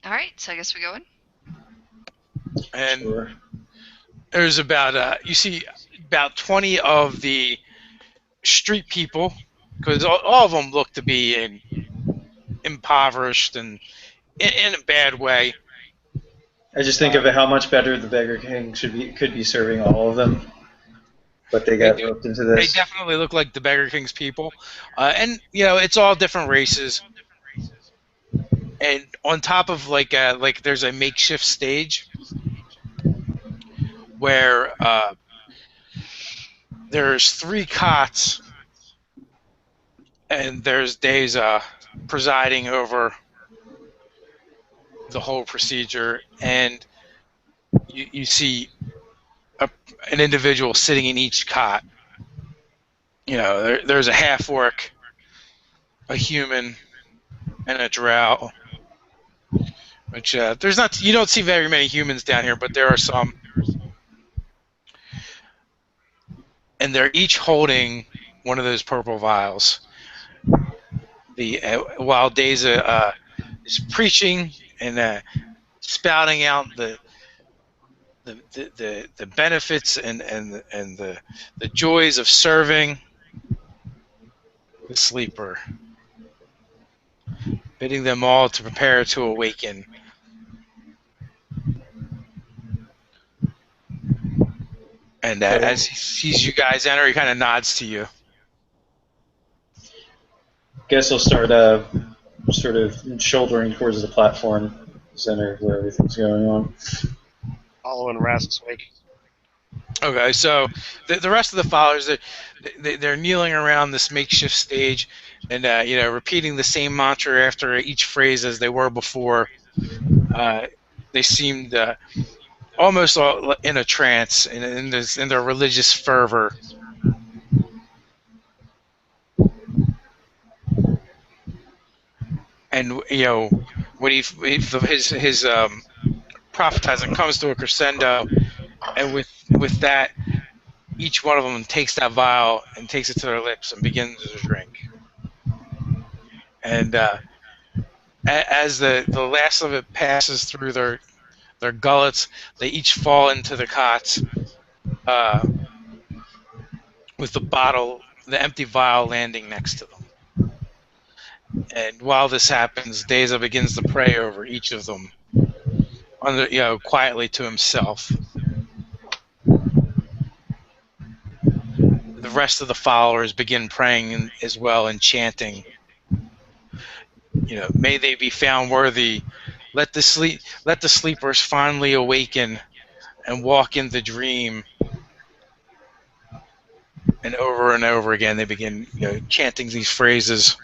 All right, so I guess we go in. And Sure. there's about you see about 20 of the street people because all of them look to be impoverished and in a bad way. I just think of how much better the Beggar King could be serving all of them, but they They got do. roped into They this. definitely look like the Beggar King's people, and it's all different races. And on top of like there's a makeshift stage where there's 3 cots, and there's Deza presiding over the whole procedure, and you see an individual sitting in each cot. There's a half orc, a human, and a drow. Which there's not, you don't see very many humans down here, but there are some, and they're each holding one of those purple vials. While Deza is preaching and spouting out the benefits and the joys of serving the sleeper, bidding them all to prepare to awaken. And as he sees you guys enter, he kind of nods to you. Guess I'll start sort of shouldering towards the platform center where everything's going on. Following Rask's wake. Okay, so the rest of the followers, they're kneeling around this makeshift stage, and repeating the same mantra after each phrase as they were before. They seemed almost all in a trance, in their religious fervor. And when his prophetizing comes to a crescendo, and with that, each one of them takes that vial and takes it to their lips and begins to drink. And as the last of it passes through their gullets, they each fall into the cots, with the empty vial landing next to them. And while this happens, Deza begins to pray over each of them, quietly to himself. The rest of the followers begin praying as well and chanting. May they be found worthy. Let the sleepers finally awaken and walk in the dream. And over again, they begin chanting these phrases.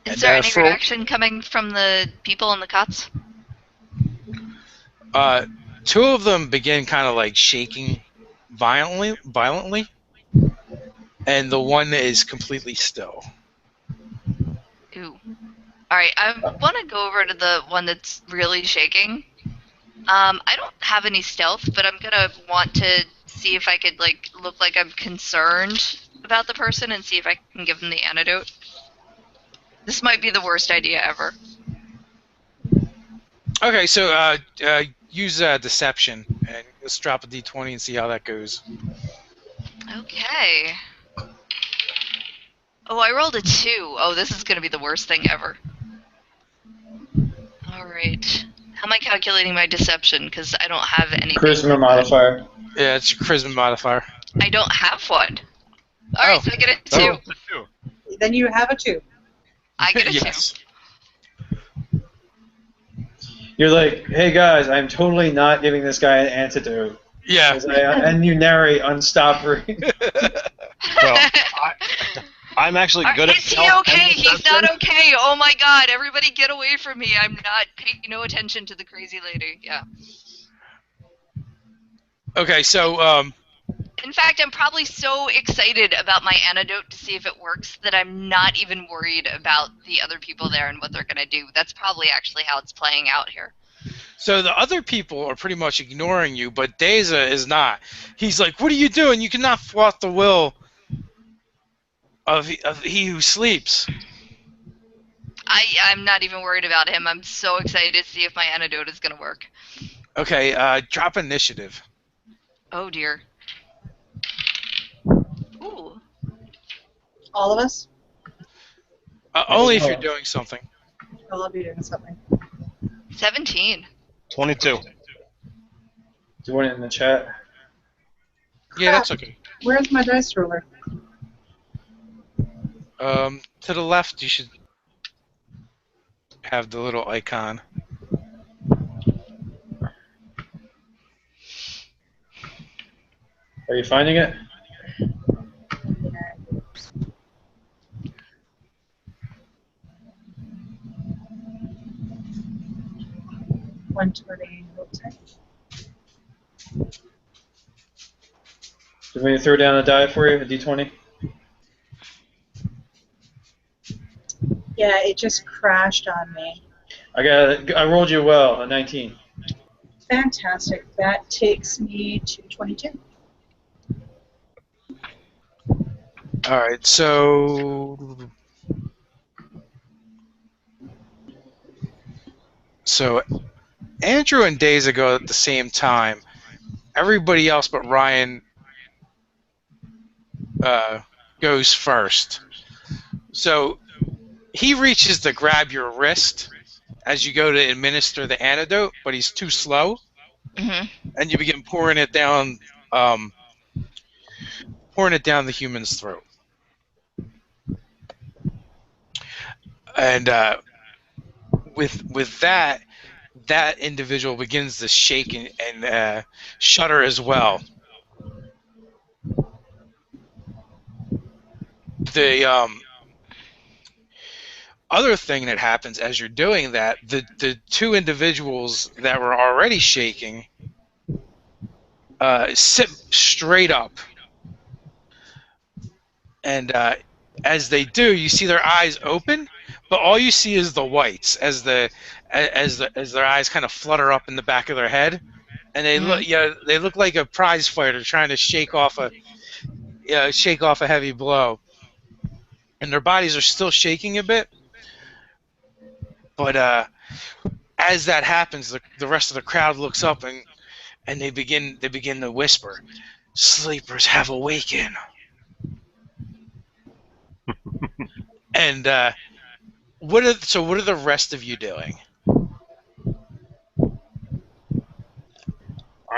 Is there any reaction coming from the people in the cots? 2 of them begin kind of like shaking violently, and the one is completely still. Ooh. Alright, I want to go over to the one that's really shaking. I don't have any stealth, but I'm going to want to see if I could look like I'm concerned about the person and see if I can give them the antidote. This might be the worst idea ever. Okay, so use deception, and let's drop a d20 and see how that goes. Okay. Oh, I rolled a 2. Oh, this is going to be the worst thing ever. Alright. How am I calculating my deception? Because I don't have any. Charisma modifier. Yeah, it's your charisma modifier. I don't have one. Alright, so I get a 2. Oh. Then you have a 2. I get a 2. Yes. You're like, hey guys, I'm totally not giving this guy an antidote. Yeah. And you narrate unstopping. Well, I'm actually good at Is he stealth okay? and He's deception. not okay. Oh my god, everybody get away from me. I'm not paying no attention to the crazy lady. Yeah. Okay, so In fact, I'm probably so excited about my antidote to see if it works that I'm not even worried about the other people there and what they're going to do. That's probably actually how it's playing out here. So the other people are pretty much ignoring you, but Deza is not. He's like, "What are you doing? You cannot thwart the will of he who sleeps." I'm not even worried about him. I'm so excited to see if my antidote is going to work. Okay, drop initiative. Oh dear. Ooh. All of us? Only if you're doing something. I'll be doing something. 17. 22. Doing it in the chat. Yeah, that's okay. Where's my dice roller? To the left, you should have the little icon. Are you finding it? $120. Do you want me to throw down a die for you, a d20? Yeah, it just crashed on me. I rolled you well, a 19. Fantastic. That takes me to 22. All right, so Andrew and Days go at the same time. Everybody else but Ryan goes first. So he reaches to grab your wrist as you go to administer the antidote, but he's too slow, Mm-hmm. and you begin pouring it down the human's throat. And with that individual begins to shake and shudder as well. The other thing that happens as you're doing that, the two individuals that were already shaking sit straight up, and as they do, you see their eyes open, but all you see is the whites as their eyes kind of flutter up in the back of their head, and they look like a prize fighter trying to shake off a heavy blow, and their bodies are still shaking a bit, but as that happens, the rest of the crowd looks up and they begin to whisper, "Sleepers have awakened." And what are the rest of you doing?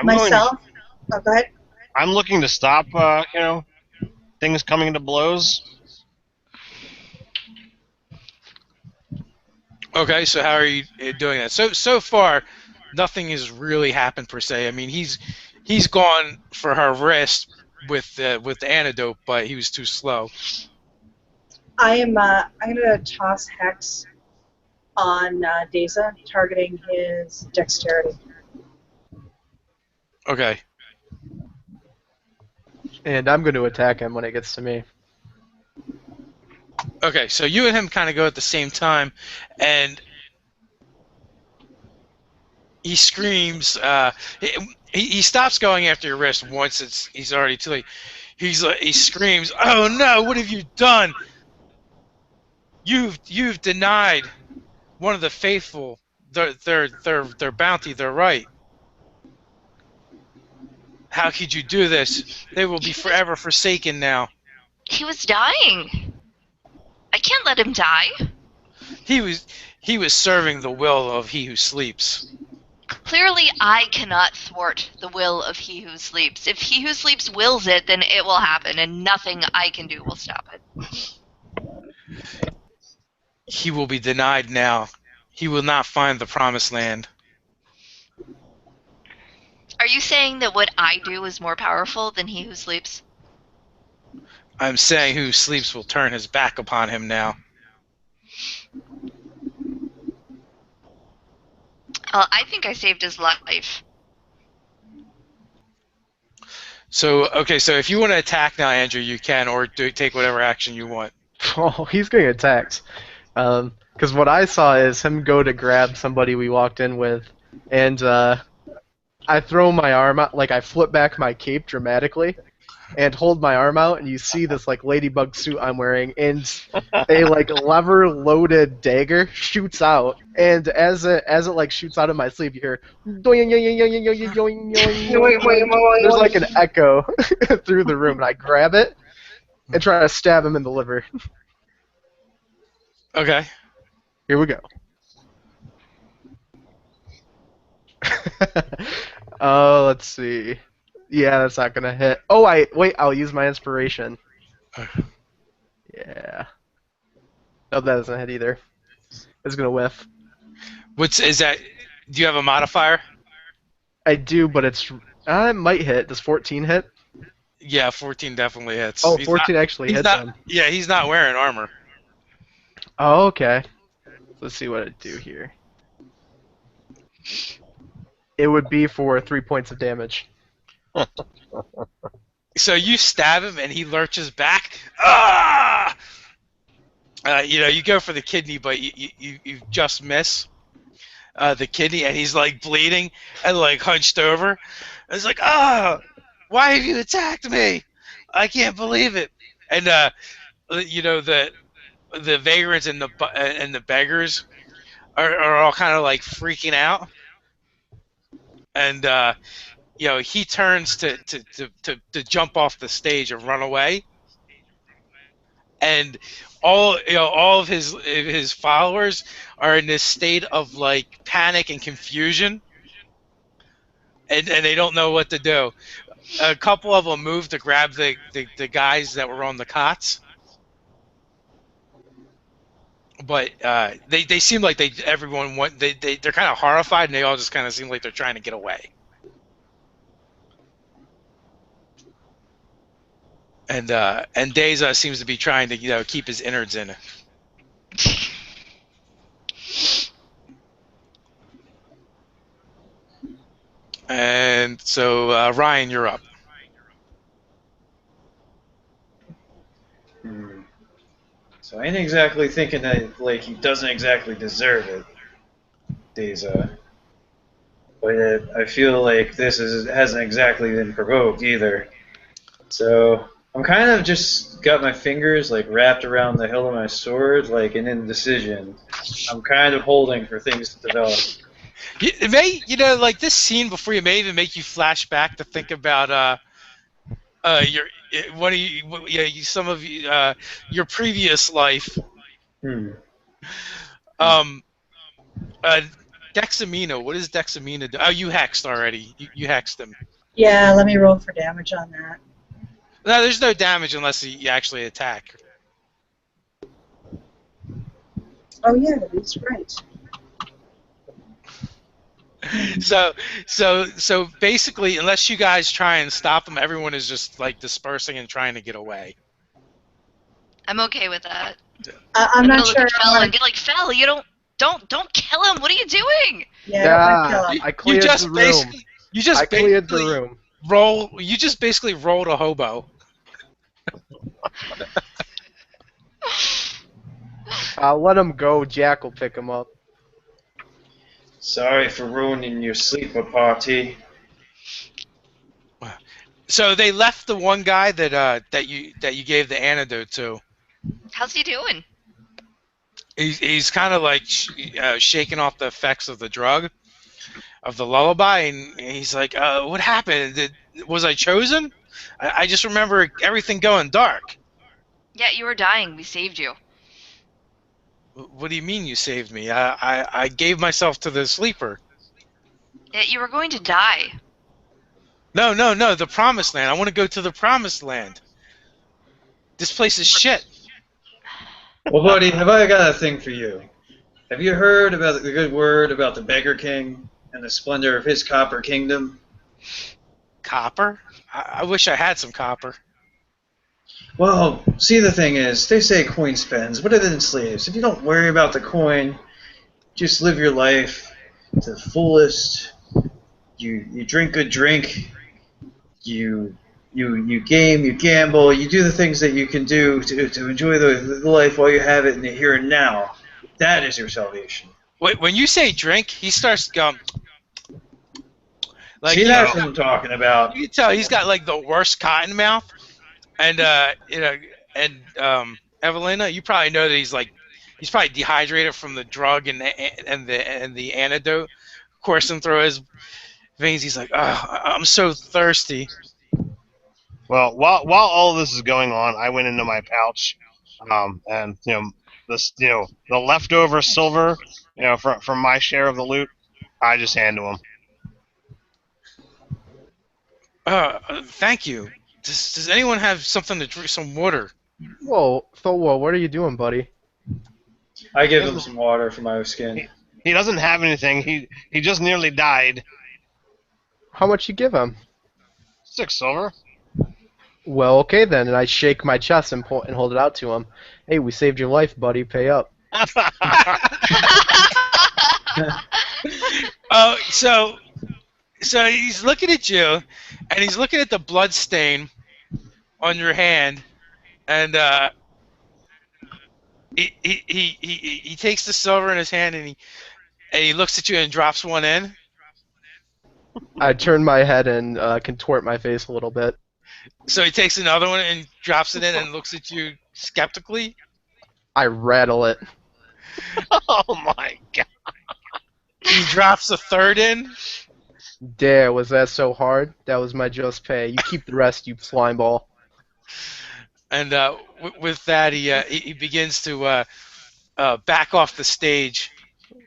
Myself? Oh, go ahead. I'm looking to stop, things coming to blows. Okay, so how are you doing that? So far, nothing has really happened per se. I mean, he's gone for her wrist with the antidote, but he was too slow. I'm gonna toss Hex on Deza, targeting his dexterity. Okay. And I'm going to attack him when it gets to me. Okay, so you and him kind of go at the same time, and he screams. He stops going after your wrist once he's already too late. He screams, "Oh no! What have you done? You've denied one of the faithful their bounty, their right. How could you do this? They will be forever forsaken now." He was dying. I can't let him die. He was serving the will of he who sleeps. Clearly, I cannot thwart the will of he who sleeps. If he who sleeps wills it, then it will happen, and nothing I can do will stop it. He will be denied now. He will not find the promised land. Are you saying that what I do is more powerful than he who sleeps? I'm saying who sleeps will turn his back upon him now. I think I saved his life. So if you want to attack now, Andrew, you can, or take whatever action you want. Oh, he's getting attacked. Because what I saw is him go to grab somebody we walked in with, and I throw my arm out, like I flip back my cape dramatically, and hold my arm out, and you see this like ladybug suit I'm wearing, and a like lever-loaded dagger shoots out, and as it like shoots out of my sleeve, you hear doing, there's like an echo through the room, and I grab it, and try to stab him in the liver. Okay. Here we go. Let's see. Yeah, that's not gonna hit. Oh, wait. I'll use my inspiration. Yeah. No, that doesn't hit either. It's gonna whiff. Is that? Do you have a modifier? I do, but it might hit. Does 14 hit? Yeah, 14 definitely hits. Oh, 14 actually He's hit not. then. Yeah, he's not wearing armor. Oh, okay. Let's see what I do here. It would be for 3 points of damage. So you stab him and he lurches back. Ah! You go for the kidney, but you just miss the kidney, and he's like bleeding and like hunched over. And it's like, why have you attacked me? I can't believe it. And the vagrants and the beggars are all kind of like freaking out, and he turns to jump off the stage and run away, and all of his followers are in this state of like panic and confusion, and they don't know what to do. A couple of them move to grab the guys that were on the cots, but they seem like everyone they're kind of horrified, and they all just kind of seem like they're trying to get away. And Deza seems to be trying to keep his innards in. And so Ryan, you're up. So I ain't exactly thinking that like he doesn't exactly deserve it, Deza. But I feel like this hasn't exactly been provoked either. So I'm kind of just got my fingers like wrapped around the hilt of my sword, like in indecision. I'm kind of holding for things to develop. It may, like this scene before you may even make you flash back to think about your one of you, some of you, your previous life. Um, Dexamina. What does Dexamina do? Oh, you hexed already. You hexed him. Yeah, let me roll for damage on that. No, there's no damage unless you actually attack. Oh yeah, that's right. So basically, unless you guys try and stop them, everyone is just like dispersing and trying to get away. I'm okay with that. I'm not sure. Look at Fel and be like, Fel, you don't kill him. What are you doing? Yeah, I cleared the room. I cleared the room. You just basically rolled a hobo. I'll let him go. Jack will pick him up. Sorry for ruining your sleeper party. So they left the one guy that you gave the antidote to. How's he doing? He's kind of like shaking off the effects of the drug, of the lullaby, and he's like, "What happened? Was I chosen? I just remember everything going dark." Yeah, you were dying. We saved you. What do you mean you saved me? I gave myself to the sleeper. Yeah, you were going to die. No, the promised land. I want to go to the promised land. This place is shit. Well, buddy, have I got a thing for you? Have you heard about the good word about the Beggar King and the splendor of his copper kingdom? Copper? I wish I had some copper. Well, see, the thing is, they say coin spends, but it enslaves. If you don't worry about the coin, just live your life to the fullest. You drink good drink. You game, you gamble, you do the things that you can do to enjoy the life while you have it in the here and now. That is your salvation. Wait, when you say drink, he starts going. Like, see, that's what I'm talking about. You can tell he's got like the worst cotton mouth, and Evelina, you probably know that he's probably dehydrated from the drug and the antidote coursing through his veins. He's like, oh, I'm so thirsty. Well, while all of this is going on, I went into my pouch, and the leftover silver, from my share of the loot, I just hand to him. Thank you. Does anyone have something to drink? Some water? Whoa, Thorwald, what are you doing, buddy? I give him some water for my skin. He doesn't have anything. He just nearly died. How much you give him? 6 silver. Well, okay then, and I shake my chest and hold it out to him. Hey, we saved your life, buddy. Pay up. Oh, so he's looking at you, and he's looking at the blood stain on your hand, and he takes the silver in his hand, and he looks at you and drops one in. I turn my head and contort my face a little bit. So he takes another one and drops it in and looks at you skeptically. I rattle it. Oh my god. He drops a third in. Dare, was that so hard? That was my just pay. You keep the rest, you slime ball. And with that, he begins to back off the stage.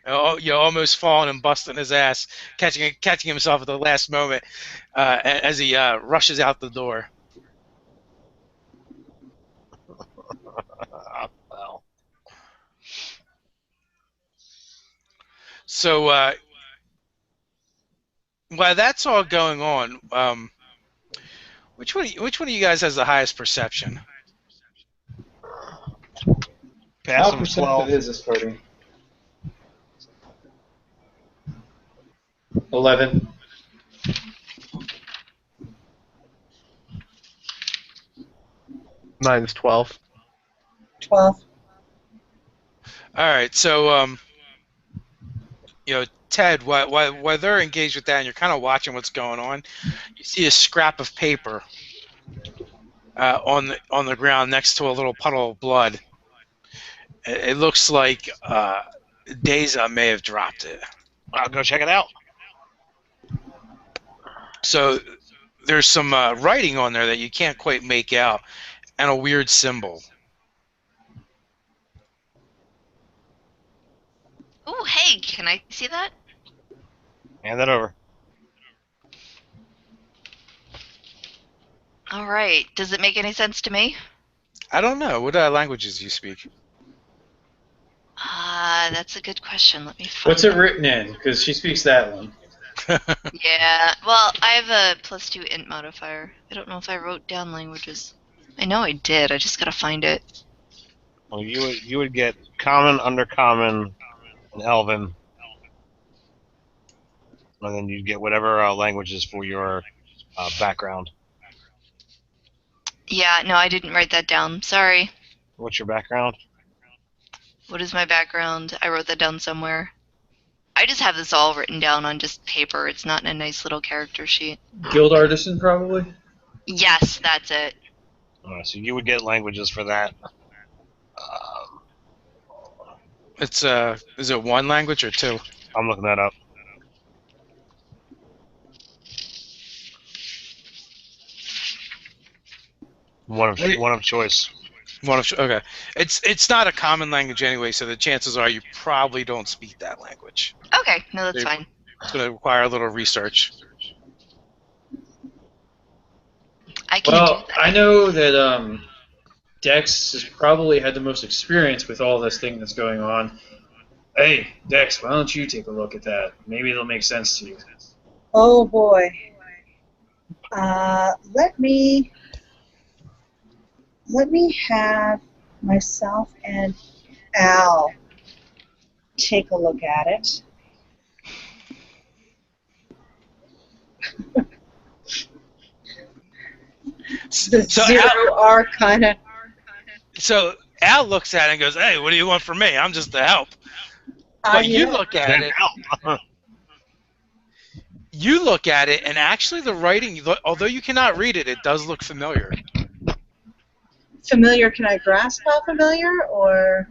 Almost falling and busting his ass, catching himself at the last moment as he rushes out the door. Well. So while that's all going on, which one of you guys has the highest perception? Pass How him perceptive 12. is this party? 11. Mine's 12. 12. All right, so Ted, while they're engaged with that, and you're kind of watching what's going on, you see a scrap of paper on the ground next to a little puddle of blood. It looks like Deza may have dropped it. I'll go check it out. So there's some writing on there that you can't quite make out, and a weird symbol. Oh, hey, can I see that? Hand that over. All right. Does it make any sense to me? I don't know. What languages do you speak? That's a good question. Let me find What's it out. written in? Because she speaks that one. Yeah, well, I have a +2 int modifier. I don't know if I wrote down languages. I know I did. I just gotta find it. Well, you would get common, undercommon, and elven, and then you'd get whatever languages for your background. Yeah, no, I didn't write that down. Sorry. What's your background? What is my background? I wrote that down somewhere. I just have this all written down on just paper. It's not in a nice little character sheet. Guild artisan, probably? Yes, that's it. So you would get languages for that. It's is it one language or two? I'm looking that up. One of choice. Okay. It's not a common language anyway, so the chances are you probably don't speak that language. Okay, no, that's They- fine. It's going to require a little research. I can Well, do that. I know that Dex has probably had the most experience with all this thing that's going on. Hey, Dex, why don't you take a look at that? Maybe it'll make sense to you. Oh boy. Let me have myself and Al take a look at it. The So zero R kind of. So Al looks at it and goes, "Hey, what do you want from me? I'm just the help." But you look at it. You look at it, and actually, the writing, although you cannot read it, it does look familiar. Familiar? Can I grasp how familiar, or?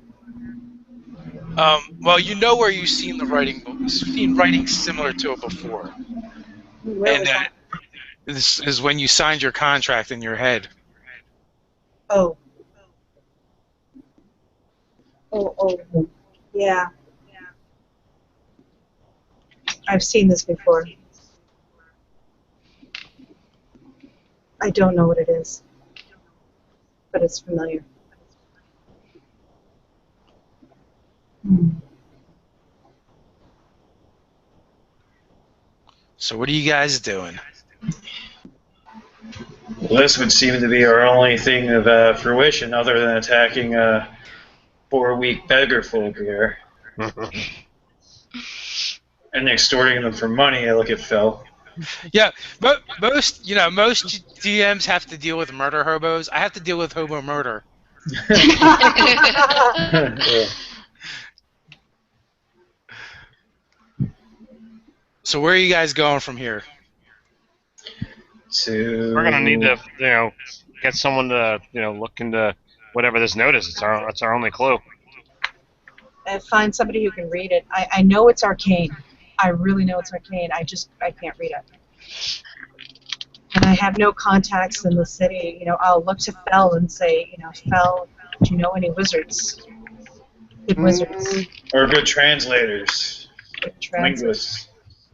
Well, you know where you've seen the writing. You've seen writing similar to it before. Where And was that? This is when you signed your contract in your head. Oh. Oh. Yeah. I've seen this before. I don't know what it is, but it's familiar. Hmm. So what are you guys doing? Well, this would seem to be our only thing of fruition other than attacking 4-week beggar folk here and extorting them for money. I look at Phil. Yeah, but most DMs have to deal with murder hobos. I have to deal with hobo murder. Yeah. So where are you guys going from here? We're gonna need to, get someone to, look into whatever this note is. That's our only clue. And find somebody who can read it. I know it's arcane. I really know it's arcane. I can't read it. And I have no contacts in the city. I'll look to Fel and say, Fel, do you know any wizards? Good wizards. Or good translators, Good translators. linguists.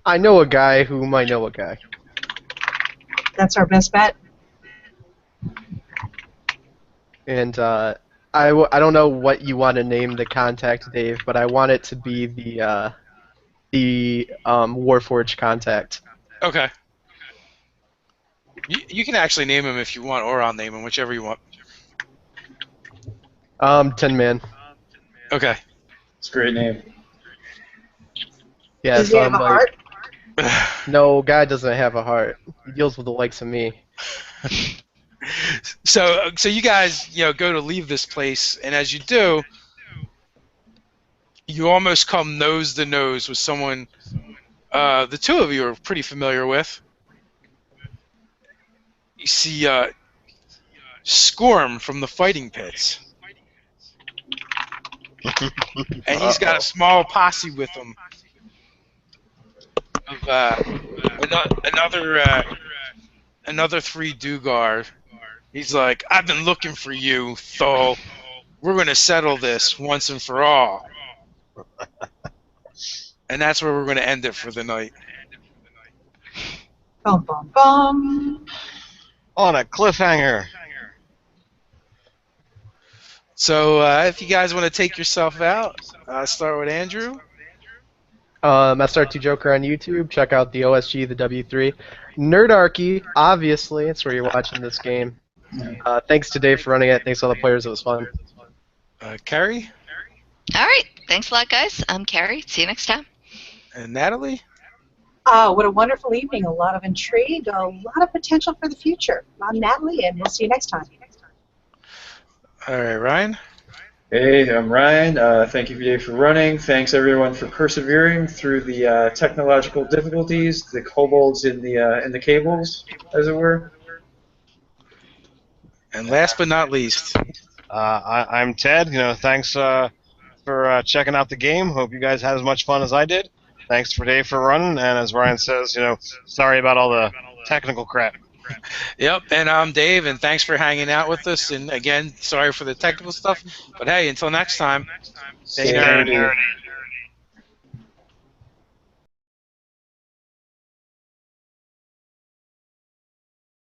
I know a guy who might know a guy. That's our best bet. And I don't know what you want to name the contact, Dave, but I want it to be the Warforged contact. Okay. You can actually name him if you want, or I'll name him, whichever you want. 10 Man. Okay. It's a great name. Yeah, Does so he have I'm a like, heart? no, guy doesn't have a heart. He deals with the likes of me. So you guys, go to leave this place, and as you do, you almost come nose to nose with someone the two of you are pretty familiar with. You see Scorm from the Fighting Pits. And he's got a small posse with him of another 3 Dugar. He's like, I've been looking for you, Thol. We're going to settle this once and for all. And that's where we're going to end it for the night. Bum, bum, bum. On a cliffhanger. So if you guys want to take yourself out, start with Andrew. SR2 Joker on YouTube. Check out the OSG, the W3. Nerdarchy, obviously, that's where you're watching this game. Thanks to Dave for running it. Thanks to all the players. It was fun. Carrie? All right. Thanks a lot, guys. I'm Carrie. See you next time. And Natalie? What a wonderful evening. A lot of intrigue, a lot of potential for the future. I'm Natalie, and we'll see you next time. All right, Ryan? Hey, I'm Ryan. Thank you, Dave, for running. Thanks, everyone, for persevering through the technological difficulties, the kobolds in the cables, as it were. And last but not least, I'm Ted. Thanks for checking out the game. Hope you guys had as much fun as I did. Thanks for Dave for running, and as Ryan says, sorry about all the technical crap. Yep, and I'm Dave, and thanks for hanging out with us. And again, sorry for the technical stuff, but hey, until next time, Stay nerdy. nerdy.